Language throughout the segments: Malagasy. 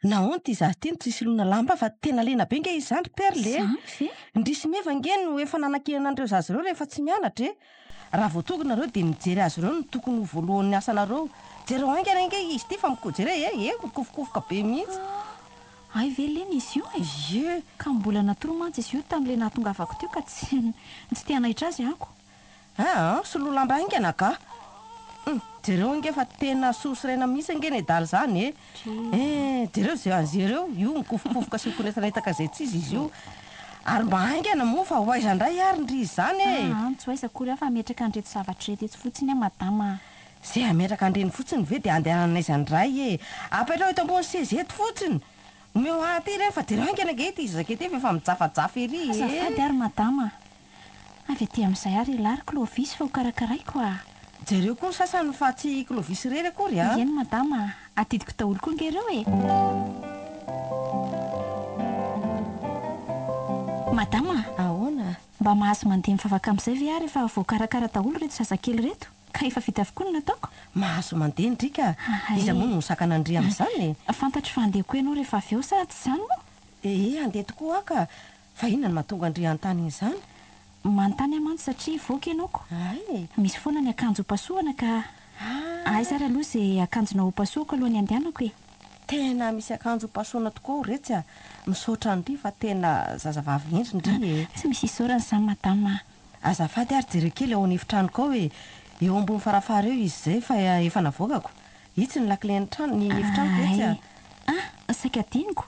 Nahoana ty zaza ty no tsisy lona lamba fa tena lena be nge izy zany Perle. Ndrisy meva nge no efa nanankenan'ireo zaza ireo rehefa tsy mianatra e. Raha voatoky nareo dia mijery azy ireo no tokony ho voalohan'ny asanareo. Jereo angana nge izy ty fa mikojere mikofokofoka be mihitsy. Ay velena izy io e. Ye, Ka mbola natoromantsy izy io tamin'ilay nahatongavako teo ka tsy te hanahitra azy ako. solo lamba angana ka. Jereo nge fa tena sosiraina mihitsy nge daly zany e. Jereo zay anjereo io mikofokofoka sy mikonetanetaka zay tsy izy io. Ary mba angana moa fa hoaizandray ary ndry izy zany e. Tsy hoaiza akory aho fa ametraka andreto zavatra reto fotsiny a madama. Zay ametraka andreny fotsiny ve dia andehananaizandray e. Apetrao eto ambony sezy eto fotsiny. Omeo aty ireny fa jereo angana nge ty izy zakety efa mijafajafa ery. Azafady ary madama. Avy aty amin'izay ary lary Clovis fa ho karakaraiko a. Jereo koa ny sasany fa tsy Clovis rery akory a. Eny madama, atidiko daholo koa ngereo e. Madama, Ahoana? mba mahazo mandeha mivavaka amin'izay ve ary efa voakarakara daholo reto zazakely reto? Ka efa vita avokoa no nataoko? Mahazo mandeha ndrika. Ay. Iza moa no sakana andria amin'izany e. Fantatro fa handeha koa ianao rehefa avy eo sa tsy izany moa? Andeha tokoa ka. Fa inona no mahatonga andria an-tany izany? Manontany amantsy satria voaka ianaoko. Ay. Misy foana ny akanjo hopasohana ka ay zara aloha zay akanjona hopasohako alohan'ny andehanako e. Tena misy akanjo pasoana tokoa ho retsy a. Misaotra ndry fa tena zazavavy endrindry e. Tsy misy isaorana izany madama. Azafady ary jereo kely ao an'efitranoko ao e. Eo ambony farafara eo izy zay fa efa navoakako. Itsy ny lakilen'ny trano ny efitranoko retsy a. Saika adiniko.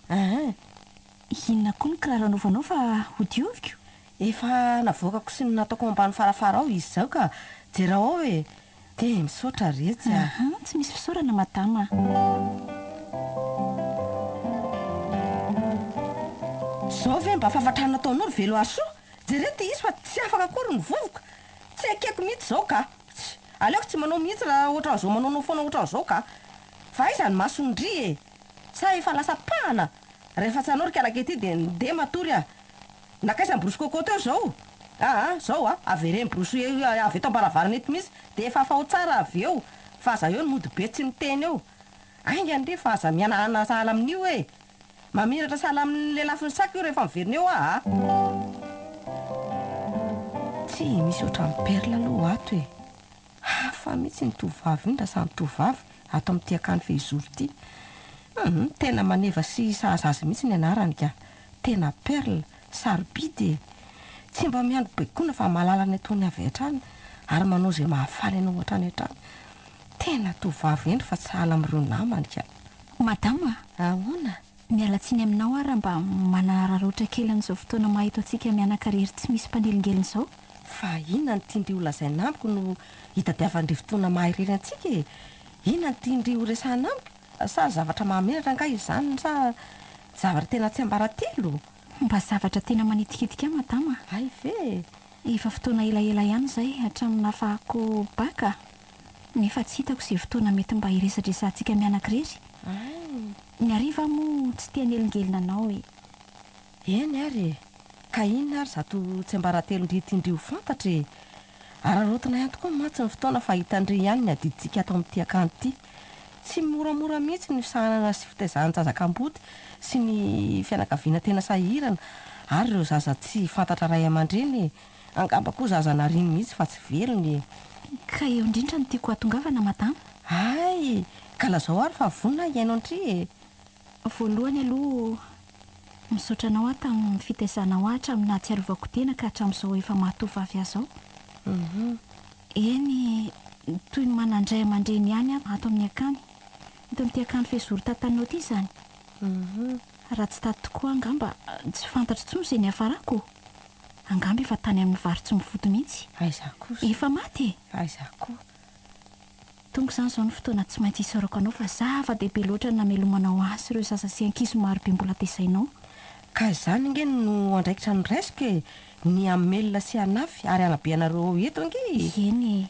Inona koa ny kiraro anaovanao fa hodioviko? Efa navoakako sy ny nataoko ambany farafara ao izy zao ka jerao ao e. Dia misaotra retsy a. Tsy misy fisaorana madama. Zao ve mba fahafatrana nataonao ry velo asoa? Jereo ty izy fa tsy afaka akory ny vovoka. Tsy akeko mihitsy zao ka. Aleoko tsy manao mihitsy raha ohatra zao manao foana ohatra zao ka. Fa aiza ny masondry e. Sa efa lasa pahana. Rehefa tsy hanao ry kalakety dia matory a. Nakaisa brosy coco teo zao. Zao avereny brosy avy eto ambaravarana eto mihitsy dia efa afao tsara avy eo. Fa aza eo ny mody be tsy miteny eo. Ainga ndre fa aza mianahana sahala amin'io e. Mamiratra sahala amin'le lafiny saka io rehefa miverina eo Tsy misy ohatran'ny Perla aloha ato e. Fa mihitsy ny tovavy io samy tovavy ato amin'ity akanjo fehizoro ity. Tena maneva sy sahazazy mihitsy ny anarany ka. Tena Perla, sarobidy e. Tsy mba miandry baikona fa mahalala ny ataony avy hatrany ary manao izay mahafaly anao hatrany hatrany. Tena tovavy endry fa tsy sahala amin'ireo namany ka. Madama, Ahoana? miala tsiny aminao ary mba manararaotra kely an'izao fotoana mahito antsika mianakariry tsy misy mpanelingely izao. Fa inona ny tiandry ho lazaina amiko no hitadiavandry fotoana mahiriry antsika e? Inona ny tiandry ho resahana amiko? Sa zavatra mahamenatra nga izany sa zavatra tena tsy ambaratelo? Mba zavatra tena manitikitika madama. Ay ve? Efa fotoana elaela ihany izay hatramin'ny nahafahako baka. Nefa tsy hitako izay fotoana mety mba hiresadresantsika mianakiriry. Ny hariva moa tsy tia hanelingelina anao e. Eny ary e. Ka inona ary zato tsy ambaratelo ndry tiandry ho fantatra e. Ararotina ihany tokoa mantsy ny fotoana fa hitandry ihany ny adiditsika ato amin'ity akanjo ity. Tsy moramora mihitsy ny fisahanana sy fitaizana-tsazakam-boty sy ny fianakaviana tena sahirana ary ireo zaza tsy fantatra ray aman-dreny e. Angamba koa zaza nariny mihitsy fa tsy velony e. Ka eo indrindra no tiako hatongavana madama. Ay, ka lazao ary fa vonona iainao ndry e. Voalohany aloha misaotra anao aho tamin'ny fitaizanao aho hatramin'ny nahatsiarovako tena ka hatramin'izao efa mahatovavy ahy zao. Eny, toy ny manandray aman-dreny ihany aho ato amin'ny akany. Eto amin'ity akanjo fehizoro tantanao ity izany. Raha tsy tady tokoa angamba tsy fantatro intsony izay ny hafarako. Angamba efa tany amin'ny vary tsy mivoto mihitsy. Aiza kosa? Efa maty e. Aiza koa? Tonga izany izao ny fotoana tsy maintsy hisaorako anao fa zava-dehibe loatra ny namelomanao azy ireo zaza sy ankizy marobe mbola tesainao. Ka izany nge no andraikitra ny resika e. Ny amelona sy anafy ary anabeanareo eto nge. Eny,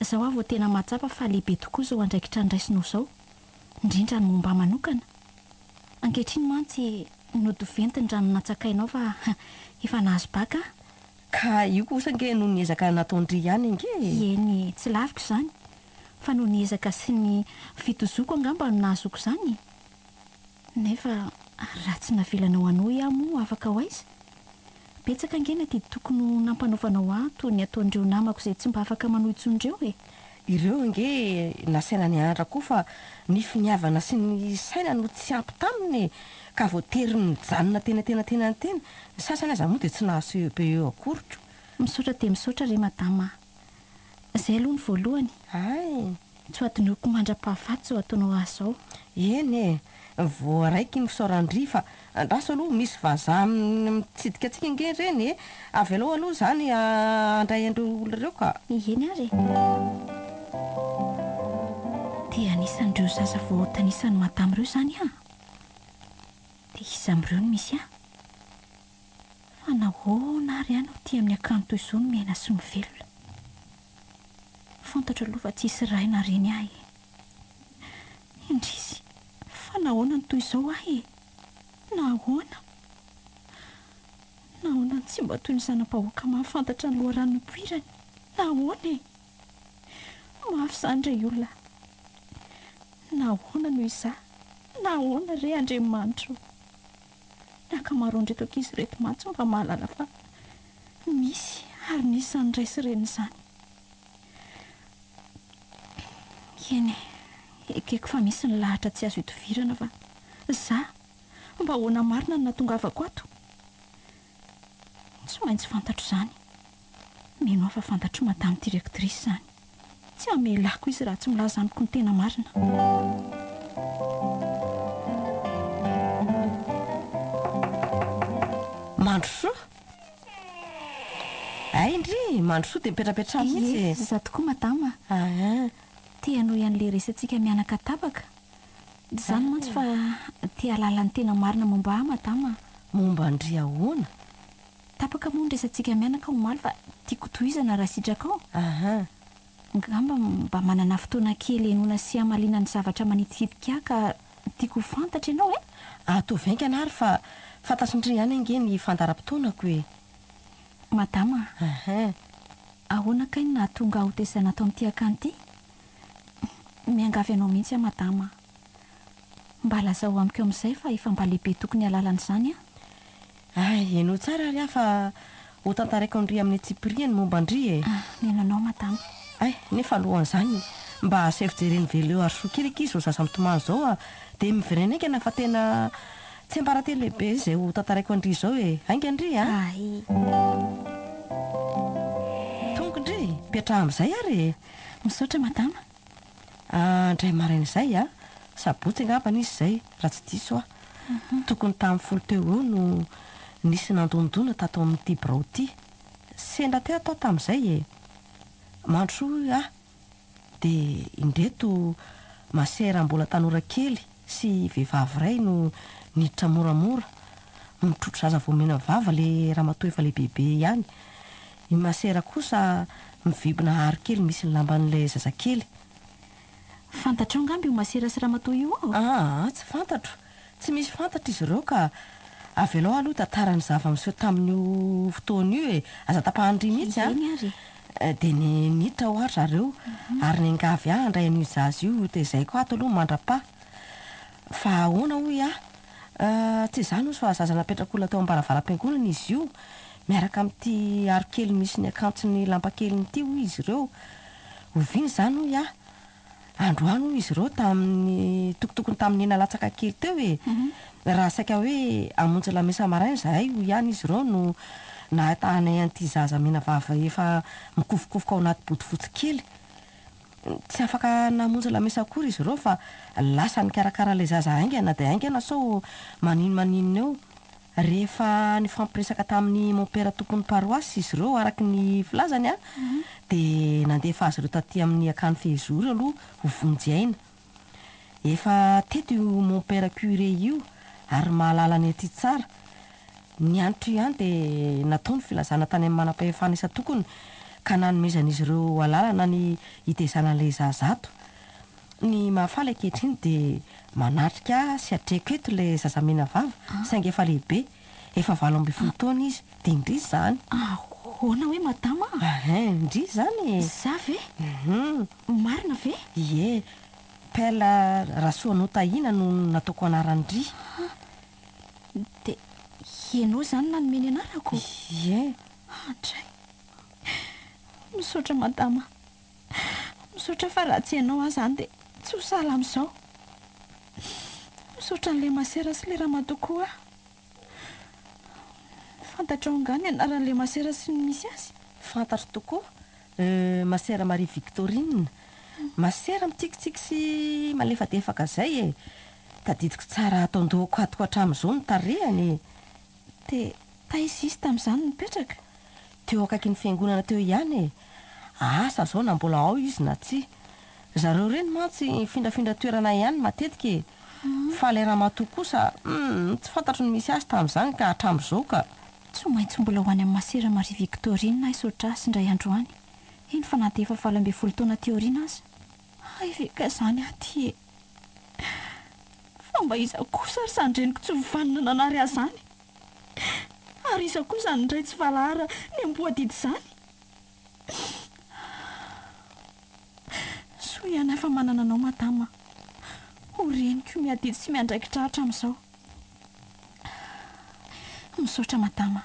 izao aho vao tena mahatsapa fa lehibe tokoa izao andraikitra ny raisinao izao. Indrindra ny momba manokana. Ankehitriny mantsy nodoventiny raha no natsakainao fa efa nahazo baka. Ka io kosa nge no niezaka nataondry ihany nge. Eny, tsy laviko izany. Fa no niezaka sy ny fitozoko angamba no nahazoko izany. nefa raha tsy navilanao anao iamo afaka ho aiza betsaka angena ty tokony nampanaovanao ato ny ataondreo namako izay tsy mba afaka manohitsondreo ireo ange nasaina ny anatra koa fa ny finiavana sy ny saina no tsy ampy taminy ka voatery ny janona tena ny sasany aza moa dia tsy nahaso be eo akorotro. misaotra dia misaotra re madama izay aloha ny voalohany ay tsy ho atonoko mandra-pahafaty zao ataonao azy zao eny voaraiky ny fisaorandry fa andraso aloha misy vazaha mitsidika antsika nge reny avy aloha aloha zany andray andreo olo ireo ka eny ary dia anisan'ireo zaza vao tanisany madama ireo zany dia iza amin'ireo no misy fa nahoana ary ano ty amin'ny akanto toy izao no miaina sy mivelona fantatra aloha fa tsisy raina reny indrisy fa nahoana ny toy izao nahoana ny tsy mba toy ny zanam-bahoaka mahafantatra ny loharano mpoirany nahoana mafy izany re olona nahoana noho iza nahoana re Andriamanitra ny ankamaroany reto ankizy reto mantsy mba mahalala fa misy ary nisan'ny ray sy reny izany eny ekeko fa misy ny lahatra tsy azo hitovirana fa za mba hoana marina ny natongavako ato tsy maintsy fantatro izany mino afa fantatro madamy direktrisy izany tsy hamelako izy raha tsy milaza amiko ny tena marina mandrosoa ay indry mandrosoa dia mipetrapetra mihitsy za tokoa madama tianao ian'le resantsika mianaka tabaka izany mantsy fa tia halala ny tena marina momba madama momba andry ahoana tapaka moa ny resantsika mianaka omaly fa tiako tohizana raha sitraka ao ngamba mba manana fotoana kely enona sy hamalina ny zavatra manitikitika ka tiako fantatra ianao atovaingana ary fa fantasindry ihany ange ny fandaram-potoanako madama ahoana kay na tonga hotezana atao amin'ity akany ity miangavy anao mihitsy madama mba lazao amiko amin'izay fa efa mba lehibe tokony halalan'izany ay enao tsara ary fa ho tantaraiko andry amin'ny tsipiriany momba andry nenanao madama ay nefa alohan'izany mba asefijereny veleo ary sokirika izy o zaza mitomany zao dia miverenaingana fa tena tsy ambarately lehibe izay ho tantaraiko andry zao ainga andry tongondry piatraha amin'izay ary misaotra madama ndray maraina izay sabotsy angambana izy izay raha tsy diso tokony tamin'ny folo teo eo no nisy nandondona tato amin'ity birao ity sendra te atao tamin'izay mandrosoa dia indreto masera mbola tanora kely sy vehivavy iray no niditra moramora mitrotro zaza voamena vava le ramatoa efa lehibehibe ihany ny masera kosa mivibina hary kely misy ny lamban'ilay zazakely fantatrao ngamby io masera sy ramatoa io tsy fantatro tsy misy fantatra izy ireo ka avy alao aloha tantarany zava miseho tamin'io fotoana io aza tapahandry mihitsy dia niditra ho ary zareo ary ny angavy andray an'io zaza io dia izay koa ato aloha mandra-pa fa ahoana hoy tsy izany ozy fa zaza napetrakolona teo ambaravaram-piangonana izy io miaraka amin'ity arokely misy ny akantsony lampakelyny ity hoy izy ireo oviny izany hoy androany hoy izy ireo tamin'ny tokotokony tamin'ny ena latsaka kely teo raha saika hoe amonjy lamesa maraina zahay ho ihany izy ireo no nahatahanay an'ity zaza mena vava efa mikofokofoka ao anaty bodofotsy kely tsy afaka namonjy lamesa akory izy ireo fa lasa ny karakara ilay zaza aingana dia aingana sao maninona eo rehefa nifampiresaka tamin'ny mompera tompon'ny paroasy izy ireo araky ny filazany dia nandefa azy ireo taty amin'ny akany fehizory aloha ho vonjyaina efa teto io mompera curé io ary mahalala ny aty tsara ny antro ihany dia natao ny filazana tany amin'ny manam-pahefana isa-tokony ka nanomezan'izy ireo alalana ny hitezana an'ilay zazato ny mahafaly ankehitriny dia manatrika sy atreko eto ilay zazamena vava saingy efa lehibe efa 20 taona izy dia indrisy izany ahoana hoe madama indrisy izany za ve marina ve pela rasoanao tahina no nataoko anarandry. dia ianao izany nanomeny anarako? Ie. Andray, misaotra madama, misaotra fa raha tsy ianao aho izany dia tsy ho sahala amin'izao. Misaotra n'ilay masera sy ilay ramatoa koa aho. Fantatrao angany anaran'ilay masera sy ny misy azy? Fantatro tokoa. Masera Marie Victorine. Masera mitsikitsiky sy malefadefaka izay e. Tadidiko tsara ataon-dohako atoko hatramin'izao ny tarehany. Dia taiza izy tamin'izany nipetraka? Teo akaiky ny fiangonana teo ihany e. Asa zao na mbola ao izy na tsy. Zareo reny mantsy findrafindra toerana ihany matetika e. Fa ilay ramatoa kosa tsy fantatro ny misy azy tamin'izany ka hatramin'izao ka. Tsy maintsy mbola ho any amin'ny masera Marie Victorine na isaotra azy indray andro any. Eny fa na dia efa 20 taona teoriana aza. Ay veka izany aty e. Fa mba iza kosa ry sandreniko tsy mivanona nanary azy izany. Ary iza kosa ny indray tsy valahara ny amboadidy izany. Soa ihany afa manana anao madama. Ho reniko miadidy sy miandraikitra hatramin'izao. Misaotra madama,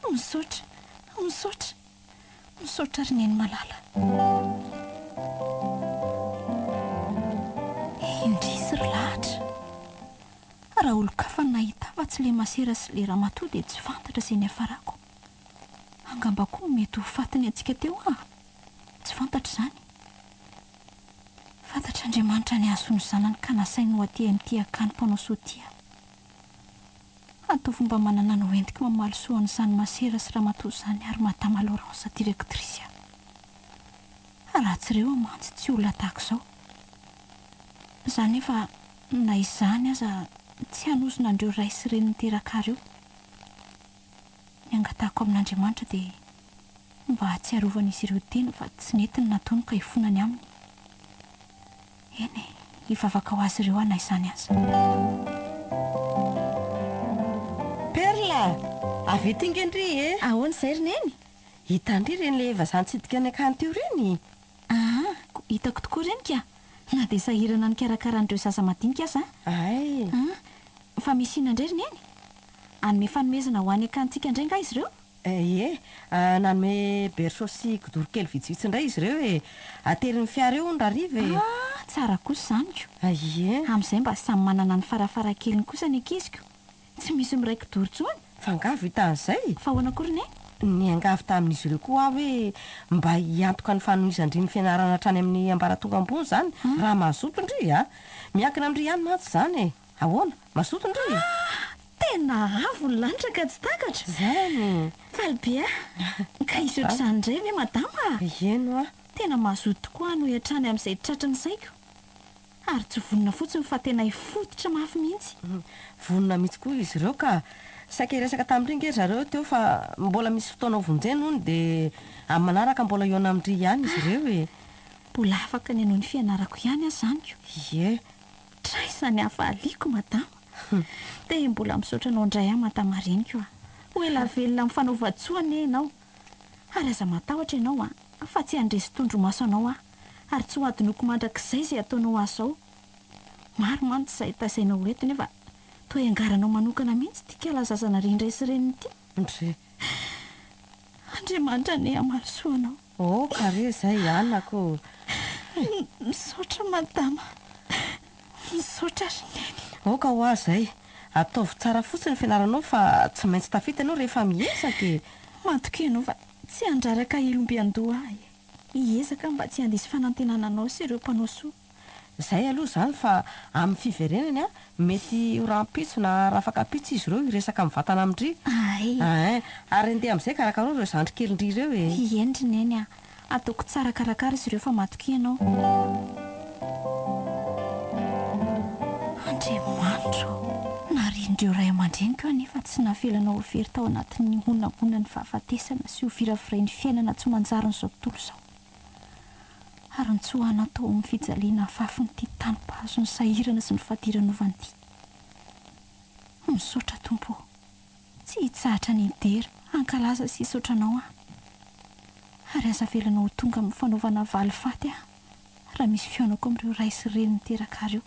misaotra, misaotra, misaotra ry neny malala. Indrisy ry lahatra. Raha olo-kafa ny nahita fa tsy ilay masera sy ilay ramatoa dia tsy fantatra izay ny hafarako. Angamba koa mety ho fatiny antsika teo tsy fantatra izany. Fantatra Andriamanitra ny azo ny zanany ka nasainy ho aty amin'ity akany mpanao sotia. Atao fomba manana no entiko mamaly soa an'izany masera sy ramatoa izany ary madama Laurence direktrisy. Raha tsy ireo mantsy tsy olona tahaka izao. Izany efa na izany aza tsy hanosona andreo ray sy reny niteraka ireo. Ny angatahako amin'Andriamanitra dia mba hatsiarovana izy ireo tena fa tsy nety ny nataony ka hifonany aminy. Eny e, hivavaka ho azy ireo na izany aza. Perla, avy ety ngendry e. Ahoana izay ry neny? Hitandry reny le vazantsidika ny akany teo reny. Hitako tokoa reny ka. Na dia sahirana ny karakaran'ireo zaza madinika aza. Ay. Fa misy inona indray ry neny? Anome fanomezana ho any akantsika indray nga izy ireo? Ie, nanome berceau sy kidorokely vitsivitsy indray izy ireo e. Aterin'ny fiara eo ny rariva e. Tsara kosa izany ko. Ie. Amin'izay mba samy manana ny farafarakeliny kosa ny ankiziko. Tsy misy miray kidoro intsony. Fa angavy hitan'izay. Fa ahoana koa ry neny? Ny angavy tamin'izy ireo koa hoe mba hiantoka ny fanomezandry ny fianarana hatrany amin'ny ambaratonga ambony izany raha mazoto indry miankina amin'indry ihany mantsy izany e. Ahoana, mazoto indry? Tena avo ny lanitra ka tsy takatra. Izany. Faly be ka izy ohatr'izany indray ve madama? Eno Tena mazoto tokoa no hiatrany amin'izay tratrany saiko. Ary tsy vonona fotsiny fa tena hifototra mafy mihitsy. Vonona mihitsy koa izy ireo ka saika resaka tamin'ireny zareo teo fa mbola misy fotoana vonjeny hono dia amin'ny manaraka mbola eo amin'indry ihany izy ireo e. Mbola afaka ny hanao ny fianarako ihany aza izany ko. Ie. Traisa ny hafahaliako madama. Dia mbola misaotra anao indray madama reniko ho ela velona amin'ny fanaova-tsoany ianao. Ary aza matahotra ianao fa tsy handresy tondro-maso anao ary tsy ho adinoko mandrakizay izay ataonao azy izao. Maro mantsy izay tazainao eto nefa toa angaranao manokana mihitsy tia kalazazana rindray sy reniny ity. Ndre. Andriamanitra ne hamarisoa anao. Oh, kare izay anako. Misaotra madama. Misaotra ry neny. Ka ho azy izay. Ataovy tsara fotsiny fianaranao fa tsy maintsy tafita ianao rehefa miezaka e. Matoka ianao fa tsy handraraka ilomby-andoha ahy. Hiezaka mba tsy handisy fanantenana anao sy ireo mpanao soa. Izay aloha izany fa amin'ny fiverenany mety ho rahampitso na rafakapitso izy ireo hiresaka amin'ny vatana amindry. Ary andeha amin'izay karakara ireo zandrikely-ndry ireo e. Endry neny ataoko tsara karakara izy ireo fa matoka ianao. Andriamanitra narindreo ray aman-dreniko anefa tsy nafelana ho very tao anatin'ny honahona ny fahafatesana sy ho virafiray ny fiainana tsy manjary n'izao tontolo izao. Ary ny tsoahana tao amin'ny fijaliana fafy nyity tanimpahazo ny sahirana sy ny fahadirana ovan'ity. Misaotra tompo, tsy hitsahatra ny idera hankalaza sy hisaotranao Ary aza velana ho tonga amin'ny fanaovana valy faty raha misy fionako amin'ireo ray sy reny niteraka ary io.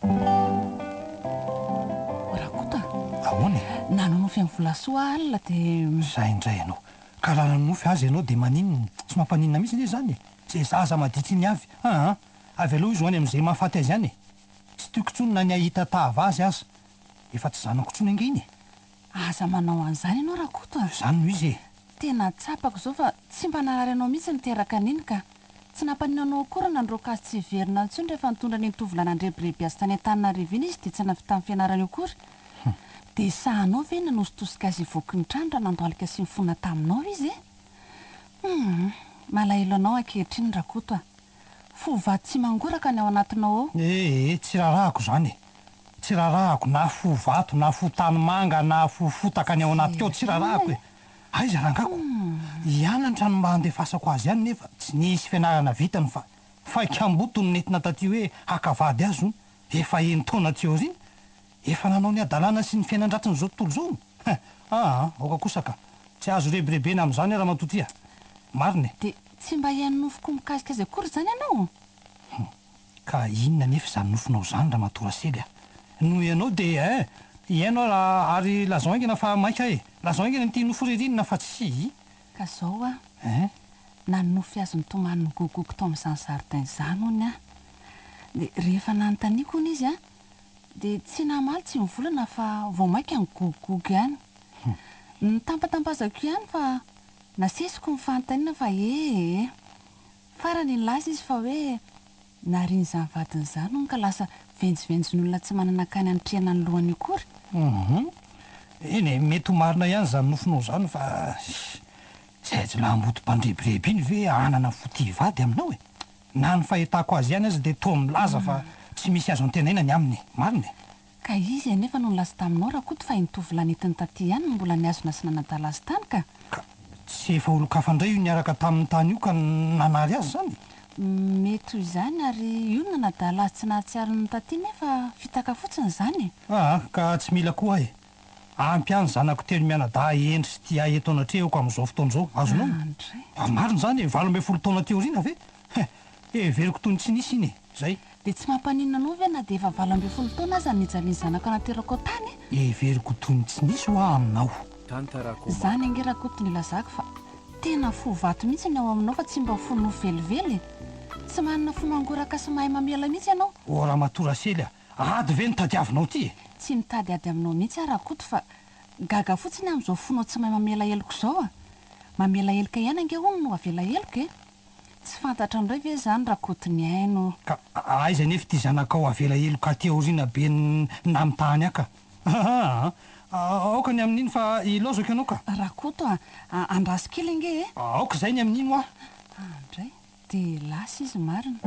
Rakota ahoana nanonofy amin'ny volasoa alina dia zay indray ianao ka raha nanofy azy ianao dia maninona tsy mampaninona mihitsy ne zany zay zaza maditry ny avy avy aloha izy hoany amin'izay mahafaty azy ihany tsy tiako tsony na ny ahita tava azy aza efa tsy zanako tsony anginy aza manao an'izany ianao Rakota. zany no izy Tena tsapako zao fa tsy mba nahary anao mihitsy niteraka an'iny ka tsy nampaninanao akory nandroaka azy tsy verina intsony rehefa nitondra ny tovolahy nandrebireby azy tany an-Antananarivo iny izy dia tsy navy tamin'ny fianarany akory. Dia sahanao ve nanositosika azy ivoky ny trano raha nandohalika sy mifona taminao izy malahelo anao ankehitriny Rakota. Fovady tsy mangoraka ny ao anatinao ao. tsy rarahako zany tsy rarahako na fo vato na fo tany manga na fo fotaka ny ao anaty keo tsy rarahako aiza rangako ihany ny trano mba handefasako azy ihany nefa tsy nisy fianarana vitany fa faikamboto ny nentina taty hoe hakavady azy o efa eny-taona tseoriny efa nanao ny adalàna sy ny fiainan-dratiny zao tontolo zao aoka kosa ka tsy azo rebirebena amin'izany raha matotia mariny Dia tsy mba hiany nofoko mikasika azy akory zany ianao? ka inona nefa izany nofinao zany raha matora sely noho ianao dia ianao raha ary lazao aingana fa maika lazao aingana nyty nofo ririnina fa tsy Ka zao nanofy azy nytomaniny gogoko tao amin'izany zaridaina izany hony dia rehefa nanontaniako hony izy dia tsy namaly tsy mivolana fa vao maika ny gogogo ihany. Nitampatam-bazako ihany fa nasesiko ny fanontaniana fa farany nilaza izy fa hoe nariany izany vadiny izany hono ka lasa venjivenjin'olona tsy manana kany anitrehana ny lohany akory. eny mety ho marina ihany zany nofinao zany fa zay tsy lahambotom-pandrebireby iny ve anana foti vady aminao na ny fahitako azy ihany azy dia toa milaza fa tsy misy azo antenaina ny aminy mariny Ka izy anefa no nilaza taminao Rakoto fa nitovolahy netiny taty ihany no mbola niazona sy nanadala azy tany ka tsy efa olo-kafa indray io niaraka tamin'ny tany io ka nanary azy zany mety ho izany ary io nanadala azy tsy nahatsiaro ny taty nefa fitaka fotsiny izany ka tsy mila koa ampy any zanako telo mianada endry sy tia eto anatrehako amin'izao fotoana izao azonao mariny zany 12 taona teoriana ve everiko toy ny tsy nisy iny zay dia tsy mampaninona anao ve na dia efa 12 taona aza nijaliany zanako anaterako tany everiko toy ny tsy nisy ho aminao zany ange Rakoto nilazako fa tena fo vato mihitsy ny ao aminao fa tsy mba fono velively tsy manana fo mangoraka sy mahay mamela mihitsy ianao raha matora sely ady ve nitadiavinao ty tsy mitady ady aminao mihitsy Rakoto fa gaga fotsiny amin'izao fonao tsy mahay mamela heloko izao mamela heloka ihany ange hono no avela heloka tsy fantatra indray ve zany Rakoto ny aino ka aiza nefa ty zanakao avela heloka teoriana be namitany aka aoka ny amin'iny fa ilozako ianao ka Rakoto andraso kely ange aoka zay ny amin'iny ho andray dia lasa izy marina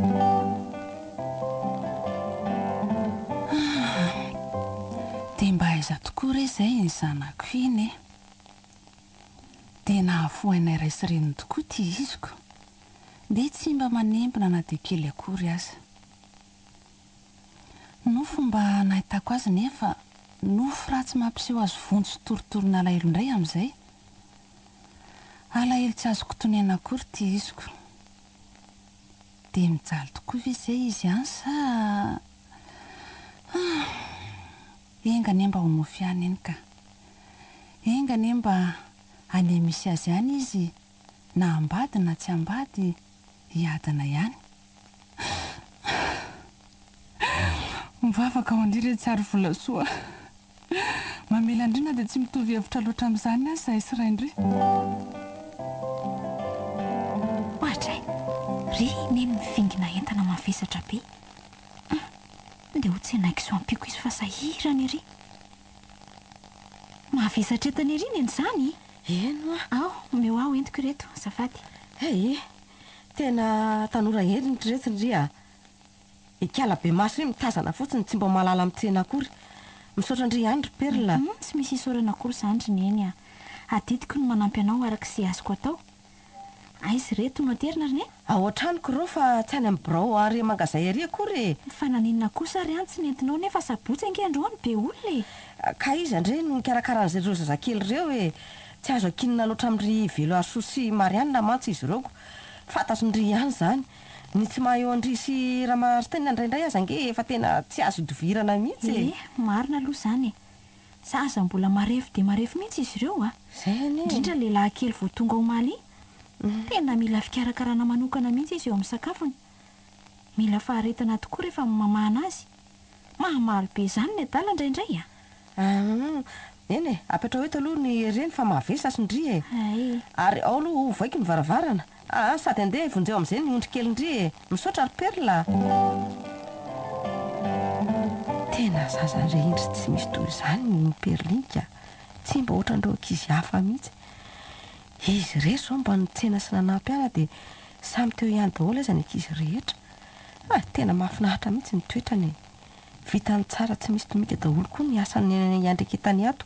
dia mba aiza tokoa re izay ny zanako iny dia nahafohainay ray sy reniny tokoa ty iziko dia tsy mba manembona na dia kely akory aza nofo mba nahitako azy nefa nofo raha tsy mampiseho azy vonjy sy torotorona alahelo indray amin'izay alahelo tsy azoko tonena akory ty iziko dia mijaly tokoa ve izay izy ihany sa engane mba ho nofy ihany eny ka engane mba ane misy azy ihany izy na ambady na tsy ambady hiadana ihany mivavaka ao andry re tsary volasoa mamela indrina dia tsy mitovy hevitra loatra amin'izany azy zahay sy raindry ohatray ry neny mivingina entana mavesatra be dia ho tsy naiky so ampiko izy fa sahirany ry mavesatra entana iry neny zany eno ao meo aho entiko reto azafady tena tanora heriny retiny ry ikala be maso ry mitazana fotsiny tsy mba malala amin'tsena akory misaotra andry ihany ry perla tsy misy isorana akory zandry ny eny adidiko no manampy anao araka sy azoko atao aizy reto no aterina ry ne ao an-tranoko reo fa tsy any amin'ny birao ary mangazay ary akory fa naninona kosa ry any tsy nentinao nefa sabotsy ange androany be olona ka izy andre no nikarakaran'izay reo zazakely reo tsy azo akinina loatra amin'ry velo aso sy marianina mantsy izy ireo fantatry ndry ihany zany ny tsy maha eo andrisy raha maharytenina indraindray aza ange efa tena tsy azo idovirana mihitsy marina aloha zany zaza mbola marefo de marefo mihitsy izy ireo zay ane indrindra lehilahy kely vo tonga ho maly tena mila fikarakarana manokana mihitsy izy eo amin'ny sakafony mila faharetana tokoa rehefa mamana azy mahamaly be zany ny adala indraindray eny e apatra hoeto aloha ny reny fa mahavesa sindry ay ary ao aloha hovaiko ny varavarana sady andeha vonjeo amin'izay ny ondry kely indry misaotra ary perla tena zaza rehendry tsy misy toy izany ny perlika tsy mba ohatran'ireo ankizy hafa mihitsy izy re zao mba nitsena sy nanampy ala dia samy teo ihany daholo aza ny ankizy rehetra tena mahafinahitra mihitsy ny toetrany vitany tsara tsy misy tomika daholo koa ny asany iandreketany ato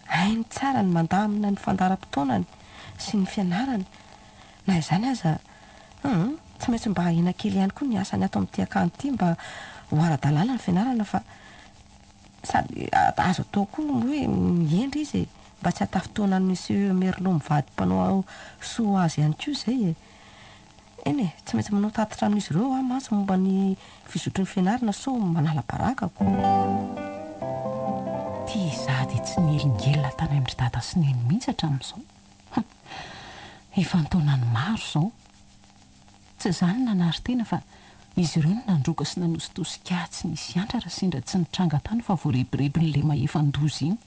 hainy tsara ny mandamina ny fandaram-potoanany sy ny fianarany na izany aza tsy maintsy mba hahina kely ihany koa ny asany ato amin'ity akany ity mba ho ara-dalàna ny fianarana fa sady azo atao koa hoe miendry izy mba tsy hatafotoana ny monsieur Merlot mivady mpanao soa azy ihany koa izay eny e tsy maintsy manao tatitra amin'izy ireo mantsy momba ny fizotry ny fianarana so manala barakako tia za dia tsy nielingelona tany amin'ry dada sy neny mihitsy hatramin'izao efa ntaonany maro izao tsy zany nanary tena fa izy ireo no nandroka sy nanositosika tsy nisy antra raha sindra tsy nitranga tany fa voarebireby n'le mahefa-ndozy iny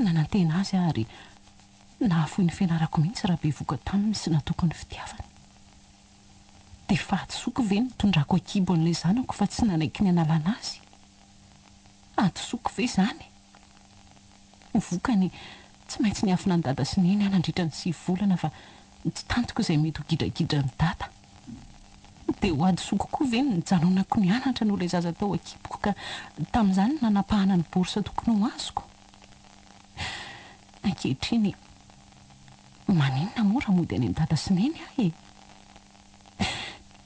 nanantena azy ary nahafoy ny fianarako mihitsy raha be voka taminy sy natokony fitiavany dia fahatysoko ve nitondrako akibo an'ilay zanako fa tsy nanaiky ny analana azy atosoko ve zany vokany tsy maintsy ny afina ny dada sy neny anandritra ny 9 volana fa tsy tantoko izay mety ho gidragidra ny dada dia ho adysoko koa ve nijanonako ny anatra no ilay zaza tao akiboko ka tamin'izany nanapahana ny borsa tokony ho azoko ankehitriny maninona mora mody any ny dada sy neny ahy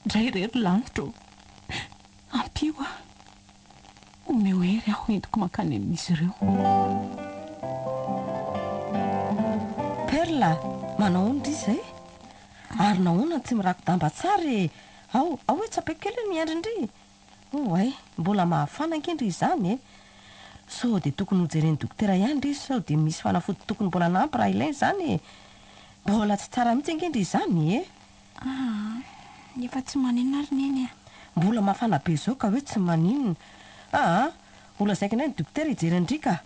dray rery lanitro ampio omeo hery aho entiko mankany amin'izy ireo perla manao ondry izay ary nahoana tsy mirako damba tsara ao hoe tsapaiko kely miandry indry ay mbola mahafana ankendry izany sao dia tokony hojereny dokotera ihany ry sao dia misy fanafody tokony mbola nampy raha ilainy izany mbola tsy tsara mihitsy ankendry izany efa tsy maninona ary neny mbola mafana be zao ka hoe tsy maninona ola zaikana ny dokotera hijery andry ka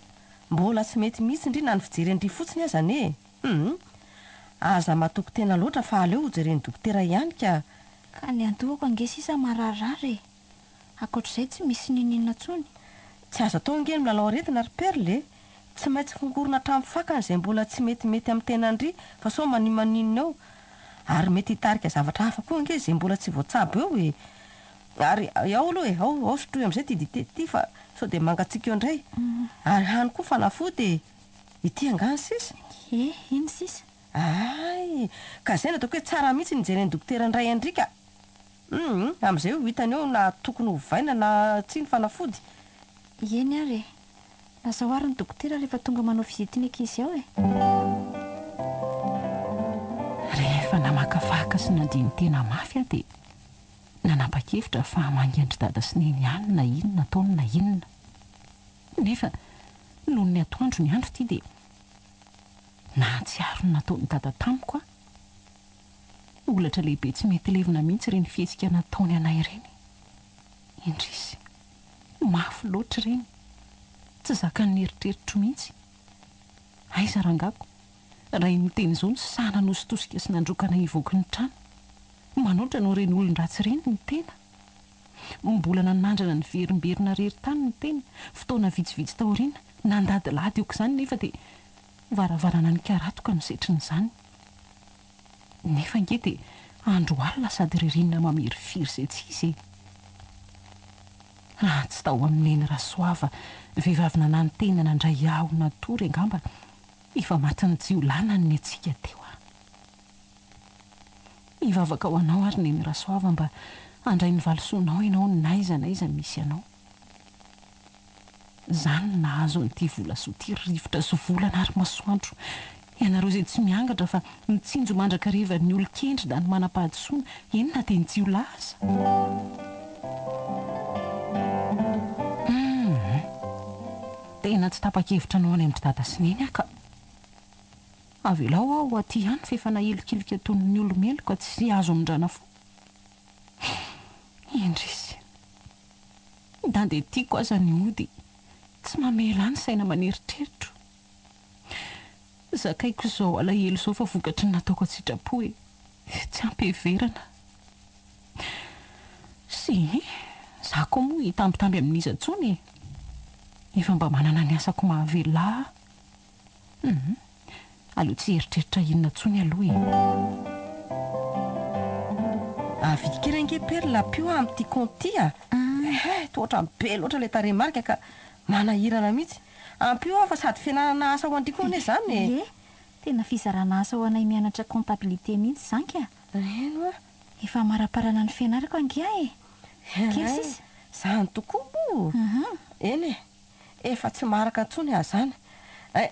mbola tsy mety mihitsy indry na ny fijery andry fotsiny azany aza matoko tena loatra fa aleo hojereny dokotera ihany ka ny antohako ange sisa mararirary akoatr'izay tsy misy ninina tsony tsy azo atao angeny milalao aretina ry perle tsy maintsy fongorona hatramin'ny fakana izay mbola tsy metimety amin'ny tenandry fa sao manimaninina eo ary mety hitarika zavatra hafa koa ange izay mbola tsy voatsabo eo ary ao aloha ao sotroy amin'izay ty dite ty fa sao dia mangatsika eo indray ary hany koa fanafody ity angany sisa iny sisa ka zay nataoko hoe tsara mihitsy nijereny dokotera indray andrika amin'izay ho hitany eo na tokony hovaina na tsy ny fanafody eny ary lasa hoary ny dokotera rehefa tonga manao fizitiny ankizy ao rehefa namakafaka sy nandiny tena mafy dia nanapa-kevitra fa mangendry dada sy neny ihany na inona ataony na inona nefa noho ny atoandro ny andro ity dia nahatsiaro ny nataony dada tamiko olatra lehibe tsy mety levina mihitsy ireny fihetsika nataony anay ireny indrisy mafy loatra ireny tsy zaka ny eritreritro mihitsy aiza rangako raha miteny izao ny sana nositosika sy nandrokana hivoaka ny trano manoatra no ireny olon-dratsy ireny ny tena mbola nanandrana ny verimberina rery-tany ny tena fotoana vitsivitsy taoriana nandadilady eoko izany nefa dia varavarana ny karatoka no setriny izany nefa nge dia andro alina sady ririnina mamery firy izay tsy izy tsy tao amin'neny rasoava vehivavy nanantena nandray aho natory angamba efa matiny jiolana ny atsika teo ivavaka ho anao ary neny rasoava mba andray ny valosoanao ianao ny naiza misy ianao zany nahazo an'ity vola soa ty rivotra sy volana ary masoandro ianareo izay tsy miangatra fa mitsinjo mandrakariva ny olo-kendry da ny manam-pahadosoana enona teny tsy ho laza tena tsy tapa-kevitra anao any amin'ny dada sineny aka avelao aho aty ihany fa efa nahelikilika tonony olomelo ka tsy azo amindrana fo endrisy da ndeha tiako aza ny ody tsy mamela any saina maneritreritra zakaiko izao alahelo izao fa vokatry ny nataoko an-tsitrapo hoe tsy ampiheverana sy za koa moa hitambitamby amin'izy antsony efa mba manana ny asako mahavela aleo tsy heritreritra inona ntsony aloha vidikirengeperla pio amin'ity conty toatra be loatra ilay taremarika ka manahirana mihitsy ampio fa sady fianarana asa ho andiko ane zany tena fizarana asa ho anay mianatra comptabilité mihitsy zanky eno efa maraparana ny fianarako angia kely sisy zany tokoa eny efa tsy maraka ntsony zany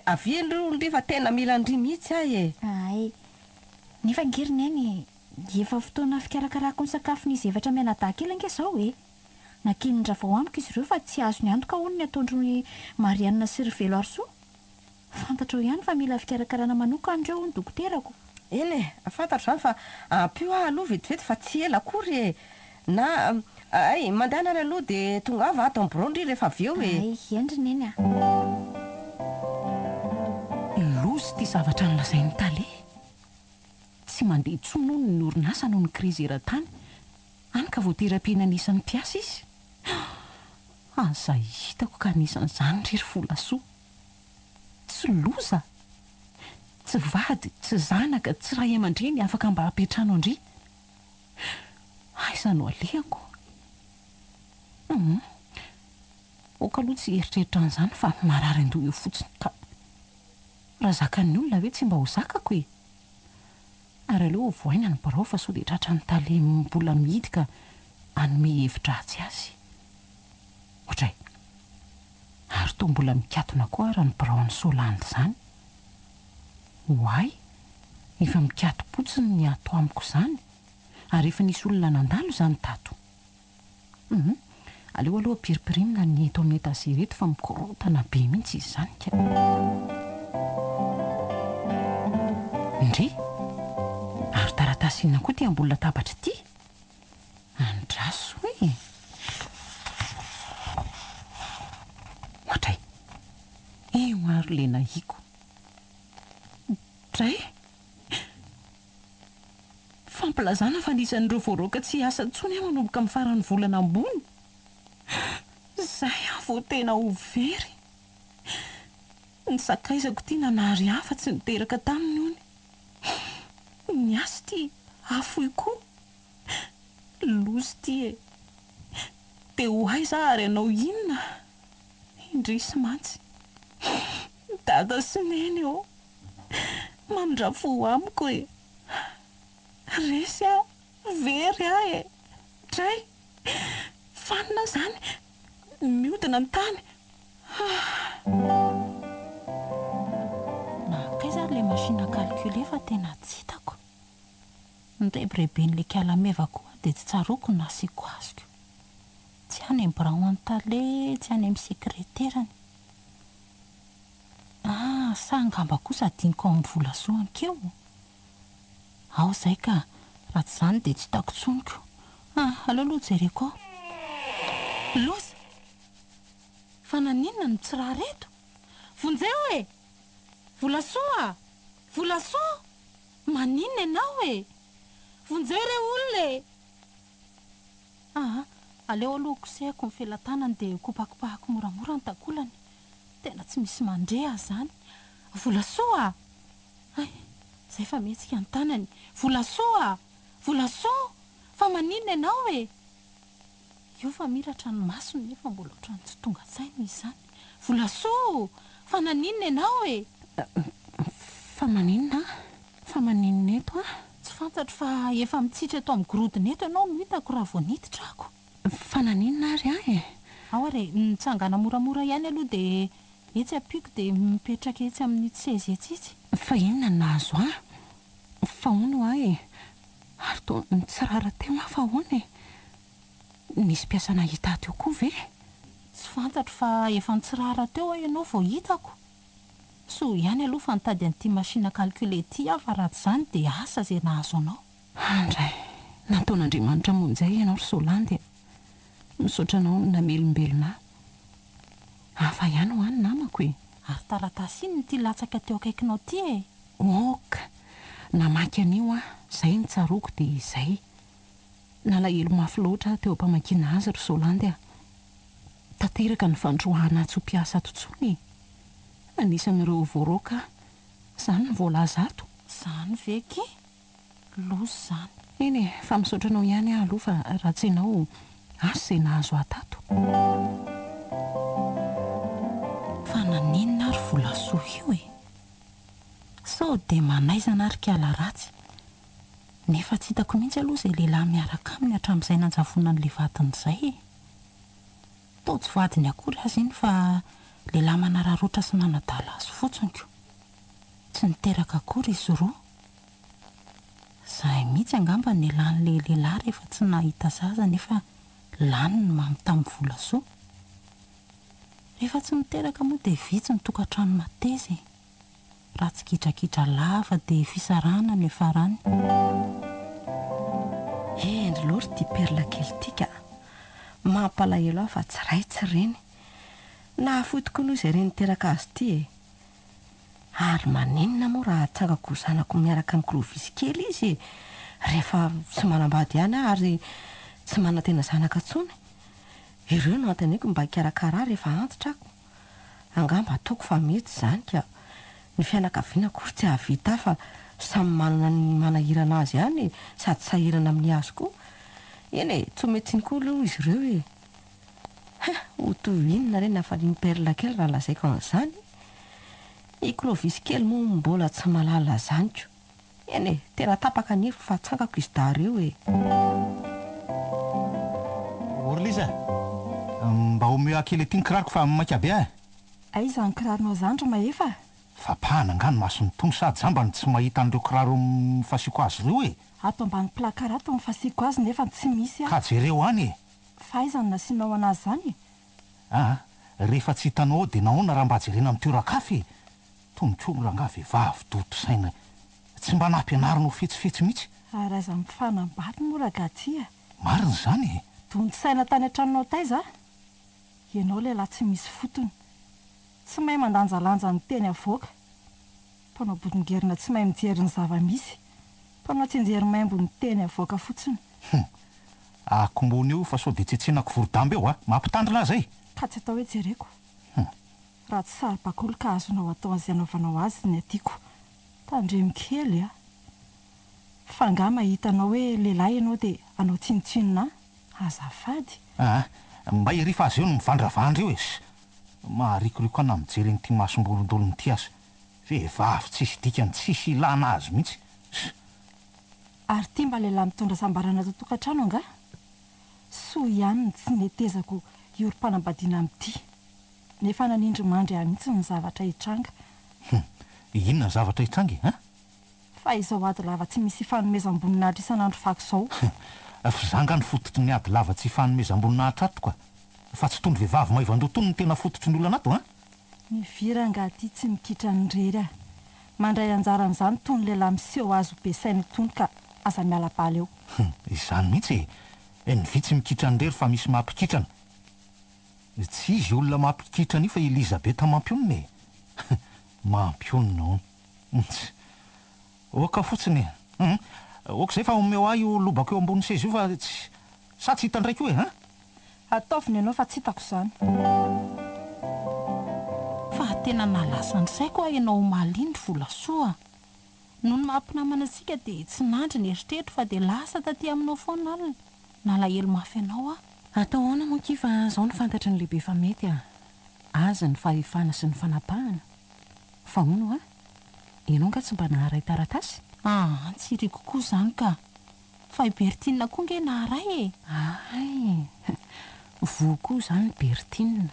aviandro fa tena mila ndry mihitsy ay nefa ngeriny any efa fotoana fikarakarako ny sakafon'izy evatra mianadaha-kely ange zao nakinindra vao amiko izy ireo fa tsy azo ny antoka hono ny ataondro ny Marianina sy Rivelo Arsoa fantatra ihany fa mila fikarakarana manoka andreo ny dokoterako eny fantatro zany fa ampio aloha vetivety fa tsy ela akory na mandehanary aloha de tonga ava ato ambirondry rehefa avy eo endriny eny lozy ty zavatra nolazainy tale tsy mandeha tsonono ny orinasa noho ny krizy eran-tany any ka voaterapena anisan'ny mpiasa izy aza hitako ka anisan'izany rery volasoa tsy loza tsy vady tsy zanaka tsy ray aman-dreny afaka mba hapetrano andry aiza no alehako oka aloha tsy heritreritra an'izany fa marary andoha eo fotsiny ka raha zakan'ny olona hoe tsy mba ho zakako ary aleo voaina ny barao fa sao dia tratra ny tale mbola mihidy ka anome hevitra atsy azy ohatray ary toa mbola mikatona koa raha ny barao any Solandy izany hoay efa mikato-potsiny ny ato amiko izany ary efa nisy olona nandalo izany tato aleo aloha piripirimina ny eto amin'ny etazereto fa mikorotana be mihitsy izy izany ka ndry ary taratasina koa ty amboly latabatra ity andraso ohatray eo ary le nahiko dray fampilazana fa nisan'ireo voaroaka tsy asa ntsony aho manomboka amin'ny farany volana ambony zay aho vao tena ho very ny sakaizako ty nanary hafa tsy niteraka taminy hony ny asy ty afoy koa lozy ty dia ho aiza ary anao inona indrisy mantsy dada sy neny mamindrafo amiko resy very ahy dray fanina zany miodina ny tany nakaiza le machine calcule fa tena tsy hitako nyrebireben'le kalameva koa dia tsy tsaroko na asiko azoko tsy any amin'ny braon tale tsy any amin'ny sekreterany sangamba kosa adiniko amin'ny volasoany keo ao zay ka raha tsy izany dia tsy hitako tsoniko aleoloha jereko loza fa naninona ny tsy raha reto vonjeo volasoa volasoa maninona ianao vonjeo re olona aleo aloha kosehako ny felantanany dia kopakopahako moramora ny takolany tena tsy misy mandrea zany volasoa zay fa mihetsika ny tanany volasoa volasoa fa maninona ianao io fa miratra ny masony nefa mbola ohatrany tsy tonga saina izy zany volasoa fa naninona ianao fa maninona eto tsy fantatro fa efa mitsitra eto amin'ny gorodina eto ianao no hitako raha vao niditra ako fa naninona ary ao ary nitsangana moramora ihany aloha dia etsy ampiako dia mipetraka etsy amin'ny tseza etsitsy. Fa inona nahazo fa hono e ary to nitsirara teo fa hono nisy mpiasa nahita teo koa ve? Tsy fantatro fa efa nitsirara teo ianao vao hitako. So ihany aloha fa nitady an'ity machine calcul ity aho fa raha tsy izany dia asa izay nahazo anao. Andray nataon'Andriamanitra monjay ianao ry Solandy. Misaotra anao namelombelona hafa ihany ho any namako Ary taratasy iny ty latsaka teo akaikinao ty oka namaky an'io izay nitsaroako dia izay nalahelo mafy loatra teo ampamakiana azy ry Solandy tanteraka ny fandroahana tsy ho mpiasa ato intsony. Anisan'ireo voaroaka izany ny voalaza ato. Izany veky loso izany. Eny fa misaotra anao ihany aloha fa raha tsy ianao asa izay nahazo atato. Fa naninona ary volasoa io sao dia manaizana ary kiala ratsy. Nefa tsy hitako mihitsy aloha izay lehilahy miaraka aminy hatramin'izay nanjavona an'ilay vadiny izay. Tao tsy vadiny akory azy iny fa lehilahy manararoatra sy nanadala azy fotsiny ko. Tsy niteraka akory izy roa. Zahay mihitsy angamba ny lan'ilay lehilahy rehefa tsy nahita zaza nefa lany ny mamitamin'ny volasoa. Rehefa tsy miteraka moa dia vitsy ny tokantrano mateza raha tsy kitrakitra lava dia fisarahana ny farany. Endry loatra ty perla kely tika mampalahelo aho fa tsy ray tsy reny nahafotoko noho izay reny niteraka azy ity ary maninona moa raha tsangako zanako miaraka amin'ny klovisy kely izy rehefa tsy manambady ihany ary tsy manantena zanaka intsony. Ireo no antoniko mba hikarakara rehefa antitra ako. Angamba ataoko fa mety izany ka ny fianakaviana kory tsy ahavita fa samy manana ny manahirana azy ihany sady sahirana amin'ny azy koa. Eny tsy mety koa aloha izy ireo ho toy inona reny hafalian'ny perla kely raha lazaiko an'izany. I klovisy kely moa mbola tsy malala zaniko. Eny tena tapaka nify fa tsangako izy dareo Orliza mba omeo akely ety ny kiraroko fa makabe Aiza ny kiraronao zandro maefa? fa pahana angano masony tony sady zambany tsy mahita an'ireo kiraro mifasiko azy ireo Ato ambany plakara ato mifasiko azy nefa tsy misy ka jereo any Fa aiza ny nasianao anazy zany? Rehefa tsy hitanao dia nahoana raha mba jerena amin'ny toeran-kafy tononkolo ranga vehivavy doto saina tsy mba nampianarinao fetsifetsy mihitsy. Ary aiza mifanambady moa ragatsy Marina izany Donto-saina tany an-tranonao taiza ianao lehilahy tsy misy fotony. Tsy mahay mandanjalanja ny teny avoaka. Mpanao bodingerina tsy mahay mijery ny zava-misy. Mpanao tsinjery maimbo ny teny avoaka fotsiny. Akombony eo fa sao dia tsetsenako vorodamba eo mampitandrina zay. Ka tsy atao hoe jereko. Raha tsy sary-bakoly ka azonao atao azy anaovanao azy ny atiako. Tandremo kely Fa nga mahitanao hoe lehilahy ianao dia anao tsinotsinona azafady. Mba hirifa azy eo no mivandravandra eo maharikoriko ana mijery n'ity masombolondolony ity azy. Vehivavy tsisy dikany tsisy ilana azy mihitsy. Ary tia mba lehilahy mitondra sambarana totokantrano anga? Soa ihany ny tsy netezako iorom-panambadiana amin'ity. Nefa nanindry mandry ahy mihitsy ny zavatra hitranga. Inona ny zavatra hitrangy Fa izao ady lava tsy misy fanomezam-boninahitra isan'andro fako izao. Fizanga ny fototry ny ady lava tsy fanomezam-boninahitra ato ka. Fa tsy tondro vehivavy maivan-dotono ny tena fototry ny olana ato Ny viranga aty tsy mikitra ny rery mandray anjaran'izany toy ny lehilahy miseho azo be sainy tony ka aza miala-paly eo. Izany mihitsy ny vitsy mikitra ny rery fa misy mampikitrana. Tsy izy olona mampikitrana io fa Elizabeta mampionina mampionina oka fotsiny oka izay fa omeo ahy io lobako eo ambony seza io fa sa tsy hitandraiky hoe Ataoviny ianao fa tsy hitako izany. Fa tena nalasa ny saiko ianao malindry volasoa. Noho ny mahampinamana antsika dia tsy nandry ny eritreritro fa dia lasa taty aminao foana alina. Nalahelo mafy ianao Atao ahoana moa ki fa izao ny fantatry ny lehibe fa mety aza ny fahefana sy ny fanapahana. Fa hono ianao nga tsy mba naharay taratasy? Tsy iriko koa izany ka. Fa i Bertina koa nge naharay Ay, voa koa izany Bertina.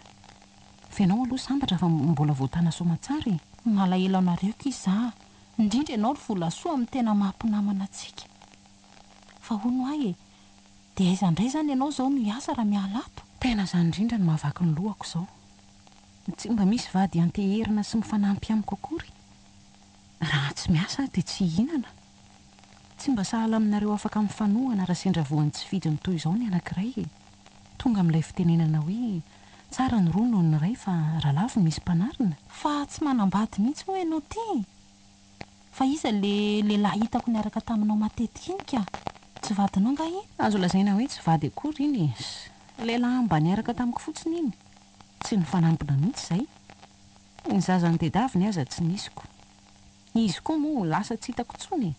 fianao aloha sambatra fa mbola voatana somatsara malahelo anareo kiza indrindra ianao ry volasoa amin'ny tena mahampinamana antsika fa hono ahy e dia aiza indray zany ianao zao no hiasa raha mialato tena zany indrindra no mahavaky ny lohako izao tsy mba misy vady anteherina sy mifanampy amiko akory raha tsy miasa dia tsy hihinana tsy mba sahala aminareo afaka mifanohana raha sendra voany tsy fidiny toy izao ny anankiray tonga amin'ilay fitenenana hoe tsara ny roa noho ny ray fa rahalavo misy mpanarina fa tsy manambady mihitsy moa ianao ty fa iza le lehilahy hitako niaraka taminao matetika iny ka tsy vadinao nga iny azo lazaina hoe tsy vady akory iny lehilahy mba niaraka tamiko fotsiny iny tsy ny fanampina mihitsy izay ny zazany tedaviny aza tsy nisiko izy koa moa lasa tsy hitako tsony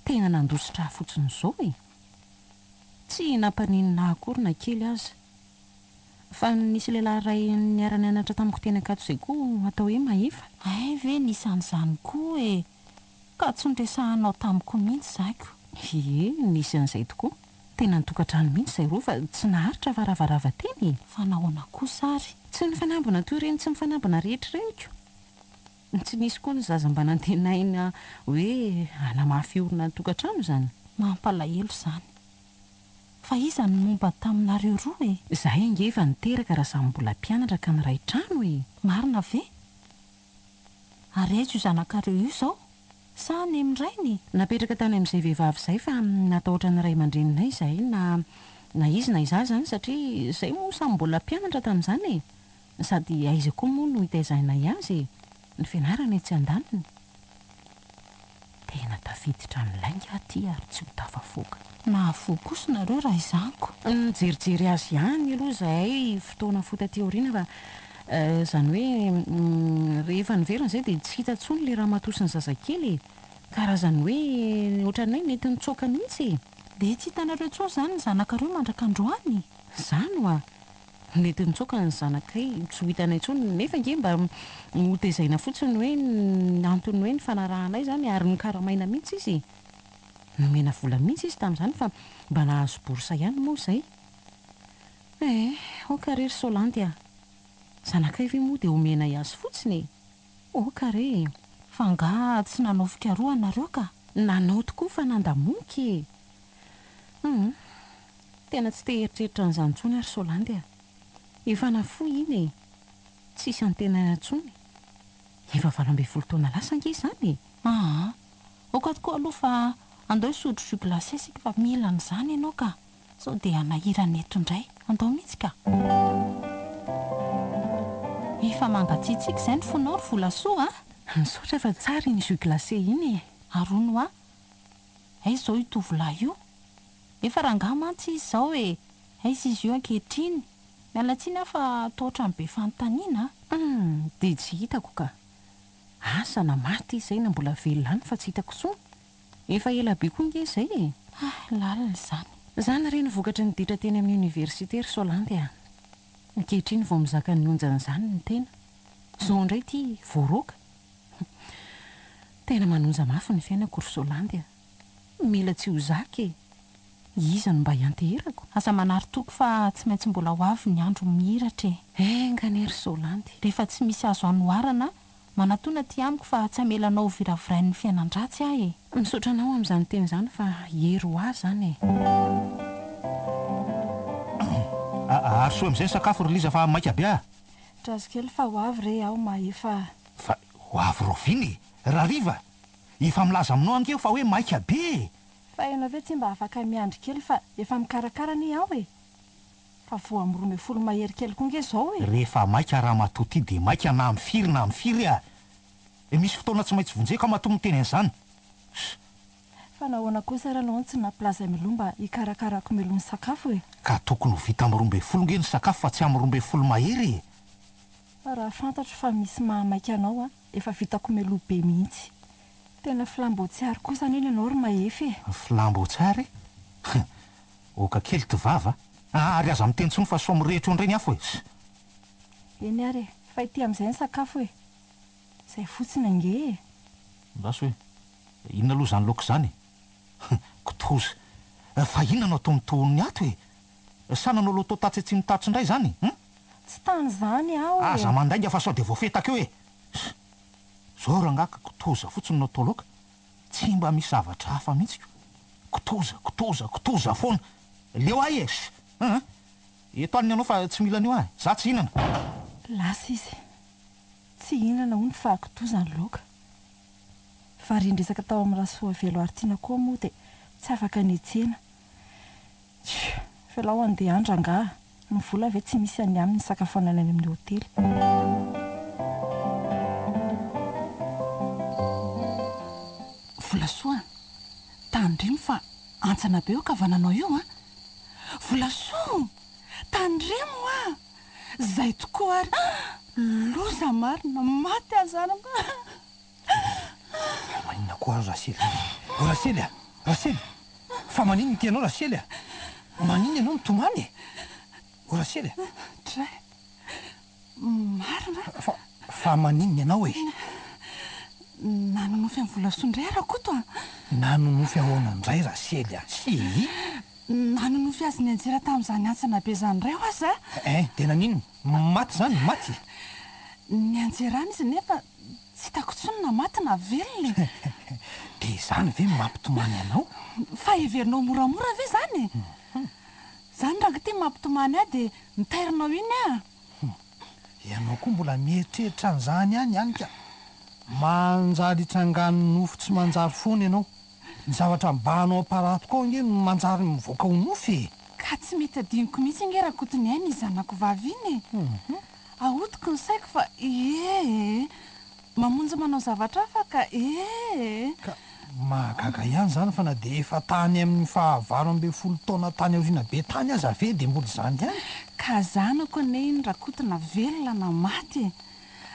tena nandositra fotsiny izao tsy nampaninina akory na kely aza fa nisy lehilahy ray niara-nianatra tamiko teny akato izay koa atao hoe mahefa ay ve nisan'izany koa ka tsy nitresahanao tamiko mihitsy zako nisy an'izay tokoa tena nitokantrano mihitsy izay roa fa tsy naharitra varavarava teny fa nahoana kosa ary tsy ny fanambina toy ireny tsy mifanambina rehetra ireny tsy nisy koa ny zaza mba nantenaina hoe hanamafy orona tokantrano zany mampalahelo izany fa iza ny momba taminareo roa zahay angefa niteraka raha samy mbola mpianatra ka nyray trano marina ve ary aiza io zanakareo io izao sa ny amin'irainy napetraka tany amin'izay vehivavy izay fa natahotra ny ray aman-dreninay izahay na izy na izaho zany satria izay moa samy mbola mpianatra tamin'izany sady aiza koa moa no hitaizahinay azy ny fianarana tsy andaniny tena tafiditra milainga aty ary tsy ho tafafoaka nahavo kosa nareo raha izaniko nijerijery azy ihany aloha zahay fotoana fotaty aoriana fa izany hoe rehefa niverina izay dia tsy hita tsony le raha matosiny zazakely karazany hoe ohatranay nety nitsoaka mihitsy dia tsy hitanareo tsony izany ny zanakareo mandrakandroany izany oa nety nitsoaka ny zanakay tsy ho hitanay tsony nefa nge mba hotezaina fotsiny hoe antony hoe ny fanarahanay zany ary ny karamaina mihitsy izy nomena vola mihitsy izy tamin'izany fa mba nahazo borsa ihany moa izay okarery Solandy zanakay ve moa dia omena azy fotsiny okare fa nga tsy nanao fikaroa nareo ka nanao tokoa fa nandamoky tena tsy teheritreritra n'izany tsony ary Solandy efa nafoy iny tsisy antenana tsony efa 12 taona lasa ange izany oka tokoa aloha fa andao hisotro jus glacé sika fa mila n'izany ianao ka sao dia anahirana eto indray andao mihitsy ka efa mangatsiatsiaka izay ny fonao ry volasoa misaotra fa tsara iny jus glacé iny arono ay izao itovolahy io efa rangaha mantsy izy izao aiza izy io ankehitriny mialatsiny aho fa tohatra ny be fanontaniana dia tsy hitako ka asa na maty izay na mbola velona any fa tsy hitako tsony efa ela be koa nge izay lalina izany zany reny vokatry ny ditra teny amin'ny oniversite ry Solandy ankehitriny vao mizaka ny onjan'izany ny tena zao indray ty voaroaka tena manonja mafy ny fiainako ry Solandy mila tsy ho zaky iza no mba hianteherako aza manary toko fa tsy maintsy mbola ho avy ny andro mihiratra enganery Solandy rehefa tsy misy azo anoharana manatona ty amiko fa tsy hamelanao viravirain'ny fiainan-dratsy ahy misaotra anao amin'izany teny izany fa hery ho ahy zany ary soa amin'izay ny sakafo ry Liza fa maika be trazo kely fa ho avy re aho mahefa fa ho avy roviny raha riva efa milaza aminao ankeo fa hoe maika be fa ianao ve tsy mba afaka miandry kely fa efa mikarakara ny aho fa vo amin'ny 12 mahery kely koa nge izao rehefa maika raha matoty dia maika na amin'ny firy misy fotoana tsy maintsy vonjeka matoa miteny an'izany fa nahoana kosa raha anao tsy nampilaza milomba hikarakarako milony sakafo ka tokony ho vita amin'ny 12 nge ny sakafo fa tsy amin'ny 12 mahery raha fantatro fa misy mahamaika anao efa vitako miloa be mihitsy tena filambotsiary kosa neny ianao ry mahefy filambotsiary oka kely ty vava ary aza miteny tsony fa soa mirehitra ondray ny afo eny ary fa ity amin'izay ny sakafo izay fotsiny ange laso hoe inona aloha zany laoka izany kotoza fa inona anao to mitohony ato sananao loto tatsy tsy mitatso indray zany tsy tany zany aho aza mandainga fa sao de voafetaka eo e zao rangaka kotoza fotsiny nao toloka tsy mba misy zavatra hafa mihitsy kotoza foana leo ahy e eto aniny ianao fa tsy mila an'io ahy za tsy hinana lasa izy tsy hinana ho ny fahakotozany loka varindresaka tao amin'ny rasoa velo aritiana koa moa dia tsy afaka nytsena fa lao andeha andrangaha ny vola ave tsy misy any amin'ny sakafonana any amin'ny hotely volasoa tandremo fa antsana be eo ka vananao io a volasoa tandremo a zay tokoa ary loza marina maty azanako manina koa rasely rasely a rasely fa manino ny tianao rasely a manino ianao mitomany rasely a dray marina fa maninony ianao e nanonofy amin'ny volasoandray arakoto a nanonofy ahoana indray rasely a sy nanonofy azy ny anjera tamin'izany antsana be zany ray ho azy a de nanino maty zany maty ny anjerany izy nefa tsy hitako tsony na maty na velona de zany ve mampitomany ianao fa heverinao moramora ve zany zany raha ka ty mampitomany ahy de mitairinao iny a ianao koa mbola mieritreritra an'izany any ka manjary itsangano nofo tsy manjary foana ianao ny zavatra mbanao aparato koa nge manjary mivoaka ho nofy ka tsy mety adiniko mihitsy nge raha kotony hay ny zanako vavy iny ahodiko ny saiko fa mamonjy manao zavatra hafa ka ka mahagaga ihany zany fa na de efa tany amin'ny fahavaro ambe folo taona tany aoriana be tany aza ve de mbola zany ihany ka zanako ane iny raha kotona velona na maty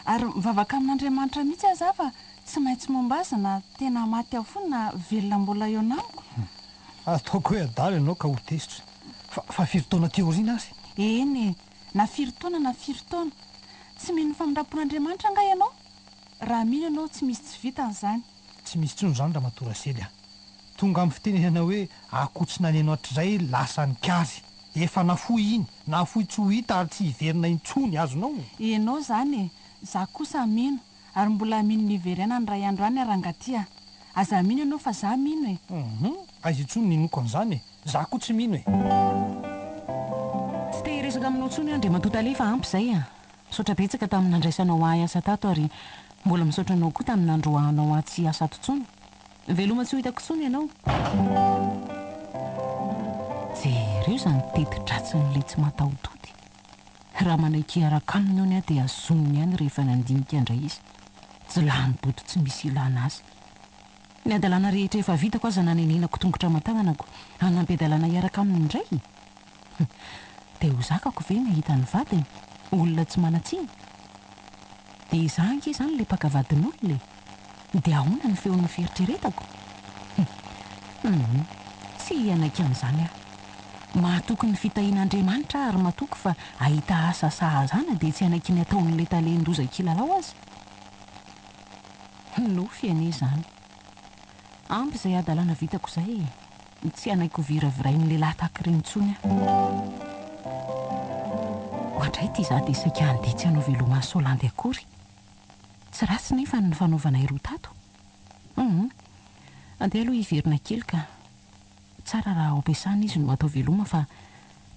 ary mivavaka amin'Andriamanitra mihitsy aza fa tsy maintsy momba azy na tena maty aho foana na velona mbola eo anamiko ataoko hoe adalo ianao ka ho tesitra fa firy-taona teoriana azy eny na firy-taona na firy-taona tsy mino famindram-pon'Andriamanitra nga ianao raha mino ianao tsy misy tsy vitan'izany tsy misy tsony zany raha matora sely a tonga amin'ny fitenenana hoe akotsina ny anao hatrizay lasa ny kazy efa nafoy iny nafoy tsy ho hita ary tsy hiverina intsony azonao ianao zany za kosa mino ary mbola mino ny iverena ny ray andro any arangatia aza mino ianao fa za mino e aiza intsony ninoko an'izany za koa tsy mino tsy tehiresaka aminao tsony andre matotale fa ampy zay a misaotra betsaka tamin'nandraisanao ahy asa tato ary mbola misaotra anao koa tamin'nandroahanao atsy asato tsony veloma tsy ho hitako tsony ianao jereo zany teti-dratsiny le tsy matahodody raha manaiky araka aminy ao ny a dia azonony ihany rehefa nandinika andray izy tsy lany boto tsy misy ilana azy ny adalàna rehetra efa vitako aza nanenenako tongotra matagnanako hanampy adalàna hiaraka aminy indray dia ho zakako ve nahita ny vadiny olona tsy manatsiny dia za anke izany le mpakavadin'olona dia ahoana ny feon'ny fieritreretako tsy anaiky an'izany aho mahatoky ny fitahian'Andriamanitra ary mahatoky fa ahita asa sahazana dia tsy anaiky ny ataon'le talen'roza kilalao azy nofy ane izany ampy izay adalàna vitako izay tsy anaiky ho viravirain'ny lehilahy tahaka ireny intsony ohatray ty za dia saika anditsy anao velomany solandy akory tsy ratsy nefa ny fanaovanay roa tato andeha aloha hiverina kely ka tsara raha ao ampiasana izy no atao veloma fa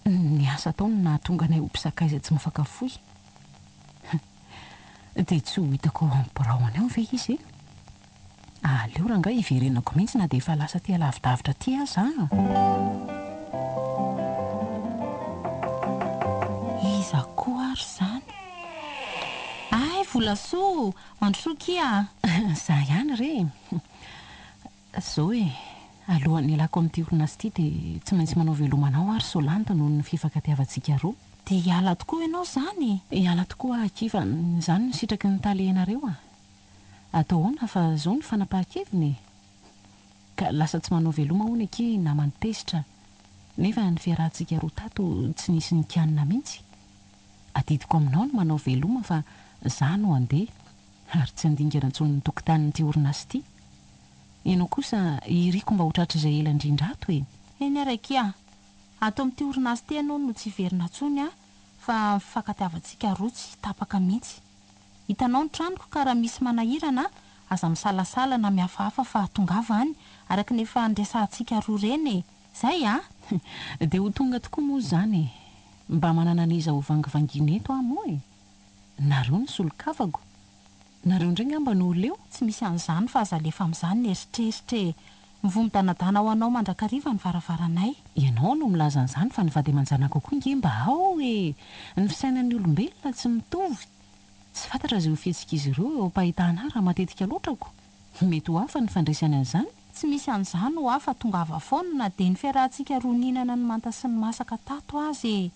ny asa taony nahatonga anay ho mpisakaiza tsy mafakafoy dia tsy ho hitako ao amin'ny biraony ao ve izy aleo raha nga hiverenako mihitsy na dia efa lasa ty alavidavitra ty aza iza koa ary zany ay volasoa androsokia za ihany re zao e alohan'ny alako amin'ity orinasy ity dia tsy maintsy manao velomanao ary solanto noho ny fifankatiavantsika roa dia hiala tokoa ianao zany hiala tokoa akiva zany nisitraky ny talenareo atao hoana fa zao ny fanapahan-keviny ka lasa tsy manao veloma hono aky na manotezitra nefa ny fiarahantsika roa tato tsy nisy ny kianina mihitsy adidiko aminao no manao veloma fa za no andeha ary tsy andingana ntsony ny tokotanin'ity orinasy ity ianao kosa iriko mba hotratra izay ela indrindra ato eny araiky a ato amin'ity orinasy ty ianao no tsy verina tsony fa mifankatiavantsika roa tsy tapaka mihitsy. Hitanao ny tranoko ka raha misy manahirana aza misalasala na mihafahafa fa tongava any araka nefa andresantsika roa reny zay a. Dia ho tonga tokoa moa zany mba manana niza ho vangivangina eto amo e. Nareo ny solokavako, nareo indray ngamba no leo. Tsy misy an'izany fa aza lefa amin'izany ny eritreritry mivomidanadana ho anao mandrakariva ny varavaranay. Ianao no milaza an'izany fa ny vady aman-janako koa nge mba ao e. Ny fisainan'ny olombelona tsy mitovy. Tsy fantatra izay ho fihetsik'izy ireo eo am-pahitana raha matetika loatrako. Mety ho hafa ny fandraisany an'izany. Tsy misy an'izany ho hafa tongava foana na dia ny fiarahantsika roa ninana ny manta sy ny masaka tato azy.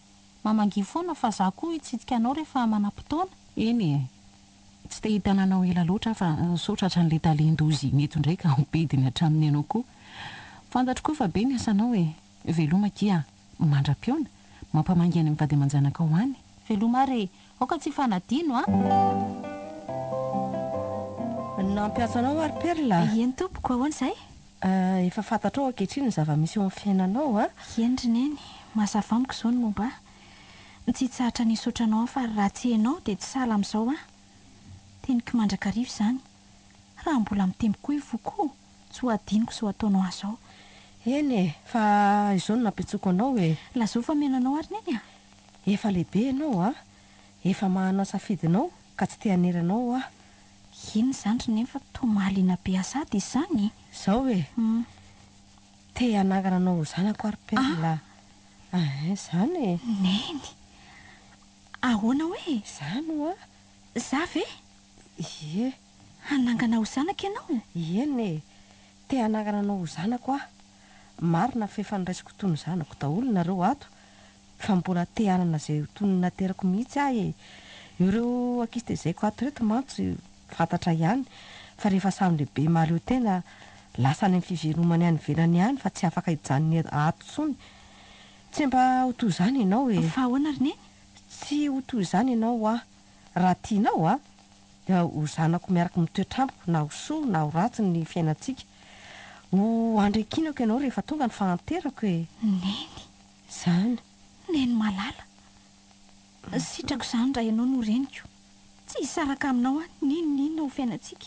Mamangy foana fa za koa hitsidika anao rehefa manam-potoana. Eny e, tsy te hitananao ela loatra fa sotratra n'ilay talendozy mety ndraika hopediny hatramin'ny ianao koa. Fantatro koa fa be ny asanao e. Veloma kia mandra-piona mampamangy any amin'ny vady aman-janaka ao any. Veloma re, aoka tsy fanadino a. Nampiatso anao ary perla. Eny tompoko ahoana izay? Efa fantatrao ankehitriny ny zava-misy eo amin'ny fiainanao a. Eny rineny, mazava amiko izao ny momba. Tsy tsahatra nisotranao fa raha tsy hainao dia tsy sahala amin'izao a. Teniko mandrakariva izany. Raha mbola mitembo koa ivokoa, tsy ho adiniko izao ataonao azao. Eny e, fa izao no nampitsoko anao e. Lazao fa menanao ary neny a. Efa lehibe ianao a. Efa mahana safidinao ka tsy te haneranao a. Iny izany rineny fa toa mahaliana be asady izany. Izao e. Te hanangana anao zanako ary perla. Izany e. Neny. Ahoana hoe? Izany a. Za ve? Ie. Hanangana ho zanaka ianao? Eny e. Te hanangana anao ho zanako a. Marina fefandraisiko toy ny zanako daholo nareo ato. Fa mbola te hanana izay toy ny naterako mihitsy aho e. Ireo ankizy tezaiko ato reto mantsy fantatra ihany. Fa rehefa samy lehibe mahaleo tena lasa any amin'ny fivelomany any velany ihany fa tsy afaka hijanony ato tsony. Tsy mba ho toy izany ianao e. Fa ahoana rineny? Tsy ho toy izany ianao a. Raha tianao a dia ho zanako miaraka mitoetrambiko na ho soa na ho ratsy ny fiainantsika. Ho andrekinako ianao rehefa tonga ny fahanterako e. Neny. Izany. Neny malala. Sitrako izany raha ianao no reniko. Tsy hisaraka aminao a, ninona ho fiainantsika.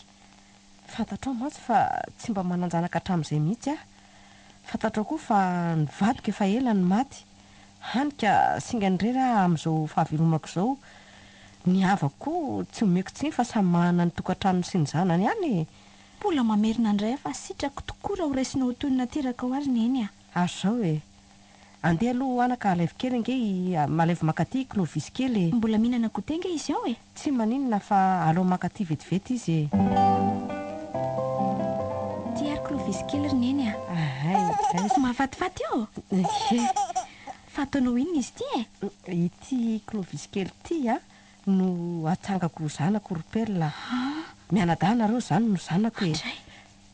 Fantatrao mantsy fa tsy mba mananjanaka hatramin'izay mihitsy a. Fantatrao koa fa ny vadiko efa ela ny maty. Hanika singa indrera amin'izao fahavelomako izao. Ny havako tsy homeko tsiny fa samy manana ny tokantranony sy ny zanany ihany e. Mbola mamerina indray fa sitrako tokoa raha ho raisinao toy ny nateraka ho azy neny a. Azo izao e. Andeha aloha anaka alaivo kely nge malaivo makaty klovisy kely e. Mbola mihinana goûté nge izy ao e. Tsy maninona fa alao makaty vetivety izy e. Ty ary klovisy kely rineny a. Mahafatifaty eo. Fa ataonao inona izy ty e? Ity klovisy kely ty a no atsangako zanako ry perla. Mianadahy nareo izany no zanako e.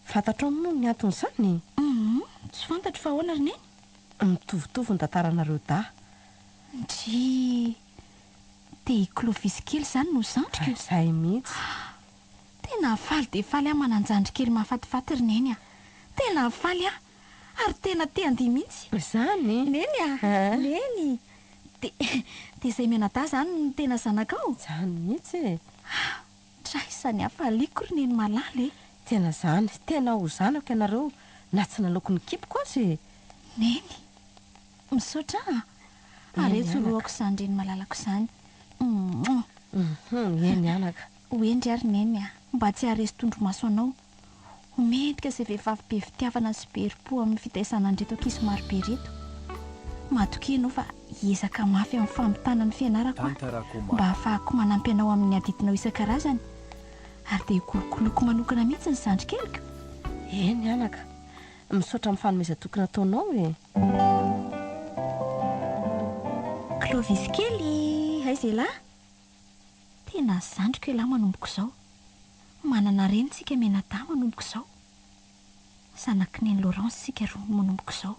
Fantatrao moa ny anton'izany? Tsy fantatro fa ahoana rineny? Mitovitovy ny tantaranareo da. Ndry dia klovisy kely izany no zandriko. Izay mihitsy. Tena faly dia faly aho mananjandry kely mahafatifaty rineny a. Tena faly aho ary tena te handiha mihitsy. Izany? Neny a. Neny. Dia izay mianadahy izany no tena zanakao. Izany mihitsy e. Tra isany hafa aliko rineny malala e. Tena izany. Tena ho zanako ianareo na tsy nalaoko ny kipoko azy e. Neny. Misaotra ary tsoroako izany reny malalako izany. Eny anaka. Hoendry ary neny a. Mba tsy haharesy tondromaso anao. Mendrika izay vehivavy be fitiavana sy be herim-po amin'ny fitaisana andreto ankizy maro be reto. Matokia ianao fa hiezaka mafy amin'ny fampitana ny fianarako mba hahafahako manampy anao amin'ny adidinao isan-karazany ary dia kolokolo manokana mihitsy ny zandrikeliko. Eny anaka. Misaotra amin'ny fanomezan-tokana ataonao e. Klovisy kely, aiza lahy? Tena zandriko lahy manomboko izao. Manana reny tsika mianadahy manomboko izao. Zanaky neny Laurence sika roa manomboko izao.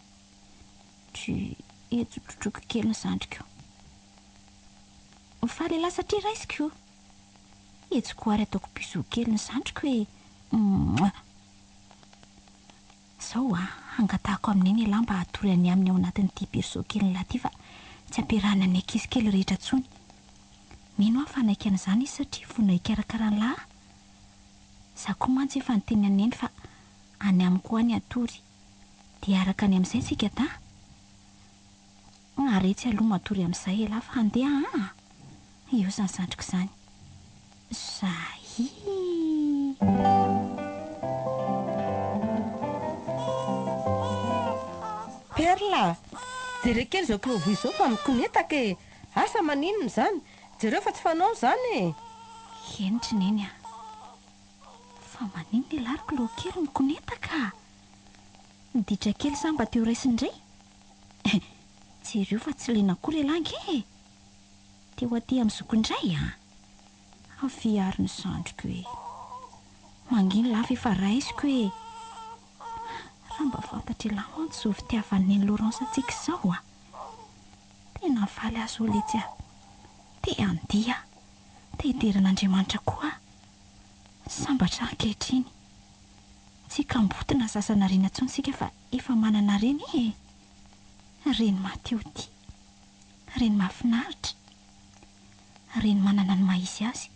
Tsy etsotrotroko kely ny zandriko. Faly lahy satria raisiko io. Etsoko ary ataoko bisou kely ny zandriko e. Izao angatahako amin'iny lahy mba hatorany aminy ao anatin'ity berceau kely lahy ty fa tsy ampiarahana ny ankizy kely rehetra ntsony. Mino aho fanaikana izany izy satria vona ikarakaralahy. Za koa mantsy efa nyteny aneny fa any amiko any atory dia araka any amin'izay tsika da aretsy aloha matory amin'izay ela fa handeha eo zany sandriko izany. Zay Perla, jereo kely izao kilovo izao fa mikonetaka e. Asa maninona izany? Jereo fa tsy fanao izany e. henitry neny a. Fa maninona ilariko lo kely mikonetaka. Miditra kely sa mba teo raisindray. Jereo fa tsy lena kory langy e. Teo aty amin'ny zokondray a. Afiary ny sandriko e. Mangino lafy efa raisiko e. Raha mba fantatra lahy mantsy zao fitiavan'ny Laurence antsika izao a. Tena faly azo letsy a. Te andia. Te hidiran'Andriamanitra koa. Sambatra ankehitriny. Tsy kambotina sasana reny atsony sika fa efa manana reny e. Reny mateo ty. Reny mahafinaritra. Reny manana ny mahisy azy.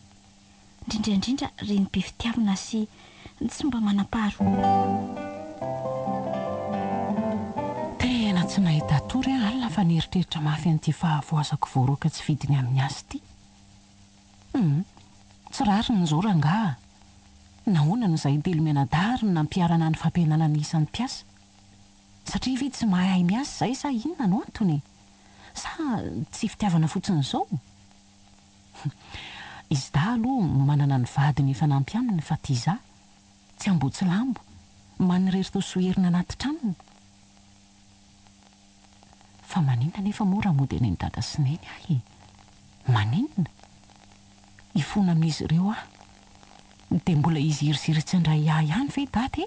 Indrindraindrindra reny be fitiavana sy tsy mba manam-paharoa. Tena tsy nahita tory alina fa nieritreritra mafy an'ity fahavoazako voaroaka tsy vidiny amin'ny azy ity. Tsy rary ny zora nga. Nahoana no izay telo menadary nampiarana ny fampianana ny isan'ny mpiasa. Satria ve tsy mahay miasa izay sa inona no antony? Sa tsy fitiavana fotsiny izao? Izy da aloha manana ny vadiny efa nampy aminy fa tia izaho. Tsy ambotsy lambo. Manirery tao soherina anaty tranony. Fa maninona nefa mora mody any dada sy neny ahy. Maninona? Ifona amin'izy ireo aho. Dia mbola izy irisiritsy indray ahy ihany ve dady?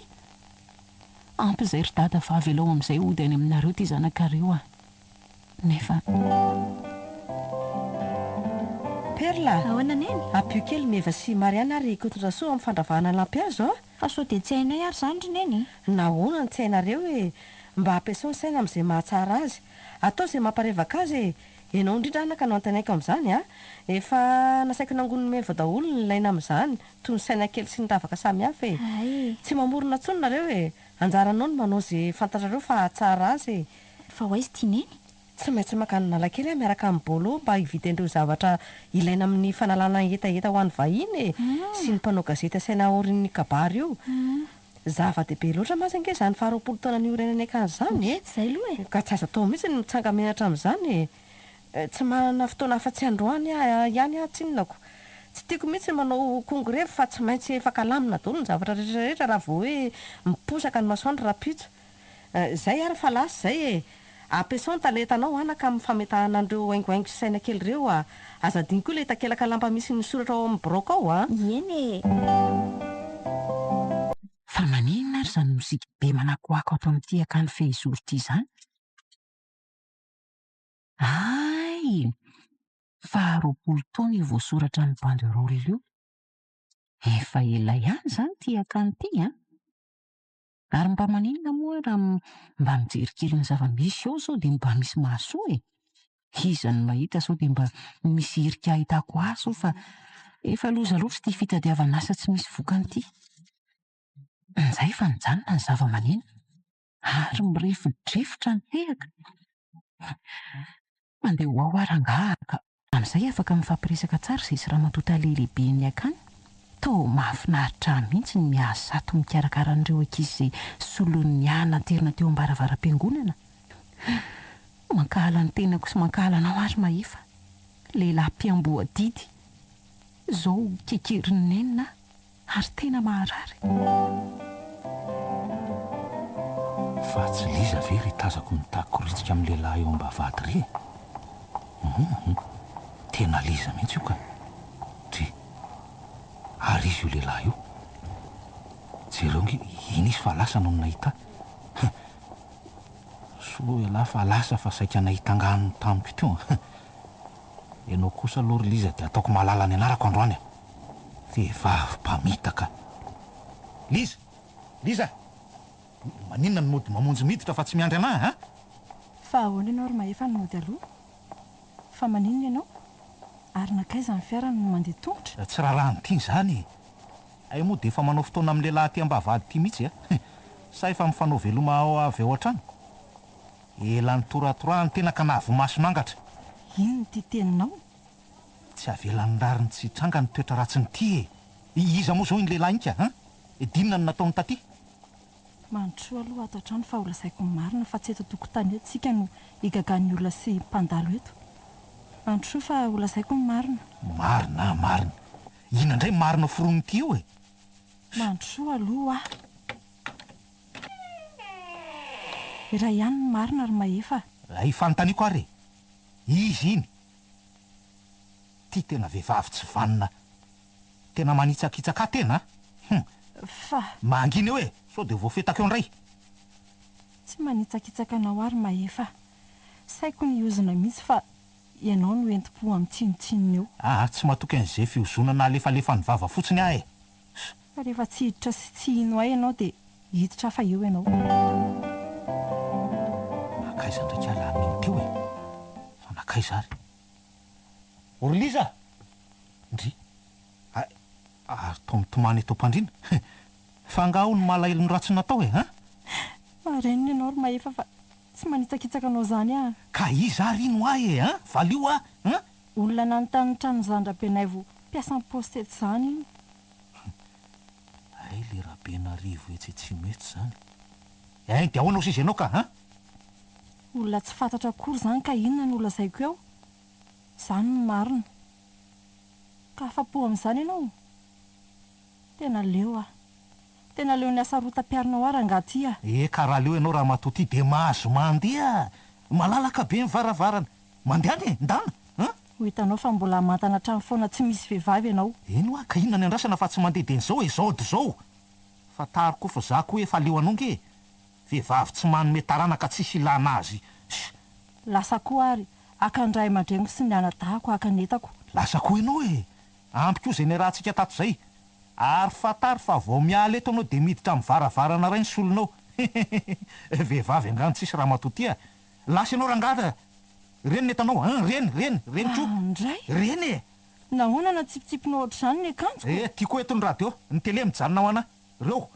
Ampy izay ry dada fa avy alao amin'izay ody any aminareo ty zanakareo a. Nefa Perla, Ahoana neny? apio kely meva sy Mariana ary kototrasoa amin'ny fandravahana lampy azo a. Fa sao dia tsy hainay ary izany ry neny. Nahoana ny tsy hainareo e. Mba ampiasao ny saina amin'izay mahatsara azy. Atao izay mamparevaka azy e. Ianao indrindra anaka no antanaiko amin'izany a. Efa nasaiko nangonony meva daholo ny ilaina amin'izany. Toy ny saina kely sy ny ravaka samihafa e. Ay, Tsy mamorona tsony nareo e. Anjaranao ny manao izay fantatrareo fa tsara azy e. fa ho aizy tia neny. Tsy maintsy makany nala kely miaraka amin'ny bolo mba hividendreo zavatra ilaina amin'ny fanalana hetaheta ho an'ny vahiny e. Sy ny mpanao gazety saina orin'ny kabary io. Zava-dehibe loatra mantsy ange izany faharoapolo taona ny orenanay akany izany e. Zay aloha e. Ka tsy azo atao mihitsy ny mitsanga menatra amin'izany e. Tsy manana fotoana afa-tsy androany ihany tsinonako. Tsy tiako mihitsy manao congrès fa tsy maintsy efa kalamina daholo ny zavatra rehetrarehetra raha vao hoe miposaka ny masoandro rapitso. Zay ary fa lasa zay e. Ampiasao ny talentanao anaka amin'ny fametahana an'ireo haingohaingo sy saina kely ireo a. Aza adiny koa ilay takelaka lamba misy ny soratra ao amin'ny brôka ao a. Eny e. Fa maninona ary izany mozika be manakoako ato amin'ity akany fehizoro ity izany? Ay! Faharoapolo taona io voasoratra ny banderole io. Efa ela ihany izany ity akany ity a. Ary mba maninona moa raha mba mijery kely ny zava-misy eo sao dia mba misy mahasoa e. Iza ny mahita sao dia mba misy hirika ahitako aso fa efa loza loatra ity fitadiavan'asa tsy misy vokany ity. Izay fa nijanona ny zava-maneno ary mirefidrefotra ny tehaka. Mandeha ho aho arangaha ka amin'izay afaka mifampiresaka tsara izay sy raha lehilehibe ny akany. Tô mahafinaritra mihitsy ny mihasato mikarakara an'ireo ankizy izay solon'ny ana terina teo am-baravaram-piangonana. Mankahala ny tenako sy mankahala anao ary mahefa. Lehilahy mpiamboadidy. Izao kekerin'ny nenina ary tena maharary. Fa tsy liza ve ry tazako mitako ritsika amin'ny lehilahy eo am-bavady ry e. Tena liza mihitsy io ka. Ary izy io lehilahy io. Jereo nge iny izy fa lasa no nahita. Soa lahy fa lasa fa saika nahita anganony tamiko teo. Ianao kosa aloha ry Liza dia ataoko mahalala ny anarako androany. Vehivavy mpamitaka. Liza! 'Liza! Maninona ny mody mamonjy miditra fa tsy miandry anahy, ha? Fa ahoana ianao ry mahefa ny mody aloha? fa maninona ianao ary nakaiza ny fiarana no mandeha tongotra tsy raharahany tiany zany ay moa de efa manao fotoana amin'ny lehilahy ty ambavady ty mihitsy a sa efa mifanao veloma avy ao an-trano elan'ny toratorahany tena ka nahavomaso mangatra ino ty teninao tsy avelan'ny rariny tsy tranga ny toetra ratsiny ty iza moa zao iny lehilahy inka dinona no nataony taty manotroa aloha ato an-trano fa olazaiko ny marina fa tsy eto tokotany etsika no igagany olona sy mpandalo eto manotroa fa olazaiko ny marina marina ina indray marina foroniny ty io manotroa aloha raha ihany ny marina ary mahefa ifanontaniako ary izy iny ty tena vehivavy tsy vanina tena manitsakitsaka tena fa mangina eo sao de voafetaka eo ndray tsy manitsakitsaka anao ary mahefa saiko ny ozina mihitsy fa ianao no enti-po amin'ny tsinotsinony eo tsy matoky an'izay fiozonana alefalefa ny vava fotsiny ahy fa rehefa tsy hiditra sy tsy ino ahy ianao de hiditra fa eo ianao nakaiza ndraiky alaminy teo fa nakaiza ary orliza ndry tomitomany eto mpandrina fa ngaho ny malaelo ny ratsy natao mareniny ianao ry mahefa fa tsy manitsakitsaka anao zany ka iza ary ino ahy valio olona nanontanytrano zandra-penayvo mpiasan'ny postety zany iny ay le rahabenarivo etsy tsy mety zany de ahoanao sizy ianao ka olona tsy fantatra akory zany ka inona ny olazaiko eo zany ny marina ka afa-po amin'izany ianao tena leo ny asa rotam-piarinao ary angaty ka raha leo ianao raha matoty de mahazo mandeha malalaka be mivaravarana mandehany ndana ho hitanao fa mbola mantana trano foana tsy misy vehivavy ianao eno ka inona ny andrasana fa tsy mandeha den'izao zao de zao fa tariko fa za ko efa leo anonge vehivavy tsy manome taranaka tsisy ilana azy lasa koa ary akandray aman-drengo sy ny anadahako akanetako lasa koa ianao ampiko zay ny rahantsika tato zay ary fatary fa vao miala eto anao de miditra amin'ny varavarana ray ny solonao vehivavy angano tsisy raha matoty lasa ianao rangata reny ny etanao reny ko ndray reny nahoana tsipitsipinao ohatr'izany ny akanjo tiako eto ny raha teo ny tele mijanonao ana reo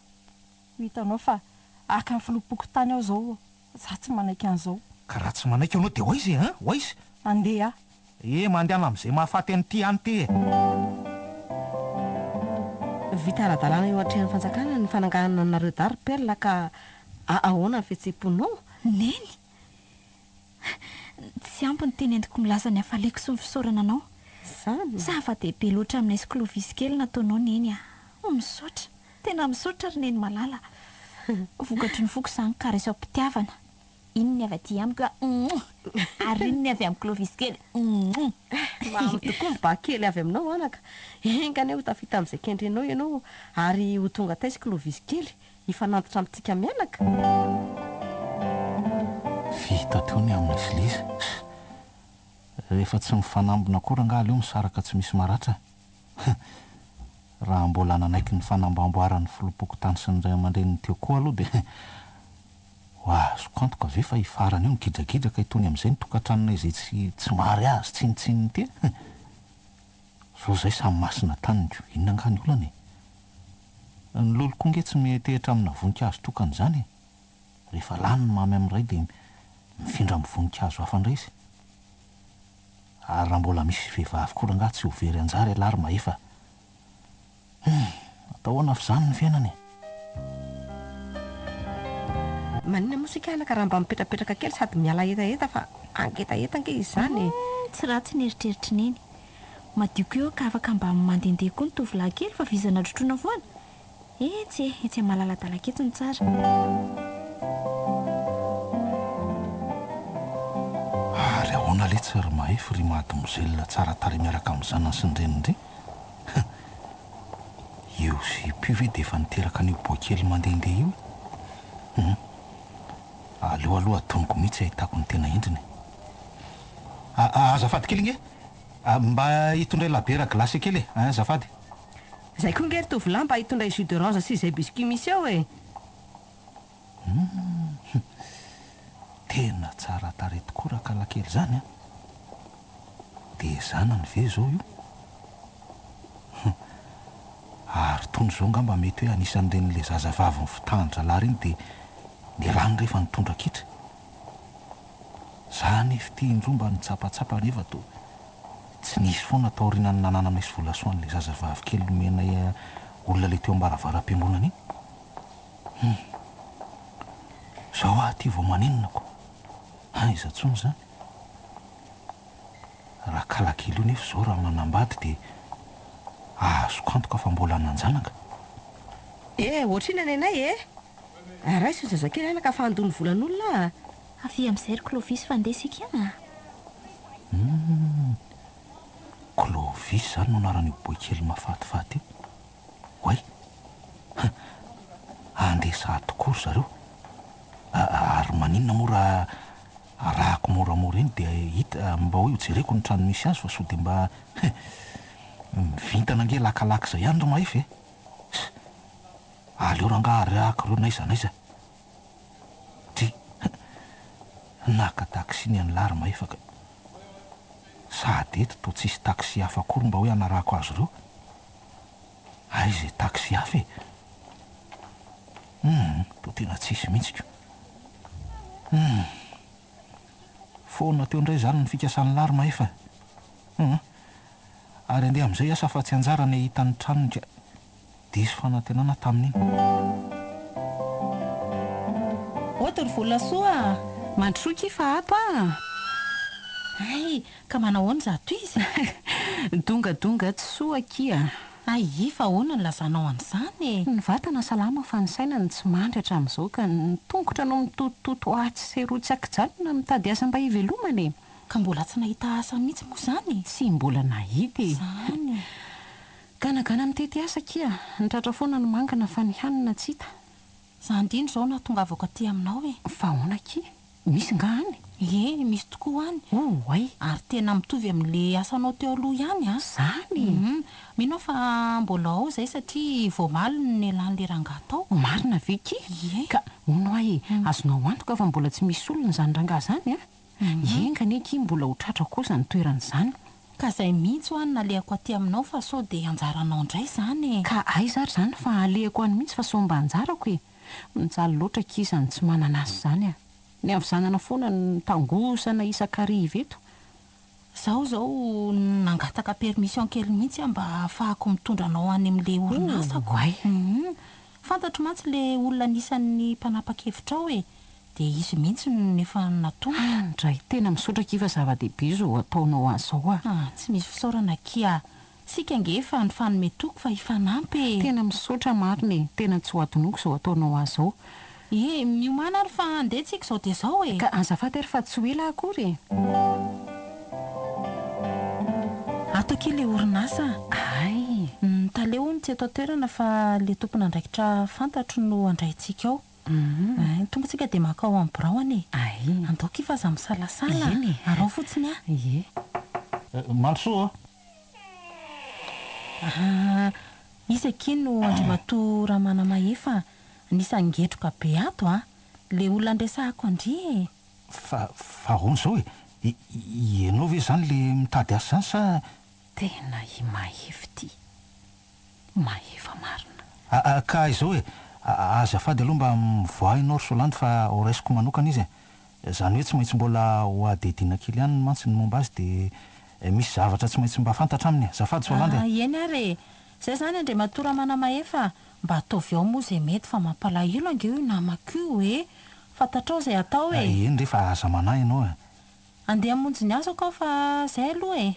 hitanao fa aka ny filopoko tany aho zao za tsy manaiky an'izao ka raha tsy manaiky anao de hoaizy hoaizy andeha mandehana am'izay mahafaty any ty any ty vita ara-dalàna eo atrehan'ny fanjakana ny fananganana nareo daripelona ka ahoana ny fihetsem-ponao neny tsy ampy ny teny endiko milaza ny hafaleko sy ny fisaorana anao zany zava-dehibe loatra aminay sklovisy kely nataonao neny misaotra tena misaotra ry neny malala vokatry ny foko zany karesy ao mpitiavana iny ny avy aty amiko ary iny ny avy amin'ny klovisy kely mamy tokoa mba kely avy aminao anaka engany ho tafita amin'izay kendrenao ianao ary ho tonga tay sy klovisy kely hifanantitra amintsika mianaka vita teo ny amin'ny isiliza rehefa tsy mifanambina koa ngaha leo misaraka tsy misy maratra raha mbola nanaiky ny fanambamboarany filopoko tany sy ny ray aman-dreniny teo koa aloha de azo antoka ve fa hifarany eo migidragidraka itony amin'izay ny tokantranona izay tsy mary azy tsinitsininy ty zao zay samy masina taniny ko inona angany olana ny loloko nge tsy metehitra amina voninkazo tokany zany rehefa lany ny mamy amin'ray de mifindra amin'ny voninkazo hafandray izy ary raha mbola misy vehivavy koa rangaha tsy ho very anjary alary mahefa atahoana fa zany ny fiainany manina mosika anaka raha mba mipetrapetraka kely sady miala etaeta fa angetaeta nge izy zany tsy raha tsy nieritreritra neny madioko eo ka afaka mba mandendeha koa ny tovolahy kely fa vizana drotrona foana etsy malaladalaketony tsara ary ahoana le tsy ry mahefy ry mahadomozelona tsara tary miaraka amin'ny zanany sy ny renindre io sy pio ve de efa niteraka an'io boakely mandehandeha io aleo aloha atonoko mihitsy ahitako ny tena endriny azafady kely nge mba hitondray labera glasy kely azafady zay koa ngery tovolahy mba hitondray jus d'orange sy izay biscuit misy eo tena tsara tare tokoa raha kalakely zany dia zanany ve zao io ary tony zao ngamba mety hoe anisan'ireny zazavavy ny fitahitra lahy reny dia ny rano rehefa nitondra kitra za nefa tia indromba nitsapatsapa nefa to tsy nisy foana taoriana ny nanana misy volasoan'la zazavavy kely nomena olona le teo ambaravaram-piangonana iny zao ty vao maninonako iza tsony zany raha kalakely io nefa zao raha manambady dia azoko antoka fa mbola nanjanaka ohatrina ny anay raha iso zazakely anaka fa andony volan'olona avy amin'izay ry Clovis fandesika Clovis zany no anaran'io boikely mahafatifaty io oay andesa tokory zareo ary maninona moa rahako moramora iny dia hita mba hoe hojereko ny trano misy azy fa so dia mba mivintana ange lakalaka zay ihany ro mahefy aleo ranga rahako reo naiza naiza ty naka taksi ny any lary mahefaka sady eto to tsisy taksi hafa kory mba hoe anarako azy reo izay taksi hafa to tena tsisy mihitsiko foana teo indray zany ny fikasan'ny lary mahefa ary andeha amin'izay asa fa tsy anjara ny hitan'ny tranony ka diso fanantenana tamin'iny ohatry volasoa mandrosoky fa ato ka manahoana zato izy dongadonga tsy soa kia fa ahoana ny lazanao an'izany ny vatana salama fa ny sainany tsy mandry hatramin'izao ka ny tongotra no mitotototo atsy serotsy akijanona mitady asa mba hivelomany ka mbola tsy nahita asa mihitsy moa zany sy mbola nahity zany ganagana mitety asa kia nitratra foana ny mangana fa ny hanina tsy hita zandindro zao nahatongavako aty aminao fa ahoana kia misy nga any misy tokoa any ay ary tena mitovy amin'le asanao teo aloha ihany zany minao fa mbola ao zay satria voamaliny ny elan'le rangatao marina veki ka ono azonao antoka fa mbola tsy misy olona zany ranga zany engany ki mbola ho tratra kosa ny toeran'izany ka zay mihitsy ho any nalehako aty aminao fa so dia anjaranao indray zany ka zary zany fa alehako any mihitsy fa so mba anjarako mijaly loatra kisany tsy manana azy zany ny avizanana foana ny tangosana isan-kariva eto zaho zao nangataka permission kely mihitsy mba ahafahako mitondra anao any amin'le orinasako fantatro mantsy le olona nisan'ny mpanapa-kevitra ao dia izy mihitsy nefa natonga ndray tena misaotra kifa zava-dehibe zo ataonao azao tsy misy fisaorana kia sika ngefa ny fanometoko fa hifanampy tena misaotra mariny tena tsy ho atonoko zao ataonao azao miomana ary fa andeha tsika zao dia zao ka azafady ary fa tsy ho ela akory ato ke le orinasa taleo ny tsy eto toerana fa le tompona andraikitra fantatro no andrayntsika ao tonga tsika dia makao amin'ny braony andao kifa za misalasala arao fotsiny malsoa izy ake no andrimato ramana mahefa nisangetroka be ato le olona andresahako andry fa hono zao ianao ve zany le mitady asa zany sa tena mahefy ty mahefa marina ka izao azafady aloha mba mivoahinao ry Solandy fa ho raisiko manokana izy zany hoe tsy maintsy mbola ho adedina kely ihany mantsy ny momba azy dia misy zavatra tsy maintsy mba fantatra aminy azafady Solandy eny ary zay zany andrimato ramana mahefa mba ataovy ao moa zay mety fa mampalahelo ange hoe namakio fantatrao zay atao eny rehefa aza manahy ianao andeha hamonjy ny azo kao fa zay aloha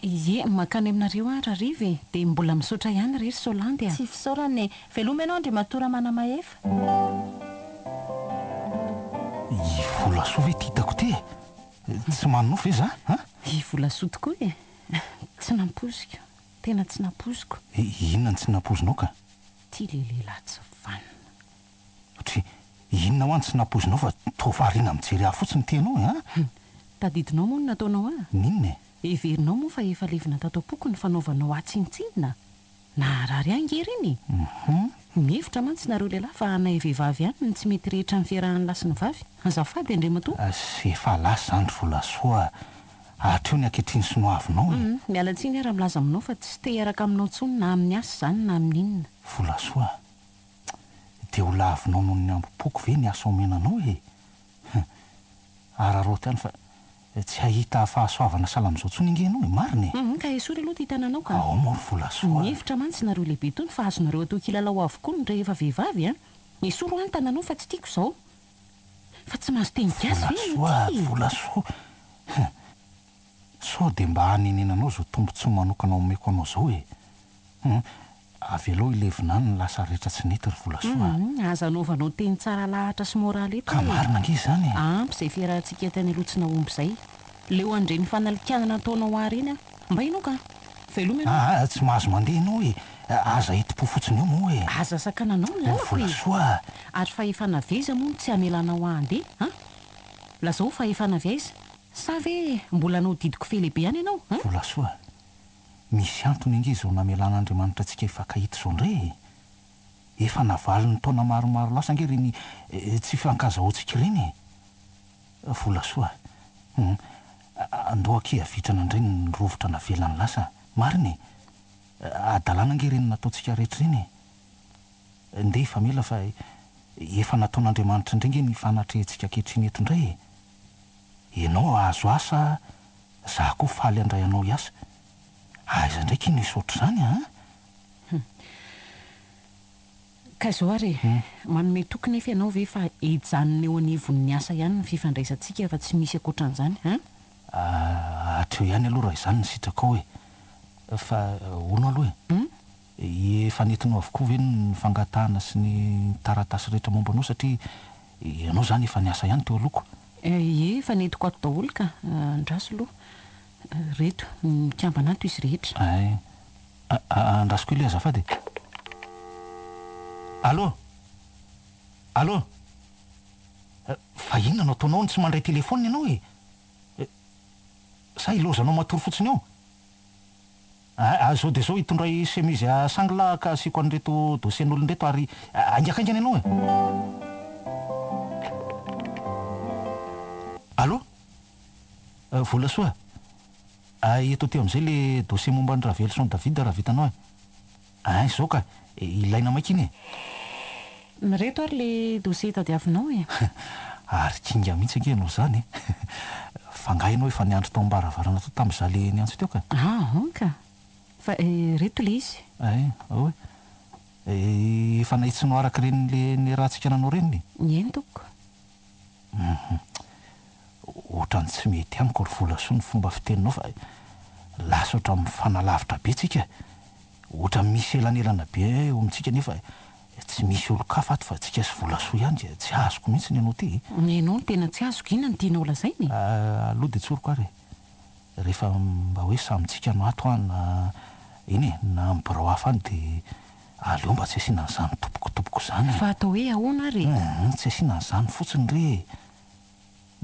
makany aminareo arariva dia mbola misaotra ihany rery Solandy tsy fisaorany veloma ianao andrimato ramana mahefa volasoa ve ty hitako ty tsy manofy za volasoa tokoa tsy nampoziko tena tsy nampoziko inona ny tsy nampozinao ka ty le lehilahy tsy vanina satria inona ho any tsy nampozinao fa tovariana mijery ahy fotsiny tenao tadidinao moa no nataonao ninona everinao moa fa efa levina tato am-poko ny fanaovanao atsinitsinina naharary angery iny mihevitra mantsy nareo lehilahy fa nay vehivavy ihany ny tsy mety rehetra ny fiarahan'ny lasy ny vavy azafady andrimato sy efa lasy zany volasoa atreo ny ankehitriny sonoavinao e. Mialatsiny raha milaza aminao fa tsy tearaka aminao ntsony na amin'ny asa zany na amin'inona. Vola soa de ho lavinao noho ny ambopoko ve ny asa omenanao e. Araroty ihany fa tsy hahita fahasoavana salam'izao ntsony ingenao e, marina e. Ka esory aloha ty hitananao ka ao moa ry vola soa. mihevitra mantsy nareo lehibe tony fa azonareo atao kilalao avokoa ny rehefa vehivavy a. Esoro any tananao fa tsy tiako zao fa tsy mahazo teny gasy vola soa, vola soa. Sao de mba hanenenanao zao tombontsoa manokana omeko anao zao e. Avy aloha ilevina any ny lasa rehetra tsy nety ry vola soa. aza anaovanao teny tsara lahatra sy moraly eto Ka marina ange zany e. ampy izay fiarahantsika tany alotsina omby zay leo andre ny fanalikianana ataonao ary iny a mba inao ka velomena Tsy mahazo mandeha ianao e. Aza hiti-po fotsiny eo moa e. aza sakananao ny lalako Vola e soa. ary fa efa naveza moa tsy hamelanao andeha a lazao fa efa naveza sa ve mbola anao didiko fe lehibe ihany ianao Vola soa. Misy antony ange zao namelan'Andriamanitra antsika hifankahita zao ndray. Efa navaly ny taona maromaro lasa ange reny tsy fankazahoantsika ireny e. Vola soa. Andao ankiavitrana indray ny rovotra navelany lasa. Marina e. Adalàna ange reny nataontsika rehetra reny e. Nde efa mela fa efa nataon'Andriamanitra indray nge ny fanatrehantsika ankehitriny eto indray e. Ianao azo asa, za koa faly andray anao hiasa. Aiza ndraiky ino isotra zany a? ka zao ary manome tokony efa ianao ve fa hijanona eo anivon'ny asa ihany ny fifandraisantsika fa tsy misy akoatran'izany Atreo ihany aloha raha izany ny sitraka ao e. Fa ono aloha e. Efa nentinao avokoa ve ny fangatahana sy ny taratasy rehetra momba anao satria ianao zany efa niasa ihany teo alohako. Efa netiko ato daholo ka andraso aloha reto mikambana ato izy rehetra. Ay. Andrasoko ilay azafady. Allô? Allô? Fa inona no ataonao ny tsy mandray telefônina ianao e? Sa ilozanao matory fotsiny eo? Zao de zao hitondray chemise sangla ka asiko an'ireto dossier-n'olonreto ary angakaingana ianao e. Allô? Vola soa. Eto teo am'izay le dossier momba ny Ravelson David raha vitanao e. Zao ka ilaina maikiny e. Reto ary le dossier tadiavinao e. Ary kinga mihitsy ange ianao zany e. Fa ianao efa niandro tao ambaravarana tao tamin'izaho le niantso teo ka. Ka fa reto le izy. Ao e. Efa nahitsinao araka reny le rahantsika nanao reny. Eny toko. Ohatrany tsy mety amiko ry vola soa ny fomba fiteninao fa lasa ohatra mifanalavitra be tsika. Ohatra misy elanelana be eo amintsika nefa tsy misy olo-kafa ato fa tsika sy vola soa ihany dia tsy azoko mihitsy ny anao ty. Ianao no tena tsy azoko, inona no tianao lazainy? Aloha de tsoriko ary. Rehefa mba hoe samyntsika no ato na iny e na mibirao hafa any de aleo mba tsy asiana an'izany topokotopoko zany. Fa atao hoe ahoana ary? Tsy asiana an'izany fotsiny re.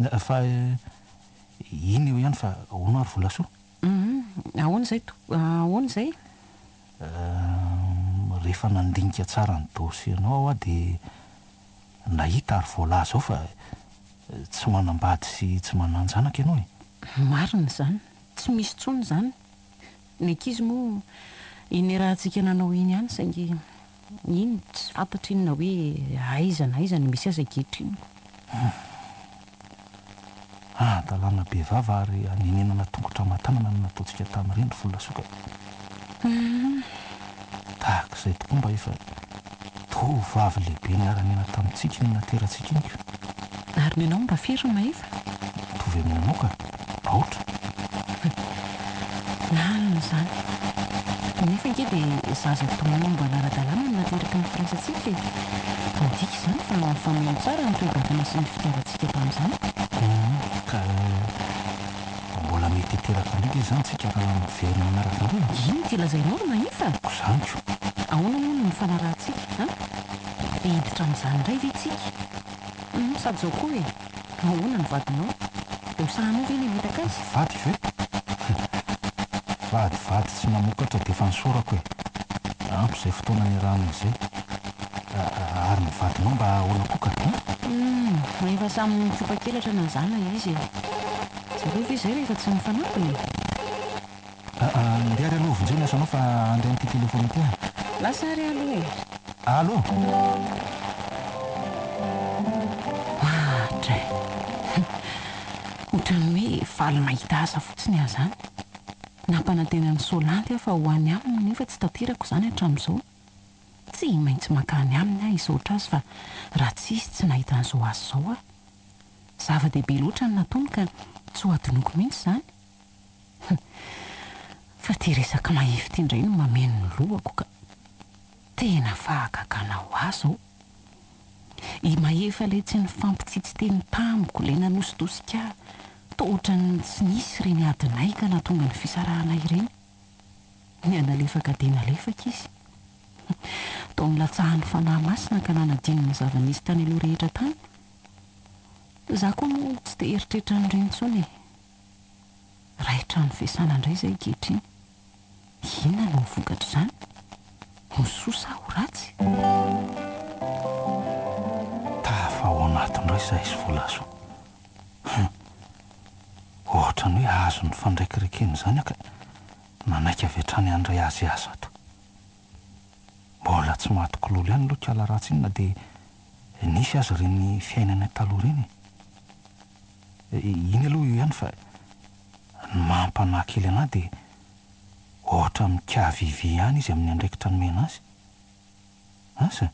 Fa iny eo ihany fa ahoana ary vola soa? Ahoana zay ahoana zay? Rehefa nandinika tsara ny dossier-nao aho de nahita ary voalaza ao fa tsy manambady sy tsy mananjanaka ianao e. Marina zany, tsy misy tsony zany. Ny ankizy moa iny rahantsika nanao iny ihany saingy iny tsy fantatra inona hoe aiza na aiza no misy aza ankehitriny. Dalàna be vava ary anenenana tongotra matanana no nataontsika tamin'ireny ry vola soka. Tahaka izay tokoa mba efa tovavy lehibe niara-niaina tamintsika ny naterantsika iny ko. Ary ny anao mba firy no mahefa? Tovy aminanao ka, aotra. Lalina zany. Nefa ange dia zaza tomanao mba lara-dalàna no nateraka ny firaisantsika e. Midika izany fa famono tsara ny toe-batana sy ny fitiavantsika tamin'izany. Ka mbola mety hiteraka ndraika izany tsika raha miverina manaraka indray. Ino ty lazainao ro mahefa? Izany ko. Ahoana moa no mifanarahantsika dia hiditra amin'izany indray ve tsika? Sady zao koa e, ahoana ny vadinao? Dia hosahanao ve ny mitaka azy? Vady ve? Vady tsy namokatra dia efa nisorako e. Ampy izay fotoana niarahana izay. Ary ny vadinao mba ahoana koa ka? Efa samy mifopa-kelatra na zana izy. zareo ve izay rehefa tsy mifanampiny ndeha ry aloha vonjeo ny asanao fa andray n'ity telefona ity lasa ry aloha e allo ohatra ohatran'ny hoe faly mahita asa fotsiny aho zany nampanantena ny Solanty aho fa ho any aminy nefa tsy tanterako izany hatramin'izao tsy maintsy makany aminy aho izotra azy fa raha tsisy tsy nahita an'izao azy izao aho zava-dehibe loatra ny nataony ka tsy ho adinoko mihitsy izany fa ty resaka mahefy ty indray no mameno ny lohako ka tena fahagagana ho azy ao i mahefa ilay tsy nifampitsitsy teny tamiko ilay nanositosika tohatra ny tsy nisy ireny adinay ka nahatonga ny fisarahana ireny ny analefaka dia nalefaka izy tao nilatsahan'ny fanahy masina ka nanadininy ny zava-nisy tany aloha rehetra tany za koa moa tsy dia eritreritra n'ireny intsony raitra ny fiasana indray izay kehitriny inona no vokatra izany nososa ho ratsy tafa ao anatin'indray izay izy volaso ohatrany hoe azo ny fandraikirekeny izany aka nanaika avy hatrany andray azy azy ato mbola tsy mahatokololo ihany aloha kala ratsy iny na dia nisy azy ireny fiainana taloha ireny iny aloha io ihany fa ny mampanahy kely anahy dia ohatra mikavivy ihany izy amin'ny andraikitra nomena azy asa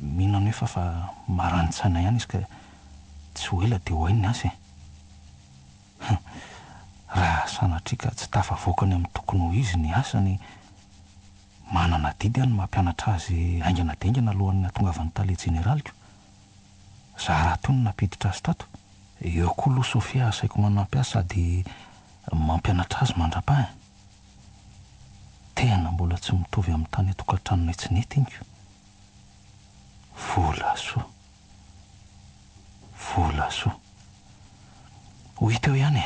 mihinana hoe fa marani-tsaina ihany izy ka tsy ho ela dia ho haininy azy raha sanatrika tsy tafavoakany amin'ny tokony ho izy ny asany manana didy any mampianatra azy aingana daingana alohan'ny nahatongavany tale jeneraliko za raha toy ny napiditra azy tato eo kolosofia asaiko manampiasa sady mampianatra azy mandra-pahy tena mbola tsy mitovy amin'ny tany atokantranonay tsy nety inyko volaso ho hita eo ihany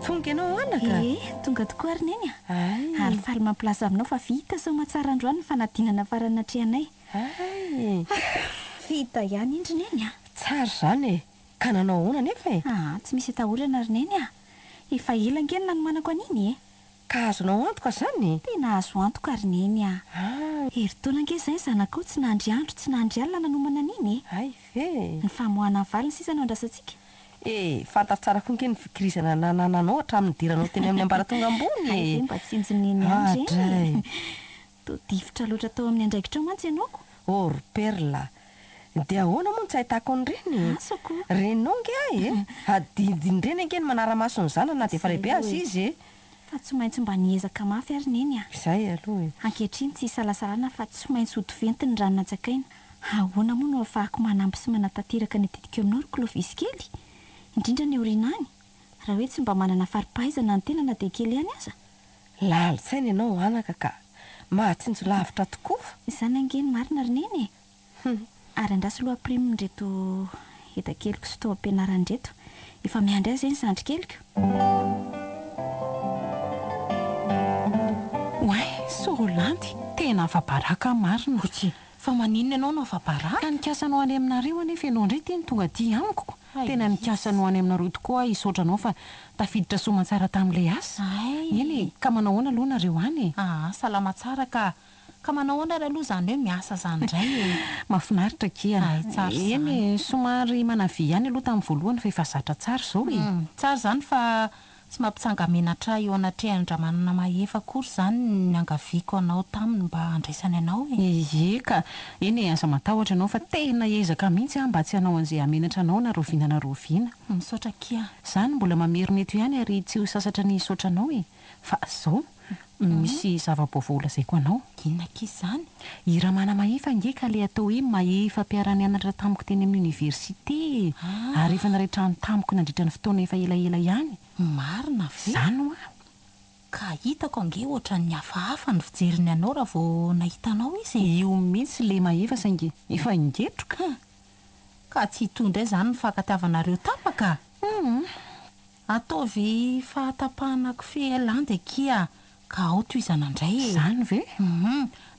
tonga ianao anaka tonga tokoa ary neny ary faly mampilaza aminao fa vita sao mahatsara androany ny fanadinana faranatrehanay vita ihany indry neny tsara izany e ka nanao ahoana nefa e tsy misy atahorana ary neny efa elangelina no manako an'iny ka azonao antoka izany tena azo antoka ary neny heri-taona ange izay zanakao tsy nandry andro tsy nandry alina nanomana an'iny ay ve ny famoahana ny valiny sisa no andrasantsika fantatro tsara konke ny fikirizana nananao hatramin'ny diranao teny amin'ny ambaratonga ambony mba tsinjoneny andry to difotra loatra tao amin'ny andraikitra ao mantsy ianaoko orperla dia ahoana moa no tsy ahitako an'ireny asako reninao nge ahy adidiny ireny ange ny manara-maso ny zanana dia efa lehibe azy izy fa tsy maintsy mba niezaka mafy ary neny izay aloha ankehitriny tsy hisalasarana fa tsy maintsy hodiventy ny rano natsakaina ahoana moa no ahafahako manampy sy manatanteraka ny atidika aminao ry klovisy kely indrindra ny orinany raha hoe tsy mba manana faripahaizana ny tena na dia kely ihany aza lalitsaina ianao anaka ka mahatsinjo lavitra tokoa izany angeny marina ry neny ary andrasy loha prime ndreto eda-keliko sy tao am-pianaran-dreto efa miandry azy eny zandry keliko oay Solanty tena afabaraka marina fa maninona ianao no afabaraka ka nikasanao any aminareo anefa ianao indray teny tonga ty amiko tena nikasanao any aminareo tokoa isotranao fa tafiditra soamantsara tamin'ilay asa eny ka manao hoana aloha nareo any salama tsara ka manao hoana ry aloha izany hoe miasa izany indray mahafinaritra kia eny somary manavy ihany aloha tamin'ny voalohany fa efa zatra tsara izao tsara izany fa tsy mampitsanga menatra eo anatrehany-dramanana mahefa kory izany ny angaviako anao taminy mba andraisany anao ka eny aza matahotra ianao fa tena ezaka mihitsy mba tsy hanao an'izay amenatra anao na roviana misaotra kia izany mbola mamerina eto ihany ary tsy ho sasatra ny isotra anao fa zao misy zava-boavola zay ko anao inona kisa izany iramana mahefa nge ka le atao hoe mahefa mpiara-ny anatra tamiko teny amin'ny oniversite ary efa narehetra ny tamiko nandritra ny fotoana efa elaela ihany marina ve izany ho ka hitako ange ohatra ny hafahafa ny fijeriny anao raha vao nahitanao izy io mihitsy le mahefa saingy efa ingetroka ka tsy hitondra izany ny fankatiavanareo tapaka ataovy fahatapahana kofehy landy kia ka ao to izanandray zany ve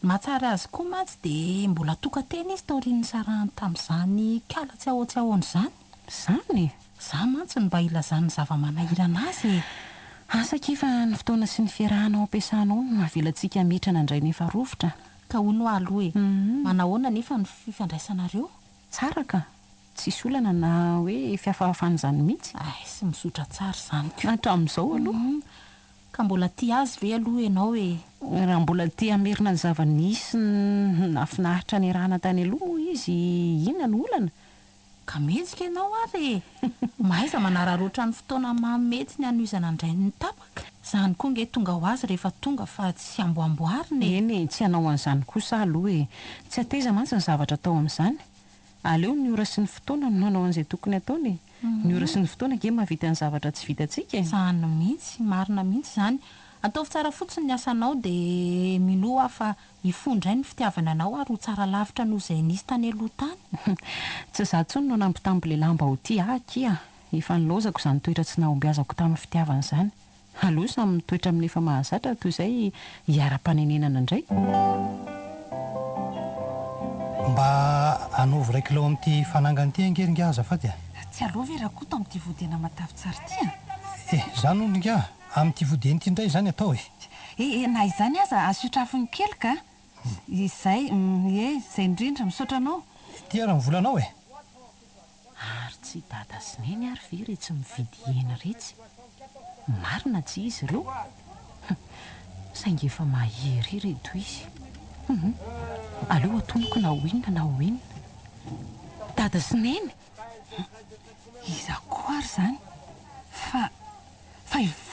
mahatsara azy koa matsy dia mbola tokatena izy taorian'ny sarahany tamin'izany kala tsy ahoantsy zany zany za mantsy ny mba ilazany zava-manahirana azy asakifa ny fotoana sy ny fiarahanao ampiasanao no mahavelantsika mitrana indray nefa rovotra ka ho no alo hoe manahoana nefa ny fifandraisanareo tsara ka tsisy olana na hoe fiafahafany zany mihitsy sy mizotra tsara zany ko hatramin'izao aloha ka mbola ty azy ve aloha ianao hoe raha mbola ty amerina ny zava-nisy nafinahitra ny rahana tany aloha moa izy inona ny olana ka metsika ianao ary mahaiza manararoatra ny fotoana mamety ny anoizana indray ny tapaka zany koa nge tonga ho azy rehefa tonga fa tsy amboamboariny eny tsy hanao an'izany kosa aloha hoe tsy ateza mantsy ny zavatra atao amin'izany aleo ny ora sy ny fotoana no nanao an'izay tokony ataony ny ora sy ny fotoana ke mahavita ny zavatra tsy vitantsika zany mihitsy marina mihitsy zany ataovy tsara fotsiny ny asanao dia minoa fa hifondray ny fitiavana anao ary ho tsara lavitra noho izay nisy tany aloha tany tsy za tsony no nampitambo le lamba ho ty kia efa nilozako izany toetra tsy nahombiazako tamin'ny fitiavana izany aloha samy mitoetra amin'ny efa mahazatra toy izay hiara-panenenana indray mba anaovy ray kilao amin'ity fanangany ty angeringa azafady tsy alova e raha koa to amin'ity vodena matavy tsara ty zany ondringa amin'ity vodeny ty indray zany atao na izany aza azotrafiny kely ka izay zay indrindra misaotra anao ty raha mivolanao ary tsy dada sy neny ary ve re tsy mividy ena retsy marina tsy izy ireo saingy efa mahery reto izy aleo atonoko na ho inona na ho inona dada sy neny iza koa ary zany fa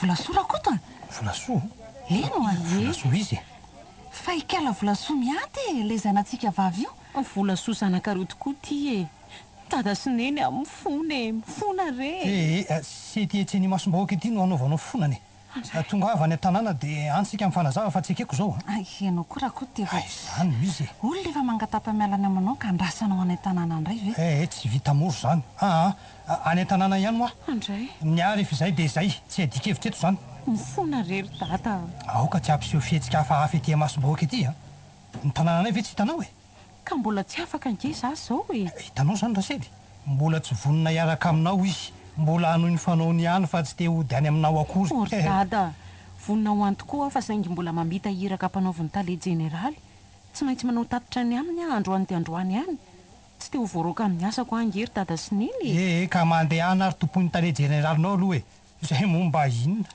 volasoa raha koa to volasoa eno volasoa izy fa ikala volasoa mianty le zanantsika vavy io volasoa zanakaro tokoa ty dada sy neny mifona re sy tietseny masom-bahoaka ity no anaovanao fonany tonga avy any an-tanàna dia antsika amin'ny fanazava fa tsy ekeko zao enao koa raha koa zany izy olona efa mangatapa-mialana aminao ka andrasanao any an-tanàna indray ve tsy vita moro zany any an-tanàna ihany moa andray niary efa izay dia izay tsy adikevitra eto zany mifona rery dada aoka tsy ampiseho fihetsika hafahafa ety masom-bahoaka ety ny tanàna anay ve tsy hitanao ka mbola tsy afaka ange za zao hitanao zany rasely mbola tsy vonina hiaraka aminao izy mbola anohy ny fanaony ihany fa tsy te hody any aminao akory dada vonina ho any tokoa fa saingy mbola mamita hiraka mpanaoviny tale jeneraly tsy maintsy manao tatitra ny aminy androany ty androany ihany tsy te ho voaroaka amin'ny asako angery dada sy neny ka mandehana ary tompon'ny tale jeneralinao aloha zay momba inona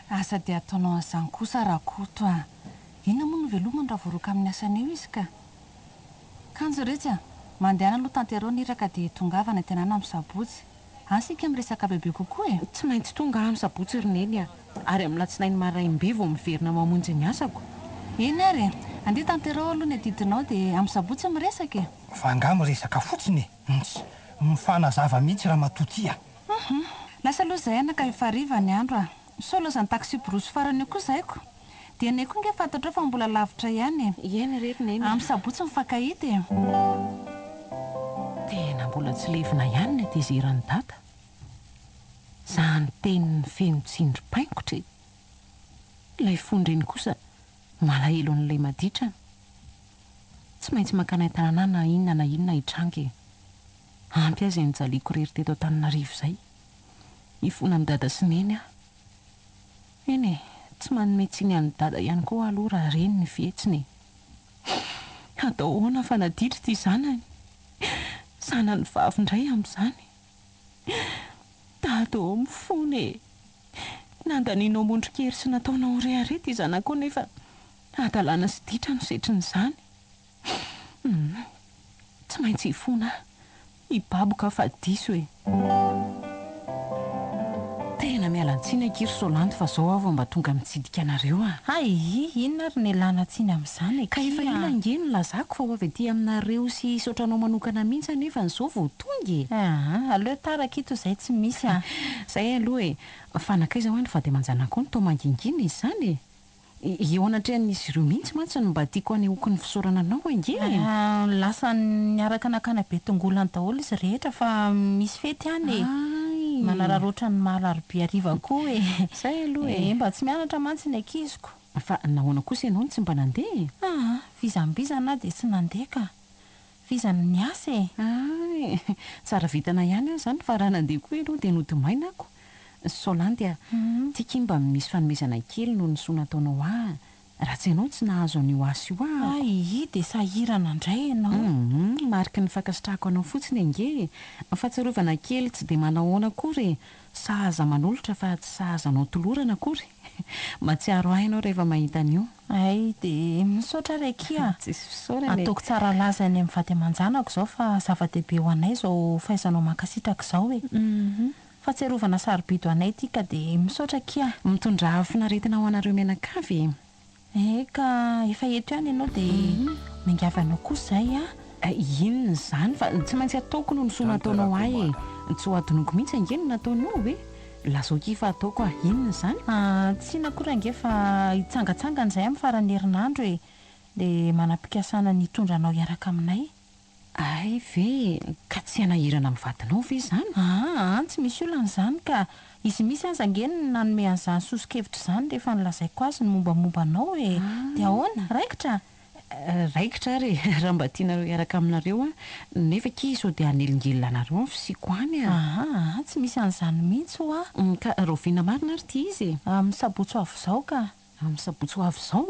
asa dia ataonao an'izany kosa raha koto inona moa no velomany raha voaroaka amin'ny asana eo izy ka kanjo retsy mandehana aloha tanterao niraka dia tonga avana tenana amin'ny sabotsy ansika miresaka bebe kokoa tsy maintsy tonga amin'ny sabotsy rineny ary amin'ny latsinainy maraim-be vao miverina mamonjy ny asako eny ary andeha tanterao aloha ny adidinao dia amin'ny sabotsy miresaka fa nga miresaka fotsiny mifanazava mihitsy raha matotya lasa aloha zay anaka efa riva ny andro solozany taksi brosy farany eo koa zayko dia nay koa nge fantatra fa mbola lavitra ihany eny rerineny amin'ny sabotsy mifankahity tena mbola tsy levina ihany ny atezerany dada zany tenyny feno tsindry-paingotra ilay fondreny kosa malahelo an'ilay maditrana tsy maintsy mankana tanàna inona na inona hitrangy ampy azy nyjaliko rery teto an-taninarivo izay ifona ny dada sy neny eny tsy manometsiny any dada ihany koa aloha raha reny ny fihetsiny atao hoana fa naditra ty zanany zanany vavindray amin'izany dada o mifony nandanianao mondrikery sy nataonao rehare ty zanako nefa adalàna sy ditra no setrin'izany tsy maintsy hifona hibaboka fa diso tena mialantsiny ankiry solandy fa zao avao mba tonga mitsidika anareo inona ary ny alana tsiny amin'izany ka efa ila nge no lazako fa ho avy aty aminareo sy saotranao manokana mihitsy anefa n'izao vao tonga aleo tarakito izay tsy misy zay aloha fanakaiza ho any fa dia manjana koa ny tao mangingina izy zany eo anatrehan'izy ireo mihitsy mantsy no mba tiako any hoky ny fisaorana anao ange lasa niaraka nakana be tongolany daholo izy rehetra fa misy fety any manararoatra ny mahalarobe ariva koa zay aloha mba tsy mianatra mantsy ny ankiziko fa nahoana kosa ianao ny tsy mba nandeha vizambizana dia tsy nandeha ka vizany ny asa e. ay tsara vitana ihany aho izany fa raha nandeha koa ianao dia nodomaina ako solandy tiaka mba misy fanomezana kely no nysoa nataonao raha tsy ianao tsy nahazo an'io asa io dia sahirana indray ianao. mariky ny fankasitrahako anao fotsiny ange fahatsiarovana kely tsy dia manahoana akory sahaza manolotra fa tsy sahaza anao tolorana akory matsiaro ahy ianao rehefa mahita an'io. Dia misaotra rekia tsisy fisaorana ataoko tsara laza ny amin'ny vady aman-janako izao fa zava-dehibe ho anay izao fahaizanao mankasitraka izao e. Fahatsiarovana sarobido anay ity ka dia misaotra kia mitondra finaretina ho anareo mianakavy. Ka efa eto ihany ianao dia mangavanao kosa izay inona izany fa tsy maintsy ataoko no nysoa nataonao ahy tsy ho adinoko mihitsy ange no nataonao e lazao kifa ataoko inona izany. Tsy nakora ange fa hitsangatsangana izay amin'ny farany herinandro e dia manam-pikasana ny tondranao iaraka aminay. ay ve ka tsy hanahirana amin'ny vadinao ve izany? Tsy misy olana izany ka izy misy aza angeny nanome an'izany sosikevitra izany rehefa nilazaiko azy ny mombamombanao e. Dia ahoana raikitra raikitra ary raha mba tianareo iaraka aminareo nefa ki sao dia hanelingelina anareo amin'ny fisiko any tsy misy an'izany mihitsy ho ka roviana marina ary ty izy amin'ny sabotso avy izao ka amin'ny sabotso avy izao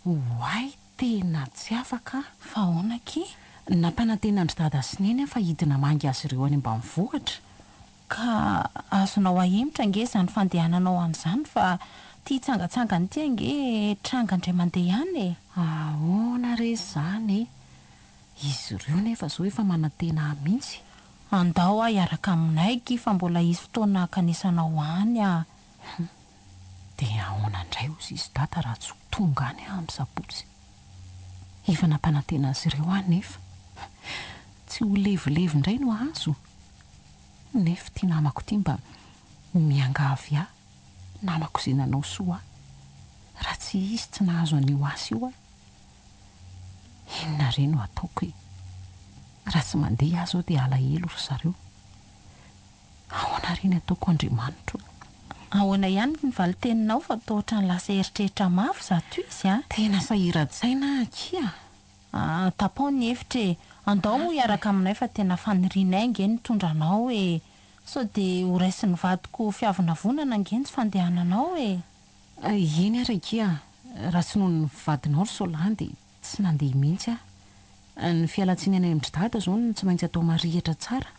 hoay tena tsy afaka fa ahoana ki nampanantenandry dada sy neny fa hidina mangy azy ireo any ambanivohitra ka azonao ahimotra ange izany fandehananao an'izany fa tia hitsangatsangany ity ange tranga indray mandeha ihany e. Ahoana re izany izy ireo nefa izao efa manantena mihitsy. Andao hiaraka aminay ki fa mbola hisy fotoana kanesanao any dia ahoana indray ozy izy data raha tsy ho tonga any amin'ny sabotsy efa nampanantena azy ireo any nefa tsy ho levolevy indray no azo nefa tia namako ity mba miangavy ahy namako izay nanao soa raha tsy izy tsy nahazo an'io asa io inona re no ataoko raha tsy mandeha azy ao dia alahelo ry zareo ahoana re ny ataoko Andriamanitra ahoana ihany ny valiteninao fa tohatra ny lasa eritreritra mafy zato izy tena sahiran-tsaina akia tapao ny hevitra andao moa hiaraka aminay fa tena fanirianay ange ny tondranao e sao dia ho raisin'ny vadiko fiavana vonana ange ny tsy fandehananao eny ary akia raha tsy noho ny vadinao ry Solandy tsy nandeha mihitsy ny fialatsiny any amin'ny dada zao no tsy maintsy atao marihatra tsara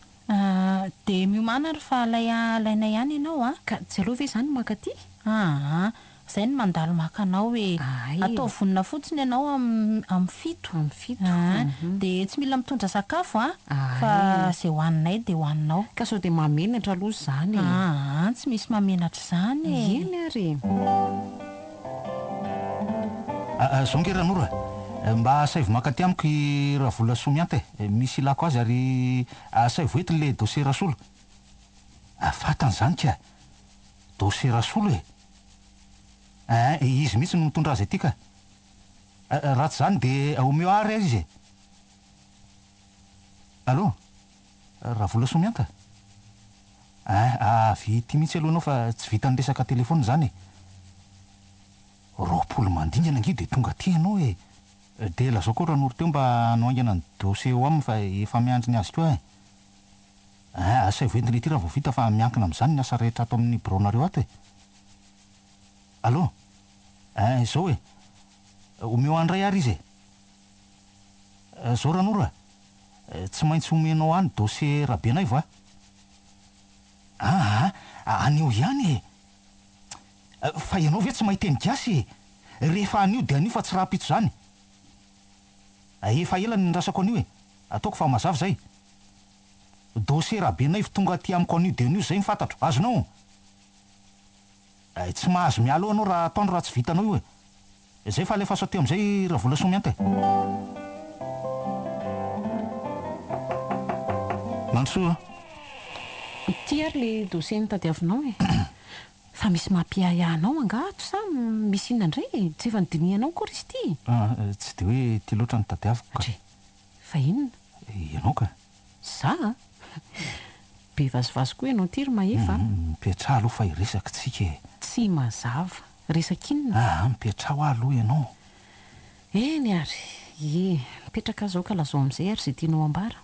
dia miomana ry fa alaina ihany ianao ka tsy aleo ve izany makaty izay no mandalo makanao atao vonina fotsiny ianao amin'ny fito dia tsy mila mitondra sakafo fa izay hohaninay dia hohaninao ka sao dia mamenatra aloha izany tsy misy mamenatra izany eny ary zao nge ranora mba saivo makaty amiko i raha vola somianta misy ilako azy ary saivo ety le dossier rasolo fatany izany ka dossier rasolo izy mihitsy no mitondra azy aty ka raha tsy izany dia omeo ary azy izy allo raha vola somianta avy ty mihitsy aloha anao fa tsy vita ny resaka telefona izany roapolo mandingana ange dia tonga ty ianao dia lazao koa raha nory teo mba hanoaingana ny dossier ho aminy fa efa miandry ny azy koa asay voentiny ity raha vao vita fa miankina amin'izany ny asa rehetra ato amin'ny bureaunareo ato allo izao omeo andray ary izy zao ranora tsy maintsy omenao any dossier rahabenay va anio ihany fa ianao ve tsy mahiteny gasy rehefa anio dia anio fa tsy raha pito izany efa ela ny ndrasako anio ataoko fa mazava zay dossier rahabenay fa tonga ty amiko anio dia anio zay mifantatro azonao tsy mahazo mialo anao raha ataondro raha tsy vitanao io zay fa alefa sao teo amin'izay raha vola somianta mansoa ty ary le dossier nitadiavinao fa misy mampiahiahnao angato sa misy inona indray tsy efa nidinianao kory izy ty tsy dia hoe ty loatra nitadiaviko ka fa inona ianao ka za be vazovazo koa ianao ty ry mahefa mipetraha aloha fa iresaka tsika tsy mazava Resakinina mipetra ho aloha ianao eny ary mipetraka zao ka lazao amin'izay ary zay tianao ambara.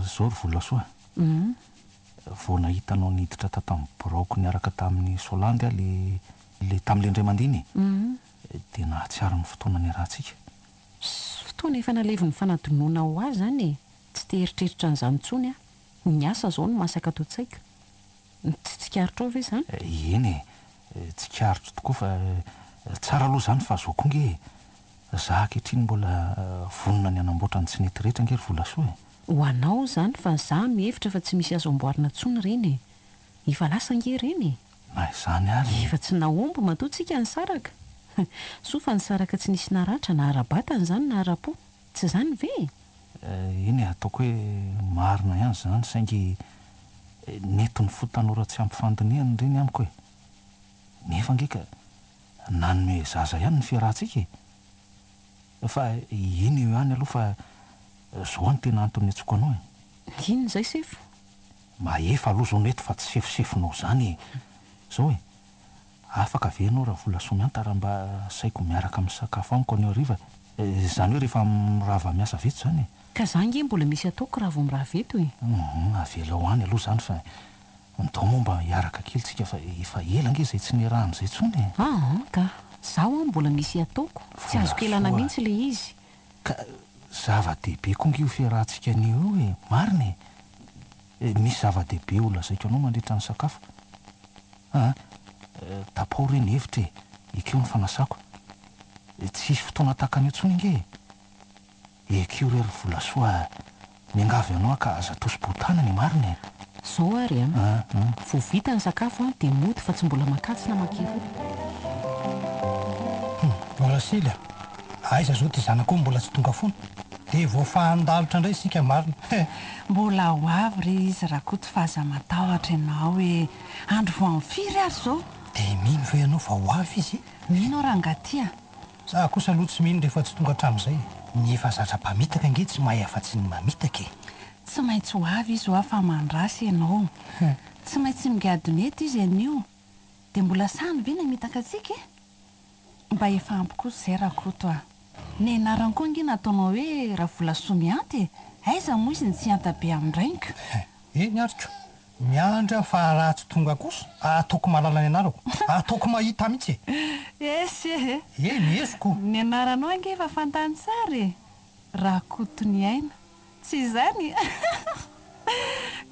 zao ry volasoa vao nahitanao niditra tamin'ny braoko niaraka tamin'ny Solandy le tamin'le indray mandiny dia nahatsiaro ny fotoana ny rahantsika. Fotoana efa nalevy ny fanadinoana ho azy zany e. Tsy teritreritra an'izany intsony a. Ny asa zao no masaka ato an-tsaika. Tsy tsikaritro ve zany? Eny tsikaritro tokoa fa tsara aloha zany fa zao konge za ankehitriny mbola vonona ny anamboatra ny tsinety rehetra nge ry volasoa Ho anao zany fa za mihevitra fa tsy misy azo amboarina intsony reny e. Efa lasa nge reny e. na izany ary Efa tsy naomby matoa tsika ny saraka. So fa ny saraka tsy nisy naratra na arabatana zany na arapo. Tsy zany ve? eny ataoko hoe marina ihany zany saingy neto ny fotanora tsy ampifandiniany reny amiko e. Nefa ngeka nanome zaza ihany ny fiarahantsika e. Fa iny eo ihany aloha fa zao ny tena antony atsoko anao e. Inona zay sefo? Maefa aloha zao neto fa tsy sefosefonao zany zao e. Afaka ve anao raha vola somiantara mba saiko miaraka amin'ny sakafo amiko anio hariva zany hoe rehefa mirava miasa veto zany e. Ka za nge mbola misy ataoko raha vao mirava veto e. Avela ho any aloha zany fa ndao moa mba hiaraka kely tsika fa efa ela nge zay tsy niarahan'izay tsony e. Ka zaho mbola misy ataoko. Tsy azoko elana mihitsy le izy. Ka zava-dehibe koa ngio fiarahantsika anio io e. Marina e. Misy zava-dehibe ho lazaiko anao mandritra ny sakafo. Tapao reny hevitra e. Ekeo ny fanasako. Tsisy fotoana tahaka anio tsony nge. Ekeo rery volasoa miangavy anao ka aza tosi-botana ny marina e. Zao ary vao vita ny sakafo dia mody fa tsy mbola makatsy na mankero. Mbola sila aiza zao ty zanako mbola tsy tonga fona dia vao fahandalotra indray isika marina. Mbola ho avy re izy raha koa tsy fahaza matahotra ianao hoe andro vao amin'ny firy ary zao. Dia mino ve ianao va ho avy izy? Mino raha ngatia. Za kosa aloha tsy mino rehefa tsy tonga hatramin'izay. Ny efa zatra mpamitaka nge tsy mahay afa-tsy ny mamitaka e. Tsy maintsy ho avy izy ho afa mandrasy ianao. Tsy maintsy migadonety izy anio. Dia mbola sany ve namitaka antsika e? Mba efa ampy kosa izay raha koto a. Ny anarany koa nge nataonao hoe raha vola somianty aiza moa izy ny tsy antabe amin'irainiko. Eny ariko miandra fa raha tsy tonga kosa ataoko malala ny anarako. Ataoko mahita mihitsy e. Esy eny esiko. ny anaranao ange efa fantany tsara e. Raha koto ny aina tsy izany.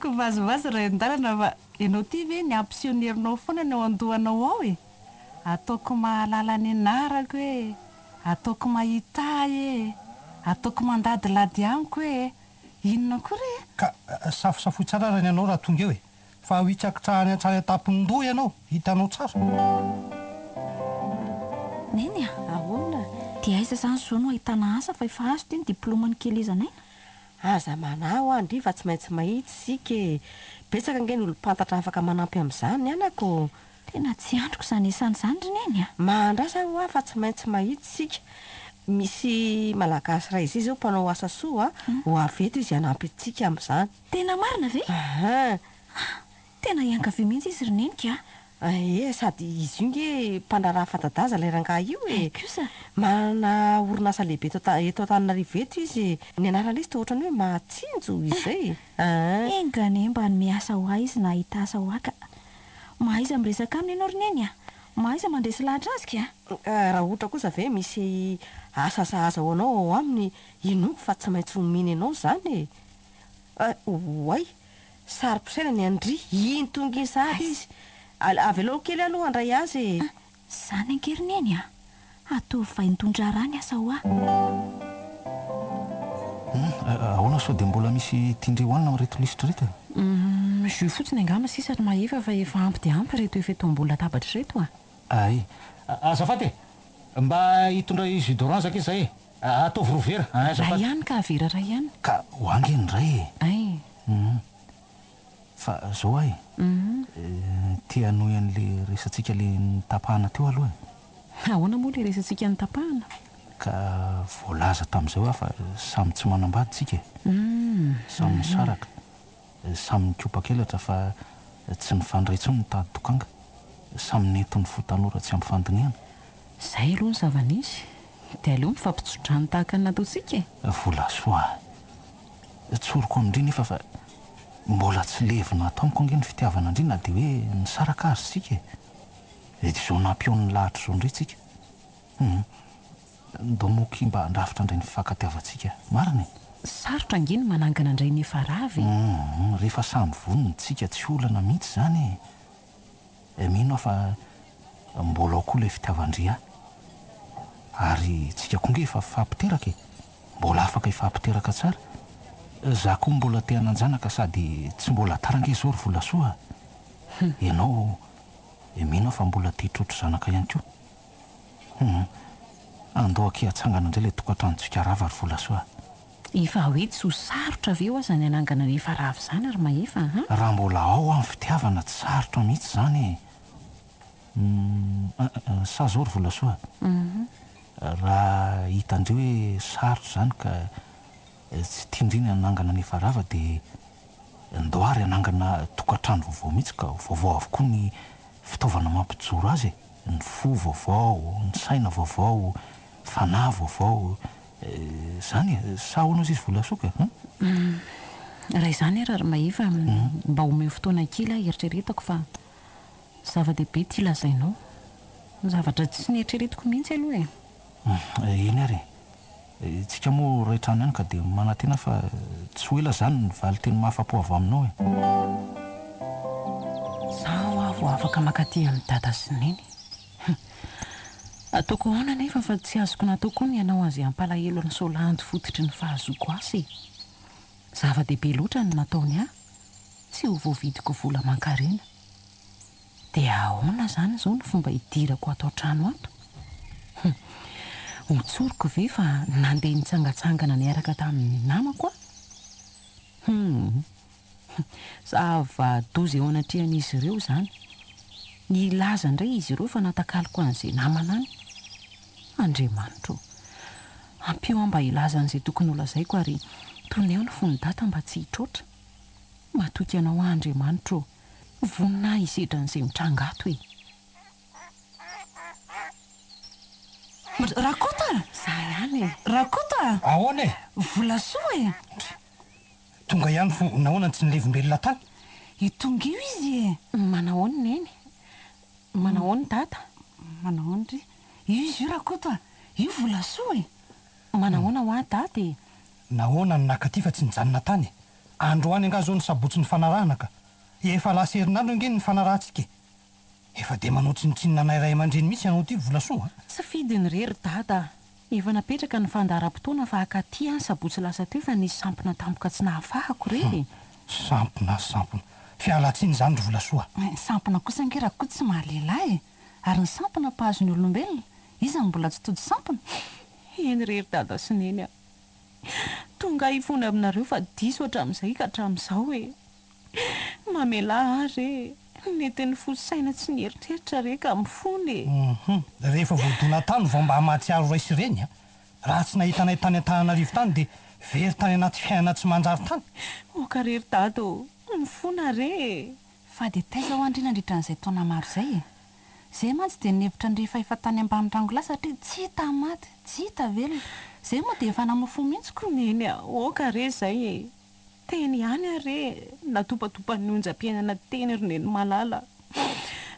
Ko vazovazo raha endalana fa ianao ty ve ny ampisionerinao foana ny ao andohanao ao e. Ataoko mahalala ny anarako e. Ataoko mahita e. Ataoko mandadilady amiko e. Inona koa re? Ka safosafoy tsara raha ny anao raha tonga eo e. Fa ho hitsakitrahany an-trany atapony doha ianao hitanao tsara. Neny ahoana dia aiza zany zao no ahitana asa fa efa azo ty ny diplômany kelezanay. Aza manao andry fa tsy maintsy mahitsy sika e. Betsaka nge ny olo-pantatra afaka manampy amin'izany anako. Tena tsy androko izany isan'izany ry neny Mandrasa ho fa tsy maintsy mahitsy sika. Misy malagasy ray izy zao mpanao asa soa ho aveto izy hanampy antsika amin'izany. Tena marina ve? Tena hiankavy mihitsy izy ry nenika. Sady izy io nge mpandraraha fantadaza ilay rangahy io e. Kosa Manana orinasa lehibe eto Antananarivo eto izy. Ny anarana izy toa ohatrany hoe Matsinjo izay. engane mba ny miasa ho ahy izy na hita asa ho aka. Mahaiza miresaka aminy ianao ry neny mahaiza mandresy lahatra azy ka. Raha ohatra kosa ve misy asa sahaza ho anao ao aminy inoko fa tsy maintsy hominy anao zany e. Oay sary-pisaina ny andry iny tonga iny sady izy. Avy aloha kely aloha andray azy e. Zany ankery neny atao vaintondra rany asa ho ahy. Ahoana sao dia mbola misy tindre hoanina amin'reto lisitra reto e. Zio fotsiny angama sisa ry mahefa fa efa ampy dia ampy reto efa eto ambony latabatra reto a. Ay azafady e mba hitondra jus d'orange ake zay e. Ataovy rovera Ray ihany ka avera ray ihany. ka hoange ny ray e. Ay. Fa zao ay tia hanohy an'le resantsika le nitapahana teo aloha e. Ahoana moa le resantsika ny tapahana? Ka voalaza tamin'izay hoe fa samy tsy manambaditsika e. Samy misaraka samy mikopa kelatra fa tsy nifandray intsony ny tady tokanga. samynetony fotanora tsy ampifandiniana. Izay aloha ny zava-nisy dia aleo mifampitsodrano tahaka ny nataontsika volasoa tsoroko amindry nefa fa mbola tsy levina tamiko ange ny fitiavana indrina dia hoe nisaraka azy sika izao nampiony lahatra izao indray tsika ndomoky mba andrafitra indray ny fifankatiavantsika marina sarotra angeny manangana indray nefa ravy rehefa samy voniny tsika tsy olana mihitsy zany mino fa mbola ao koa ilay fitiavandria ary tsika koa nge efa fampiteraka mbola afaka ifampiteraka tsara za koa mbola te hananjanaka sady tsy mbola tarange izao ry volasoa ianao mino fa mbola te hitrotro zanaka ihany koa andao aky hatsangana indray ilay tokantranontsika rava ry volasoa efa hoe tsy ho sarotra aveo aza ny anangana rehefa ravy zany ary mahefa raha mbola ao amin'ny fitiavana tsy sarotra mihitsy zany sa zao ry volasoa raha hitandreo hoe sarotra zany ka tsy tiandriny anangana nefa rava dia ndoary anangana tokantrano vaovao mihitsy ka vaovao avokoa ny fitaovana mampijoro azy ny fo vaovao ny saina vaovao fanahy vaovao zany sa ahoana izy volasoka raha izany ary mahefa mba omeo fotoana kely eritreretako fa zava-dehibe ty lazainao zavatra tsy nieritreretiko mihitsy aloha eny ary tsika moa rahitrano ihany ka dia manantena fa tsy ho ela zany ny valy teny mahafapo avy aminao zaho avo afaka makaty amin'ny dada sy neny ataoko ahoana nefa fa tsy azoko natao koa ny ianao azy ampalahelo any solandy fototry ny fahazoko asy zava-dehibe loatra ny nataony tsy ho voavidiko vola mankarena dia ahoana zany zao ny fomba hidirako ato an-trano ato hotsoriko ve fa nandeha nitsangatsangana niaraka tamin'ny namako zava-dozy eo anatrehan'izy ireo zany nilaza indray izy ireo fa natakaloko an'izay namana any Andriamanitro ampio mba hilaza an'izay tokony holazaiko ary toneo ny fony data mba tsy hitrotra matoky anao Andriamanitro vonina isedra an'izay mitrangato rakota za ihany rakota ahoana volasoa tonga ihany fo nahoana tsy nilevim-belona tany itonga io izy manahoany neny manahoany data manahoandry io izy io rakota io volasoa manahoana ho a data nahoana ny nakaty fa tsy nijanona tany androany anga zao ny sabotsy ny fanarahana ka efa lasa herinandro ange ny fanarahantsika efa dia manao tsinitsinina nay ray aman-dreny mihitsy ianao ty volasoa safidy ny rery dada efa napetraka ny fandaharam-potoana fa akaty any sabotsy lasa teo fa nisy sampona tampoka tsy nahafahako re sampona fialatsiny zany ry volasoa sampona kosa nge raha koa tsy mahalehilahy ary ny sampona mpahazo ny olombelona izany mbola tsy tody sampona eny rery dada sy neny tonga hifony aminareo fa diso hatramin'izay ka hatramin'izao mamela ary netin'ny fosaina tsy nieritreritra reka mifony rehefa voadona tany vao mba hamatsiaro raisy ireny raha tsy nahitanay tany an-tananarivo tany dia very tany anaty fiainana tsy manjary tany oka rery dada mifona re fa dia taiza ho andry nandritra n'izay taona maro izay zay mantsy dia nihevitra nyrehefa efa tany ambany-drango la satria tsy hita maty tsy hita velona zay moa dia efa namofo mihitsiko neny oka re zay teny ihany are natopatopany onjam-piainana teny roneny malala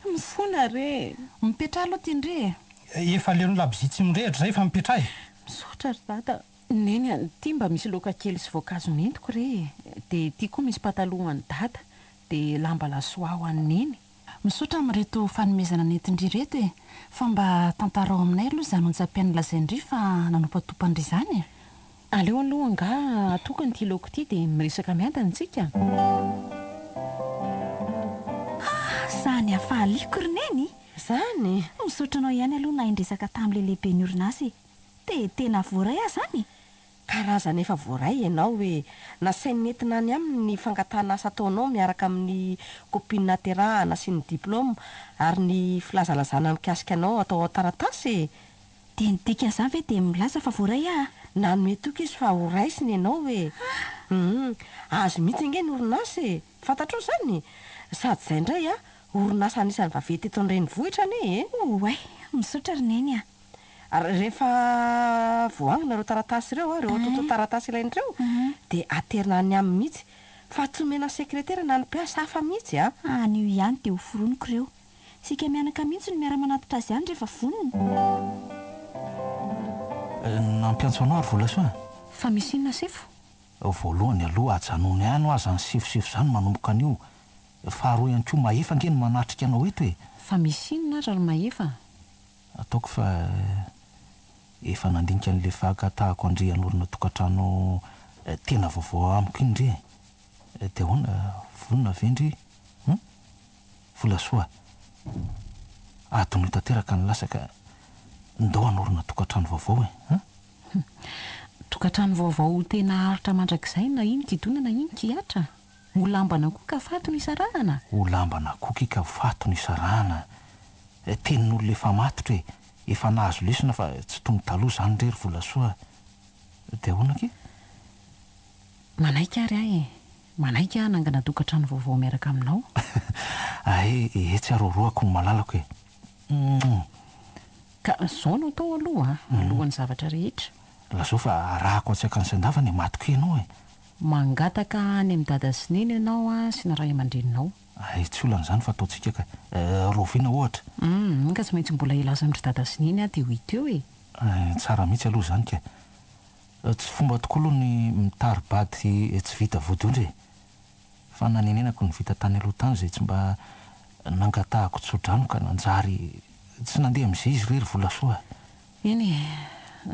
mifona re mipetraha aloha tiandre efa leon'ny labizia tsy mirehitra zay fa mipetrahy misaotra ry dada neny ty mba misy loka kely sy voankazo nentiko re dia ty koa misy pataloha any dada dia lamba lasoa ho any neny misaotra amin'reto fanomezana nentindry reto fa mba tantarao aminay aloha zany onjam-piaina lazaindry fa nanopatopandry zany aleo aloha nga atokany ty loko ty dia miresaka miantana tsika zany afahaliko roneny zany misaotra anao ihany aloha na indresaka tamin'ilay lehibe ny orinasy dia tena voaray aho zany karazana efa voaray ianao hoe nasainy nentina any amin'ny fangatahana asa ataonao miaraka amin'ny kopina terahana sy ny diplôma ary ny filazalazana mikasika anao atao taratasy dia nidika an'izany ve dia milaza fa voaray nanome toka izy fa ho raisiny ianao hoe azo mihitsy nge ny orinasy fantatrao zany sady izay indray orinasa anisan'ny vavety eto an-drenivohitra anie oay misaotra rineny a. ary rehefa voangina ireo taratasy ireo reo toto taratasy ilain'ireo dia aterina any amin'ny mihitsy fa tsy omena sekretera na ny mpiasa hafa mihitsy a. Anio ihany dia ho foroniko ireo. Sika mianaka mihitsy no miara-manatitra azy ihany rehefa vonona. Nampiantso anao ary Volasoa? Fa misy inona sefo? Voalohany aloha ajanony ihany ho aza ny sefosefo izany manomboka an'io. Faharoa ihany koa maefa nge ny manatrika anao eto e. Fa misy inona ary maefa? Ataoko fa efa nandinika an'le fahagatahako andre hanorina tokantrano tena vaovao amiko iny ndre. Dia hoana vonona vendry Volasoa. Adony tanteraka ny lasaka ndao hanorina tokantrano vaovao e. Tokantrano vaovao tena haritra mandrakizay na iny kidona na iny kiatra. Ho lambana koa ka fato ny isarahana. Ho lambana koa ka fato ny isarahana. Tenin'olona efa matotra e. Efa nahazo lesona fa tsy tonga taloha izany rery Volasoa. Dia hoana ke? Manaika ary ahy e. Manaika nangana tokantrano vaovao miaraka aminao. Ay, etsy aroroako ny malalako e. Ka zao no tao aloha alohan'ny zavatra rehetra. Lazao fa arahako atsaka ny sandavany matoko ianao e. Mangataka any amin'ny dada sy neny ianao a sy na ray aman-dreninao. Ay, tsy olan'izany fa ataontsika ka. Roviana ohatra. Ka tsy maintsy mbola ilaza amin'ry dada sy neny a dia ho hita eo e. Tsara mihitsy aloha izany ka. Tsy fomba tokoa aloha ny mitaribady tsy vita vodondre. Fa nanenenako ny vita tany aloha tany izay tsy mba nangatahako tsodrano ka nanjary tsy nandeha amin'izay izy rery Volasoa. Eny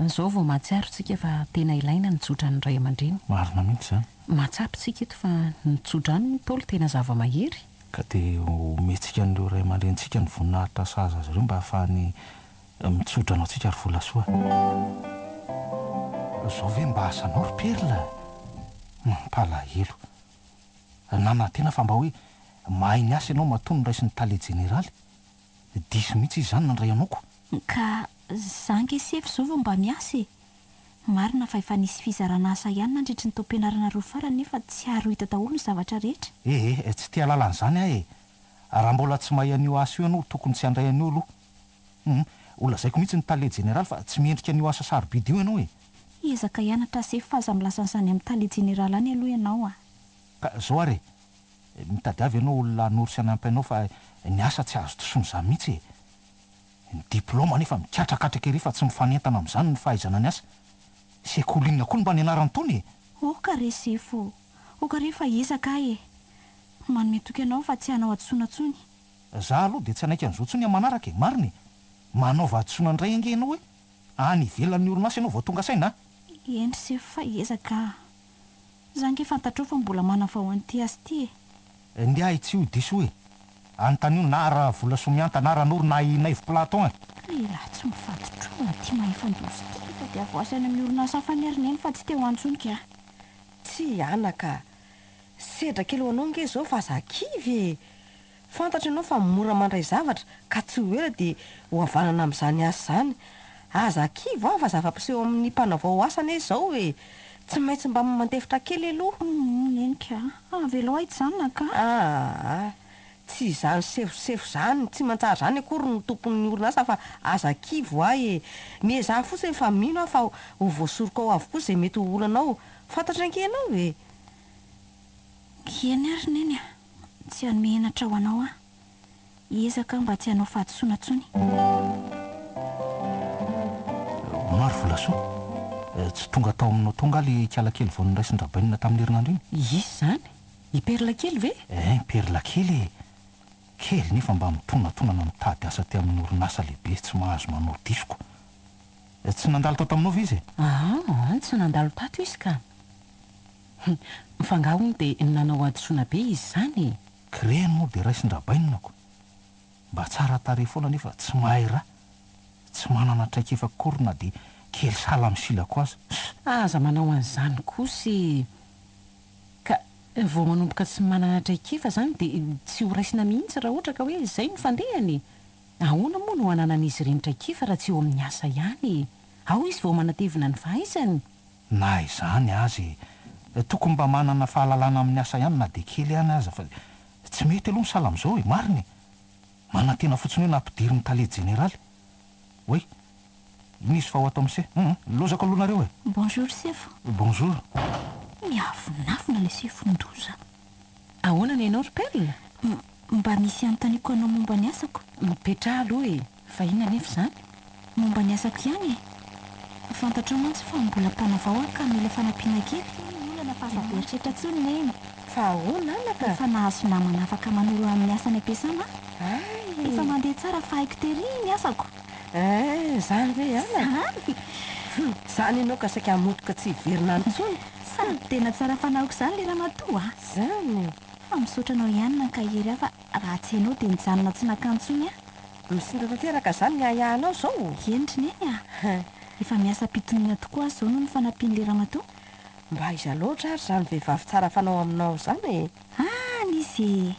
zao vao mahatsiarotsika fa tena ilaina ny tsodrano ray aman-dreny. Marina mihitsy izany. Mahatsarotsika eto fa ny tsodrano ny tolo tena zava-mahery. Ka dia omentsika an'ireo ray aman-drentsika ny voninahitra saza azy ireo mba ahafahany mitsodrano antsika ary Volasoa. Zao ve mba asanao ry Perla? Mpalahelo. Nanantena fa mba hoe mahay ny asa ianao matono raisy ny tale jeneraly. Diso mihitsy izy izany nandray anaoko. Ka zange sefo zao vao mba miasa e. Marina fa efa nisy fizarana asa ihany nandritry ny taom-pianarana roa farany nefa tsy aro hita daholo ny zavatra rehetra. Tsy tia lalan'izany ahy e. Raha mbola tsy mahay an'io asa io ianao tokony tsy handray an'io aloha. Olazaiko mihitsy ny tale jeneraly fa tsy miendrika an'io asa sarobidy io ianao e. Ezaka hianatra sefo fa aza milaza n'izany amin'ny tale jeneraly any aloha ianao a. Ka zao ary mitady avy ianao olona hanory sy hanampy anao fa ny asa tsy azo tosony izany mihitsy e. Ny diplôma nefa mikatrakatraka ery fa tsy mifanentana amin'izany ny fahaizana ny asa. Sekolinina koa ny mba nianarany tony e. Oka re sefo. Oka re fa ezaka ahy e. Manome toky ianao fa tsy hanao adosona tsony. Za aloha dia tsy anaika an'izao tsony manaraka e. Marina e. Manaova adosona indray ange ianao hoe any ivelan'ny orinasa ianao vao tonga saina. Eny sefo fa ezaka. Zange fantatrao fa mbola manafao an'ity asa ity e. Ny ahy tsy ho diso hoe antanio na raha Volasoa mianta na ranoro na Naivo Platon e. Ila tsy mifatotrona ty mahefandrozy ty fa dia voasaina amin'ny orinasa hafa ny arineny fa tsy teo antsonika. Tsy anaka sedra kely ho anao nge zao fa zakivy e. Fantatra ianao fa mora mandray zavatra ka tsy ho ela dia ho havanana amin'izany asa izany. Azakivy fa zava-piseho amin'ny mpanavao asana e zao e. Tsy maintsy mba mandefitra kely aloha. Nenika avelo ahy izany naka. Tsy izany sefosefo izany tsy mantsara izany akory ny tompon'ny orinasa fa azakivy ahy e. Miezaha fotsiny fa mino aho fa ho voasoroko ao avokoa izay mety ho olanao. Fantatra ange ianao e. Eny ary neny a. Tsy hanome henatra ho anao a. Ezaka mba tsy hanao fahadosoana tsony. Maro Volasoa. Tsy tonga tao aminao tonga le kiala kely vao niraisin-drabainina tamin'ny herinandro iny. Izy izany? I Perla kely ve? Perla kely e. Kely nefa mba mitonantonana mitady asa ty amin'ny orinasa lehibe tsy mahazo manao disoko. Tsy nandalo tao taminao ve izy e? Tsy nandalo tato izy ka. Mifangahony dia nanao adosoana be izy izany e. Kreny moa dia raisin-drabainako. Mba tsara tarehy foana nefa tsy mahay raha. Tsy manana traikefa korona dia kely sala misilako azy. Aza manao an'izany kosa ka vao manomboka tsy manana traikefa izany dia tsy ho raisina mihitsy raha ohatra ka hoe izay no fandehany. Ahoana moa no hananan'izy ireny traikefa raha tsy eo amin'ny asa ihany. Ao izy vao manatevina ny fahaizany. Na izany azy tokony mba manana fahalalana amin'ny asa ihany na dia kely ihany aza fa tsy mety aloha ny sala amin'izao e. Marina e. mana tena fotsiny hoe nampidiry ny tale jeneraly oe misy fa ho atao am'se lozako alohanareo e bonjour sefo bonjour miavonavona le sefondoza ahoana ny ianao ry perla mba misy anontaniako anao momba ny asako mipetra aloha e fa ina nefa izany momba ny asako ihany e fantatrao mantsy fa mbola mpanavao ka mila fanampiana kely olana fahazaveritra tsony eny fa ahoana anaka efa nahazo namana afaka manoro amin'ny asany ampiasana efa mandeha tsara fa haiko tery ny asako zany ve ana zany ianao ka saika hamotoka tsy hiverina antsony sady tena tsara fanaoko izany le raha matoa zany fa misaotra anao ihany nankahery afa raha tsy hainao dia nijanona tsy nakantsony misindra tanteraka zany ny ayahanao zao endriny eny efa miasa pitoniana tokoa zao no ny fanampian'le raha matoa mba aiza loatra ary zany vehivavy tsara fanao aminao zany nisy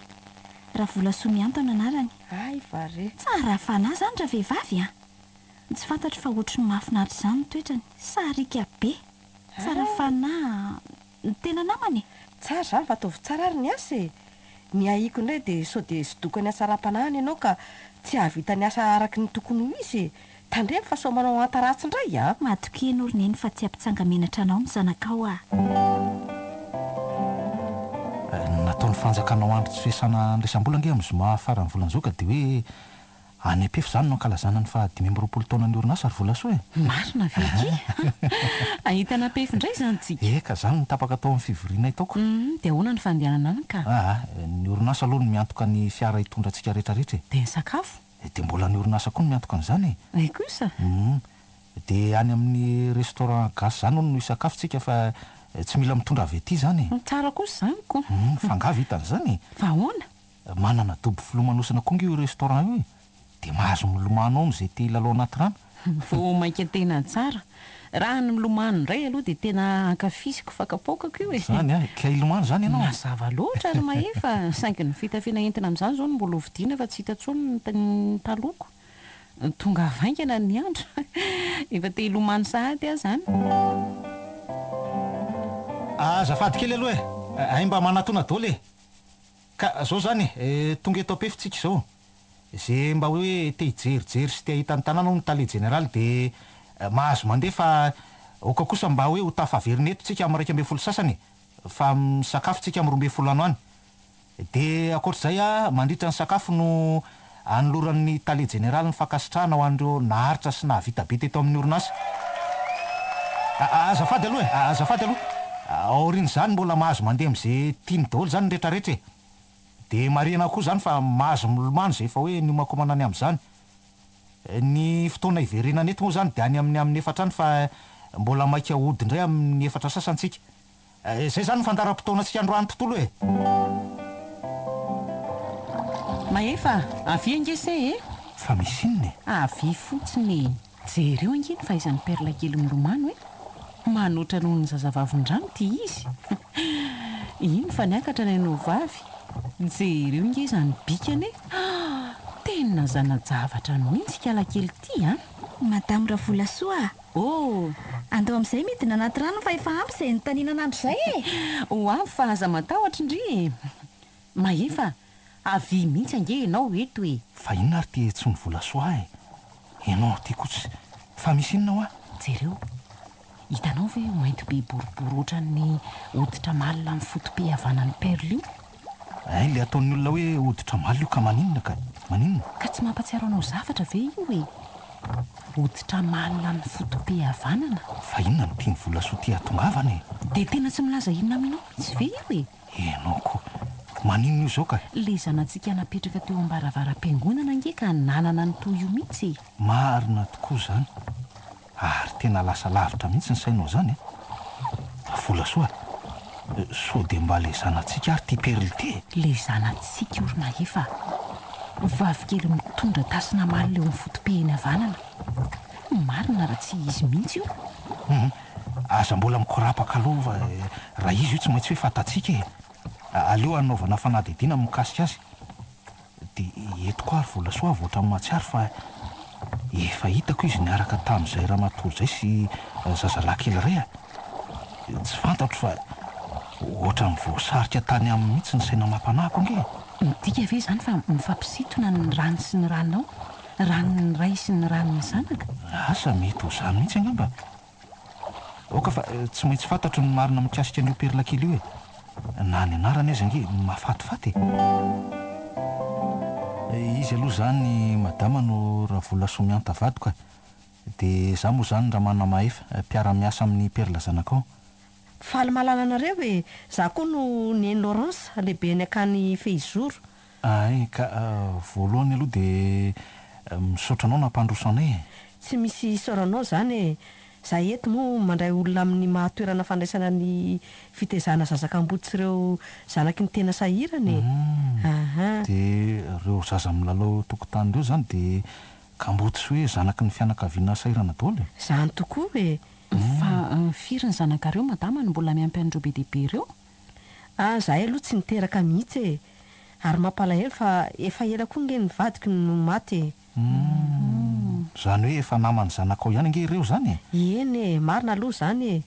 raha vola soa miantona anarany ay vare tsara fanahy zany raha vehivavy tsy fantatro fa ohatry ny mahafinaritra izany ny toetrany sarika be tsara fanahy tena namany tsara zany fa ataovy tsara ary ny asa e ny aiko indray dia sao dia sydoko ny asa ra-panahiny ianao ka tsy ahavita ny asa araky ny tokony ho izy tandremy fa sao manao antaratsy indray matokena orineny fa tsy ampitsanga menatra anao ny zanakao nataony fanjakanao andro tsy fiasana ndraisam-bola nge amin'ny zoma farany volanzoka dia hoe any am-pefy izany no ankalazana ny fa 5 taona ny orinasa ary vola soa e marina veky ahitana pefy indray zany tsika eka zany nitapaka atao amin'ny fivoriana itaoko dia ahoana ny fandehanana any ka ny orinasa aloha no miantoka ny fiara hitondra antsika rehetrarehetra e dia ny sakafo dia mbola ny orinasa koa no miantoka an'izany e kosa dia any amin'ny restaurant gasy zany no hisakafotsika fa tsy mila mitondra avy ety zany tsara kosa zany ko fanga vitan'izany fa ahoana manana dobo filomanosana koa nge io restaurant io e dia mahazo milomano ao zay te lalao anaty rano vo mainka tena tsara raha ny milomano indray aloha dia tena ankafisiko fakapaokako io e zany ka ilomano zany ianao mazava loatra ary mahefa saingy ny fitafiana entina amin'izany zao no mbola hovidiana fa tsy hita tsony ny taloko tonga avaingana ny andro efa te ilomano sahady aho zany azafady kely aloha e ay mba manatona daoly e ka zao zany tonga eto am-pefitsika izao zay mba hoe te hijerijery sy te hahita ny tanàna ny tale jeneraly dia mahazo mandeha fa oka kosa mba hoe ho tafaverina eto tsika amin'ny 2 sasany fa misakafotsika amin'ny 12 ano any dia akoatr'izay mandritra ny sakafo no anoloran'ny tale jeneraly ny fankasitrahana ho andreo naharitra sy nahavita be teto amin'ny orinasa azafady aloha e azafady aloha aorian' izany mbola mahazo mandeha am'izay tiany daoly zany ny rehetrarehetra e dia mariana koa zany fa mahazo milomano zay efa hoe niomako manany amin'izany ny fotoana hiverenana eto moa zany dia any amin'ny efatra any fa mbola maika hody indray amin'ny efatra sasantsika zay zany fandaram-potoanantsika androany tontolo e mahefa avy angese e fa misy inony avy fotsiny jereo angeny fa izany perla kely milomano e manoatra noho ny zazavavin-drano ty izy iny fa niakatra ny anao vavy jereo nge izany bikany tena zanajavatra mihitsy kalakely ty madamo raha vola soa andao amin'izay mety na anaty rano fa efa ampy izay nytaninan'andro izay e ho avy fa aza matahotra indri mahefa avy mihitsy ange ianao eto e fa inona ary ty tsy ny vola soa e ianao ty kotsy fa misy inona jereo hitanao ve mainty be boribory ohatran'ny hoditra malina amin'ny fotobe havanany perle io le ataon'ny olona hoe hoditra malina io ka maninona ka tsy mampatsiaro anao zavatra ve io e hoditra malina amin'ny fotobe havanana fa inona no tiany vola soa ty atongavana e dia tena tsy milaza inona aminao mihitsy ve io e ianao koa maninona io zao ka le zanantsika napetraka teo am-baravaram-piangonana nge ka nanana ny toy io mihitsy marina tokoa zany ary tena lasa lavitra mihitsy ny sainao zany vola soa dia mba le zanantsika ary ty perlite le zanantsika orina efa vavy kely mitondra tasina maly leo amin'ny fotopeheny havanana marina raha tsy izy mihitsy io aza mbola mikorapaka aloha raha izy io tsy maintsy hoe fatatsika e aleo anaovana fanadidina mikasika azy dia eto koa ary vola soa voatra amin'ny matsiary fa efa hitako izy niaraka tamin'izay raha matory zay sy zazalahy kely ray tsy fantatro fa ohatra ny voasarika tany amin'ny mihitsy ny saina mampanahiko ange midika ve izany fa mifampisitona ny rano sy ny ranonao, ranony ray sy ny ranony zanaka? Asa mety ho zany mihitsy angamba. Oka fa tsy maintsy fantatro ny marina mikasika an'io perla kely io e. Na ny anarany aza ange mahafatifaty. Izy aloha zany madama no Ravola Somianta vadoka. Dia za moa zany Ramana Mahefa, mpiara-miasa amin'ny perla zanakao. Faly malala anareo hoe za koa no neny Laurence lehibe ny akany Fehizoro. Ay ka voalohany aloha dia misaotra anao nampandrosanay. Tsy misy saoranao zany e. Za eto moa mandray olona amin'ny mahatoerana fandraisana ny fitezana zazakambody sy ireo zanaky ny tena sahirany. Dia ireo zaza milalao tokotany ireo zany dia kambody sy hoe zanaky ny fianakaviana sahirana daholo. Zany tokoa e. Fa firy ny zanakareo madama no mbola miampy an'ireo be dehibe ireo? Zahay aloha tsy niteraka mihitsy e. Ary mampalahelo fa efa ela koa nge ny vadiko no maty e. Zany hoe efa namany zanakao ihany nge ireo zany e? Eny e, marina aloha zany e.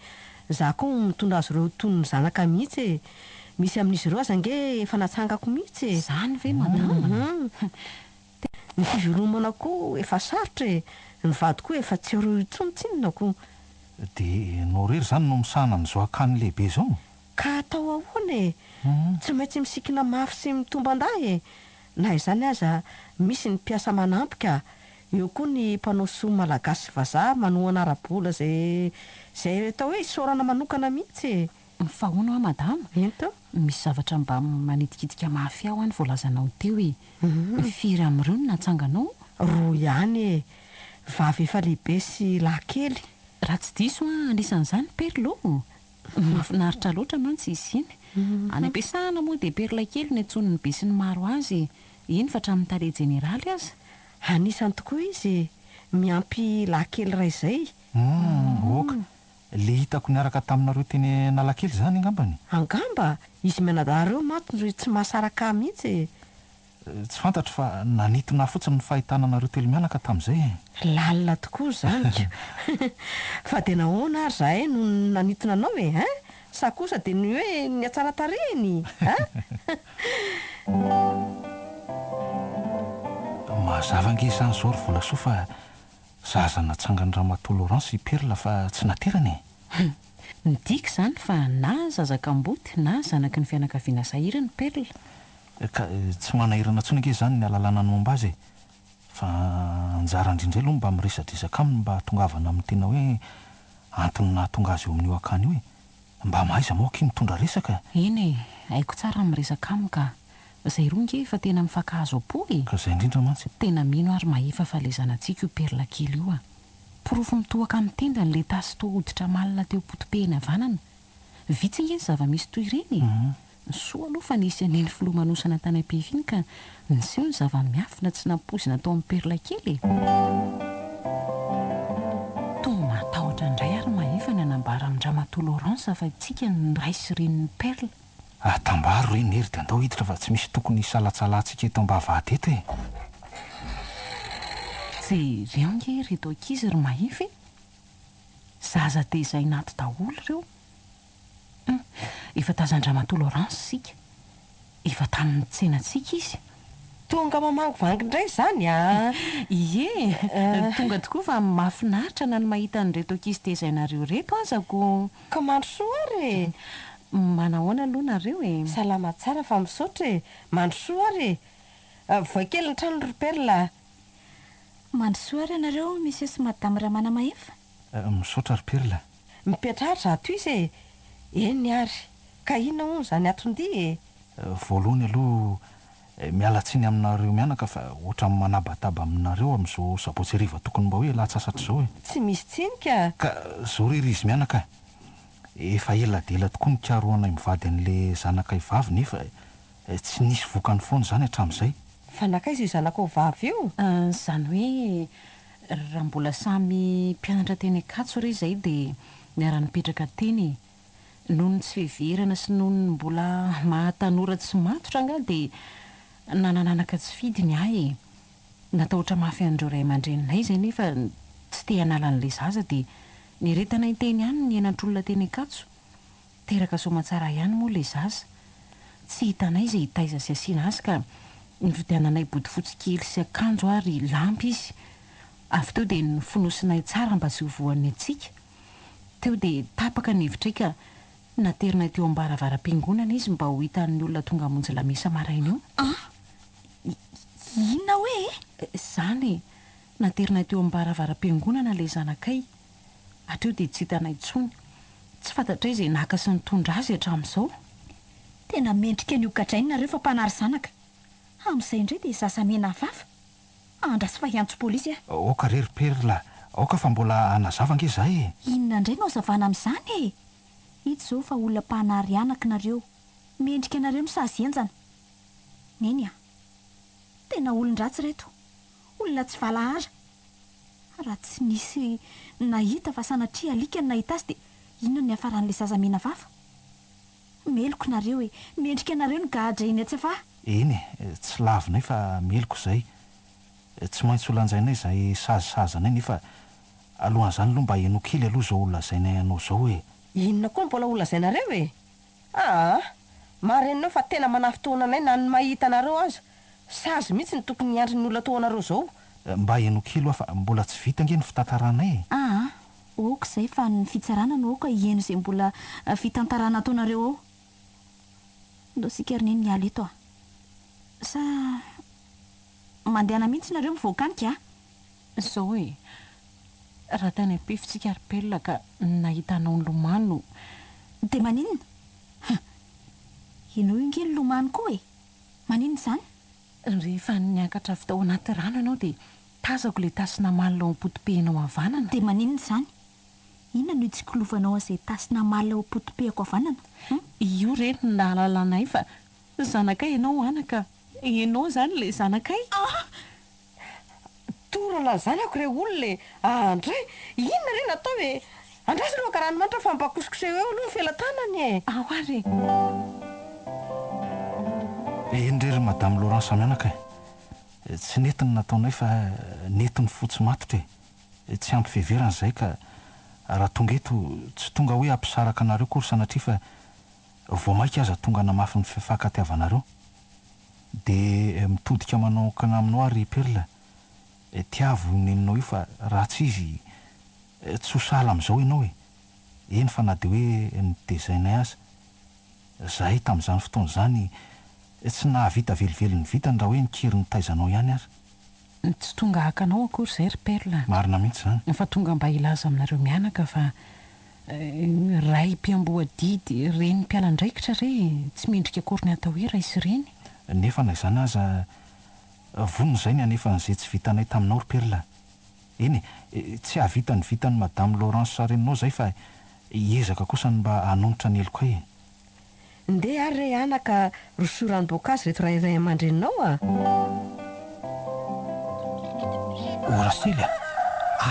Za koa mitondra azy ireo toy ny zanaka mihitsy e. Misy amin'izy ireo aza nge efa natsangako mihitsy e. Zany ve madama? Ny fivelomana koa efa sarotra e. Ny vadiko efa tsy ero itsonotsinona koa. Dia nao rery zany no misahana n'izao akany lehibe zao? Ka atao ahoana e. Tsy maintsy misikina mafy sy mitomba-nday e. Na izany aza misy ny mpiasa manampika. Eo koa ny mpanao soa malagasy vazaha manao anara-bola zay atao hoe isaorana manokana mihitsy e. Fa hono madama? Ento? Misy zavatra mba manitikitika mafy aho any voalazanao teo e. Firy amin'ireo no natsanganao? Roa ihany e. Vavy efa lehibe sy lahy-kely. Raha tsy diso anisan'izany perlo. Mahafinaritra loatra mantsy izy iny. Any am-piasana moa dia perla kely ny antson'ny be sy ny maro azy. Iny fa hatramin'ny tare jeneraly aza. Anisany tokoa izy miampy lahy-kely ray izay. Oka. Le hitako niaraka taminareo teny Analakely zany angambany? Angamba, izy mianadahareo maty tsy mahasaraka mihitsy e. Tsy fantatro fa nanitona fotsiny ny fahitana anareo telo mianaka tamin'izay e. Lalina tokoa zany. Fa dia nahoana ary zahay no nanitona anao e, ha? Sa kosa dia ny hoe ny atsara tarehiny, ha? Mazava nge izany zao ry Volasoa fa zaza natsangany Ramatoa Laurence perla fa tsy naterany e. Ny dika zany fa na zazakambody na zanaky ny fianakaviana sahirana perla. Ka tsy manahirana intsony nge zany ny alalana ny momba azy e. Fa anjara indrindray aloha mba miresadresaka aminy mba tongavana amin'ny tena hoe antony nahatonga azy eo amin'io akany io e. Mba mahaiza moa ky mitondra resaka. Eny e, haiko tsara miresaka aminy ka izay roa nge fa tena mifankahazo apo e. Ka izay indrindra mantsy. Tena mino ary mahefa fa le zanantsika io perla kely io a. Porofo mitohaka amin'ny tendany le tasy toa hoditra malina teo potipehiny havanana. Vitsy nge ny zava-misy toy ireny. Ny soa aloha fa nisy aneny filomanosana tany am-pihifiny ka niseho ny zava-miafina tsy nampoizina tao amin'ny perla kely e. Toa matahotra indray ary mahefa ny anambara amin'ny Ramatoa Laurence fa itsika ny ray sy renin'ny perla. Tambaro reny hery dia andao hiditra fa tsy misy tokony salatsalantsika eto am-bavahady eto e. Jereo nge reto ankizy ry mahify. Zaza tezainy ato daholo ireo. Efa tazan'ny Ramatoa Laurence sika. Efa tamin'ny tsenantsika izy. Tonga mamangivangy indray zany a. Ie, tonga tokoa fa mahafinaritra na ny mahita an'ireto ankizy tezainareo reto azako. Ka mandrosoa ary e. Manahoana aloha nareo e. Salama tsara fa misaotra e. Mandrosoa ary e. Voakely ny trano ry perla. Mandrosoa ary ianareo misy madame Ramana Mahefa? Misaotra ry perla. Mipetrahatra ato izy e. Eny ary. Ka inona hono zany atondia e. Voalohany aloha mialatsiny aminareo mianaka fa ohatra manabataba aminareo amin'izao sabotsy hariva tokony mba hoe latsasatra izao e. Tsy misy tsinika. Ka zao rery izy mianaka. Efa ela dela tokoa nikaroanay mivady an'le zanakay vavy nefa tsy nisy vokany foana zany hatramin'izay. Fa nakaiza io zanakao vavy io? Zany hoe raha mbola samy mpianatra teny Ankatso re izay dia niara-nipetraka teny. Noho ny tsy fiheverana sy noho ny mbola mahatanora tsy matotra anga dia nanananaka tsy fidiny ahy e. Natahotra mafy an'ireo ray aman-dreninay izay nefa tsy te hanala an'ilay zaza dia niretanay teny ihany ny enantr'olona teny Ankatso. Teraka soamantsara ihany moa ilay zaza. tsy hitanay izay hitaiza sy asiana azy ka nividiananay bodofotsy kely sy akanjo ary lampy izy. Avy teo dia nyfonosinay tsara mba sy hovoan'ny atsika. Teo dia tapaka ny hevitra ka naterinay teo am-baravaram-piangonana izy mba ho hitan'ny olona tonga hamonjy lamesa maraina io. Inona hoe? Izany naterinay teo am-baravaram-piangonana ilay zanakay. Hatreo dia tsy hitanay intsony. Tsy fantatra izay naka sy nitondra azy hatramin'izao. Tena mendrika ny okadrainy nareo fa mpanary zanaka. Amin'izay indray dia sasamena hafafa. Andrasy fa hiantso polisy a. Oka rery perla, oka fa mbola anazavanga izahay. Inona indray no hazavana amin'izany e? Hita izao fa olona mpanary anaka nareo. Mendrika nareo misazy enjana. Neny a? Tena olon-dratsy reto. Olona tsy valahara. Raha tsy nisy nahita fa sanatria alika ny nahita azy dia inona ny hafaran'ilay sasamena hafafa? Meloko nareo e. Mendrika nareo ny gahadra iny atsy afa. Eny tsy lavinay fa meloko izay. Tsy maintsy ho lanjainay izay sazisazanay nefa alohan'izany aloha mba heno kely aloha izao olazainay anao izao e. Inona koa mbola olazainareo e? Marenonao fa tena manafitoananay na ny mahita anareo aza. Sazy mihitsy ny tokony miandry ny olona toanareo izao. Mba heno kely fa mbola tsy vita nge ny fitantaranay e. Oka izay fa ny fitsarana no oka hieno izay mbola fitantarana ataonareo ao. Ndo sikariny ny ala eto a. Sa mandehana mihitsy nareo mivoakanika? Izao e, raha tany ampifitsika aripelina ka nahitanao ny lomano. Dia maninona? Ianao inge ny lomano koa e? Maninona izany? Rehefa niakatra avy tao anaty rano ianao dia tazako ilay tasina malina ao am-potopehinao havanana. Dia maninona izany? Inona no itsikilovanao an'izay tasina malina ao am-potopehako havanana? Io re ny nahalalanay fa zanakay ianao anaka. Ianao izany ilay zanakay. Torana zanako re olona andray. Inona re natao e? Andrasy aloha ka ranomanitra fa mpakosokoseo eo aloha ny felan-tanany e. Ahoary. Endrery madame Laurence mianaka e. Tsy netiny nataonay fa netiny fotsy matotra e. Tsy ampy fiheverana izay ka raha tonga eto tsy tonga hoe ampisaraka anareo kory sanatria fa vao maika aza tonga namafy ny fifankatiavanareo. Dia mitodika manokana aminao ary perla. Tiavo neninao io fa raha tsy izy tsy ho sala amin'izao ianao e. Eny fa na dia hoe nidezainay aza. Zahay tamin'izany fotoana izany tsy nahavita velively ny vitany raha hoe nikiry ny taizanao ihany ary. Tsy tonga hakanao akory izay ry perla. Marina mihitsy izany. Fa tonga mba hilaza aminareo mianaka fa ray mpiamboadidy reny mpialan-draikitra re tsy mendrika akory ny atao hoe ray sy reny. Nefa na izany aza vonona izay ny anefa n'izay tsy vitanay taminao ry perla. Eny tsy hahavita ny vitany madame Laurence sareninao izay fa hiezaka kosa ny mba hanonotra ny eloko e. Ndeha ary re anaka rosorano-boankazo reto rairay aman-dreninao a. Orasely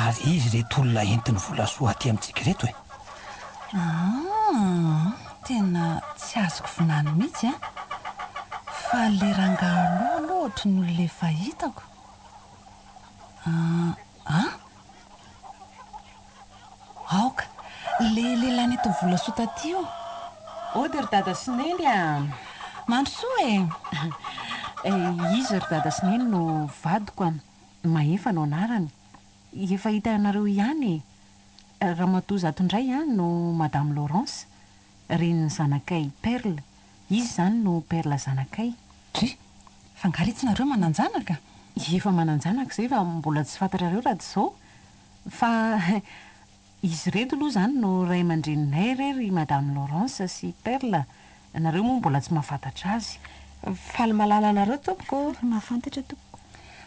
ary izy reto olona entiny vola soa aty amintsika reto e. Tena tsy azoko vinany mihitsy a. Fa le rangaha aloha ohatry ny olona efa hitako. Aoka, le lehilahy nety vola soa taty io. Ody ry dada Sineny a. Mandrosoa e. Izy ry dada Sineny no vadiko a. Mahefa no anarany. Efa hita anareo ihany. Ramatoa zato indray no madame Laurence. Reny ny zanakay Perle. Izy izany no Perla zanakay. Dry, fangaritsinareo mananjanaka? Efa mananjanaka izay fa mbola tsy fantatrareo raha izao. Fa izy reto aloha izany no ray aman-dreninay rery madame Laurence sy Perla. Nareo moa mbola tsy mahafantatra azy. Faly malala anareo tompoko. Mahafantatra tompoko.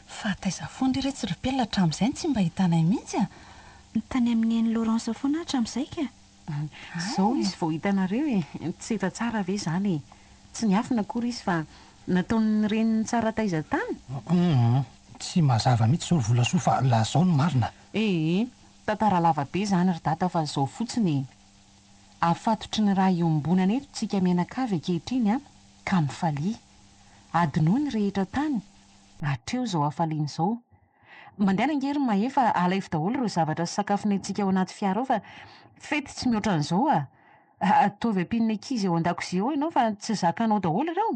Fa taiza foana ry reto ry perla hatramin'izay tsy mba hitanay mihitsy a. Tany amin'ny eny Laurence foana hatramin'izay ka. Izao izy vao hitanareo e. Tsy efa tsara ve izany e. Tsy niafina akory izy fa nataon'ny reniny tsara taiza tany. Tsy mazava mihitsy izao vola soa fa lazao ny marina. Tantara lava be izany ry data fa izao fotsiny. Afatotry ny raha iombonana eto tsika menakavy ankehitriny a ka mifalia. Adinoa ny rehetra tany. Hatreo izao hafaliana izao. Mandehana angery mahefa alaivo daholo ireo zavatra sy sakafonay tsika ao anaty fiara ao fa fety tsy mihoatra an'izao a. ataovy ampinina ankizy eo an-dakozia eo ianao fa tsy zakanao daholo ireo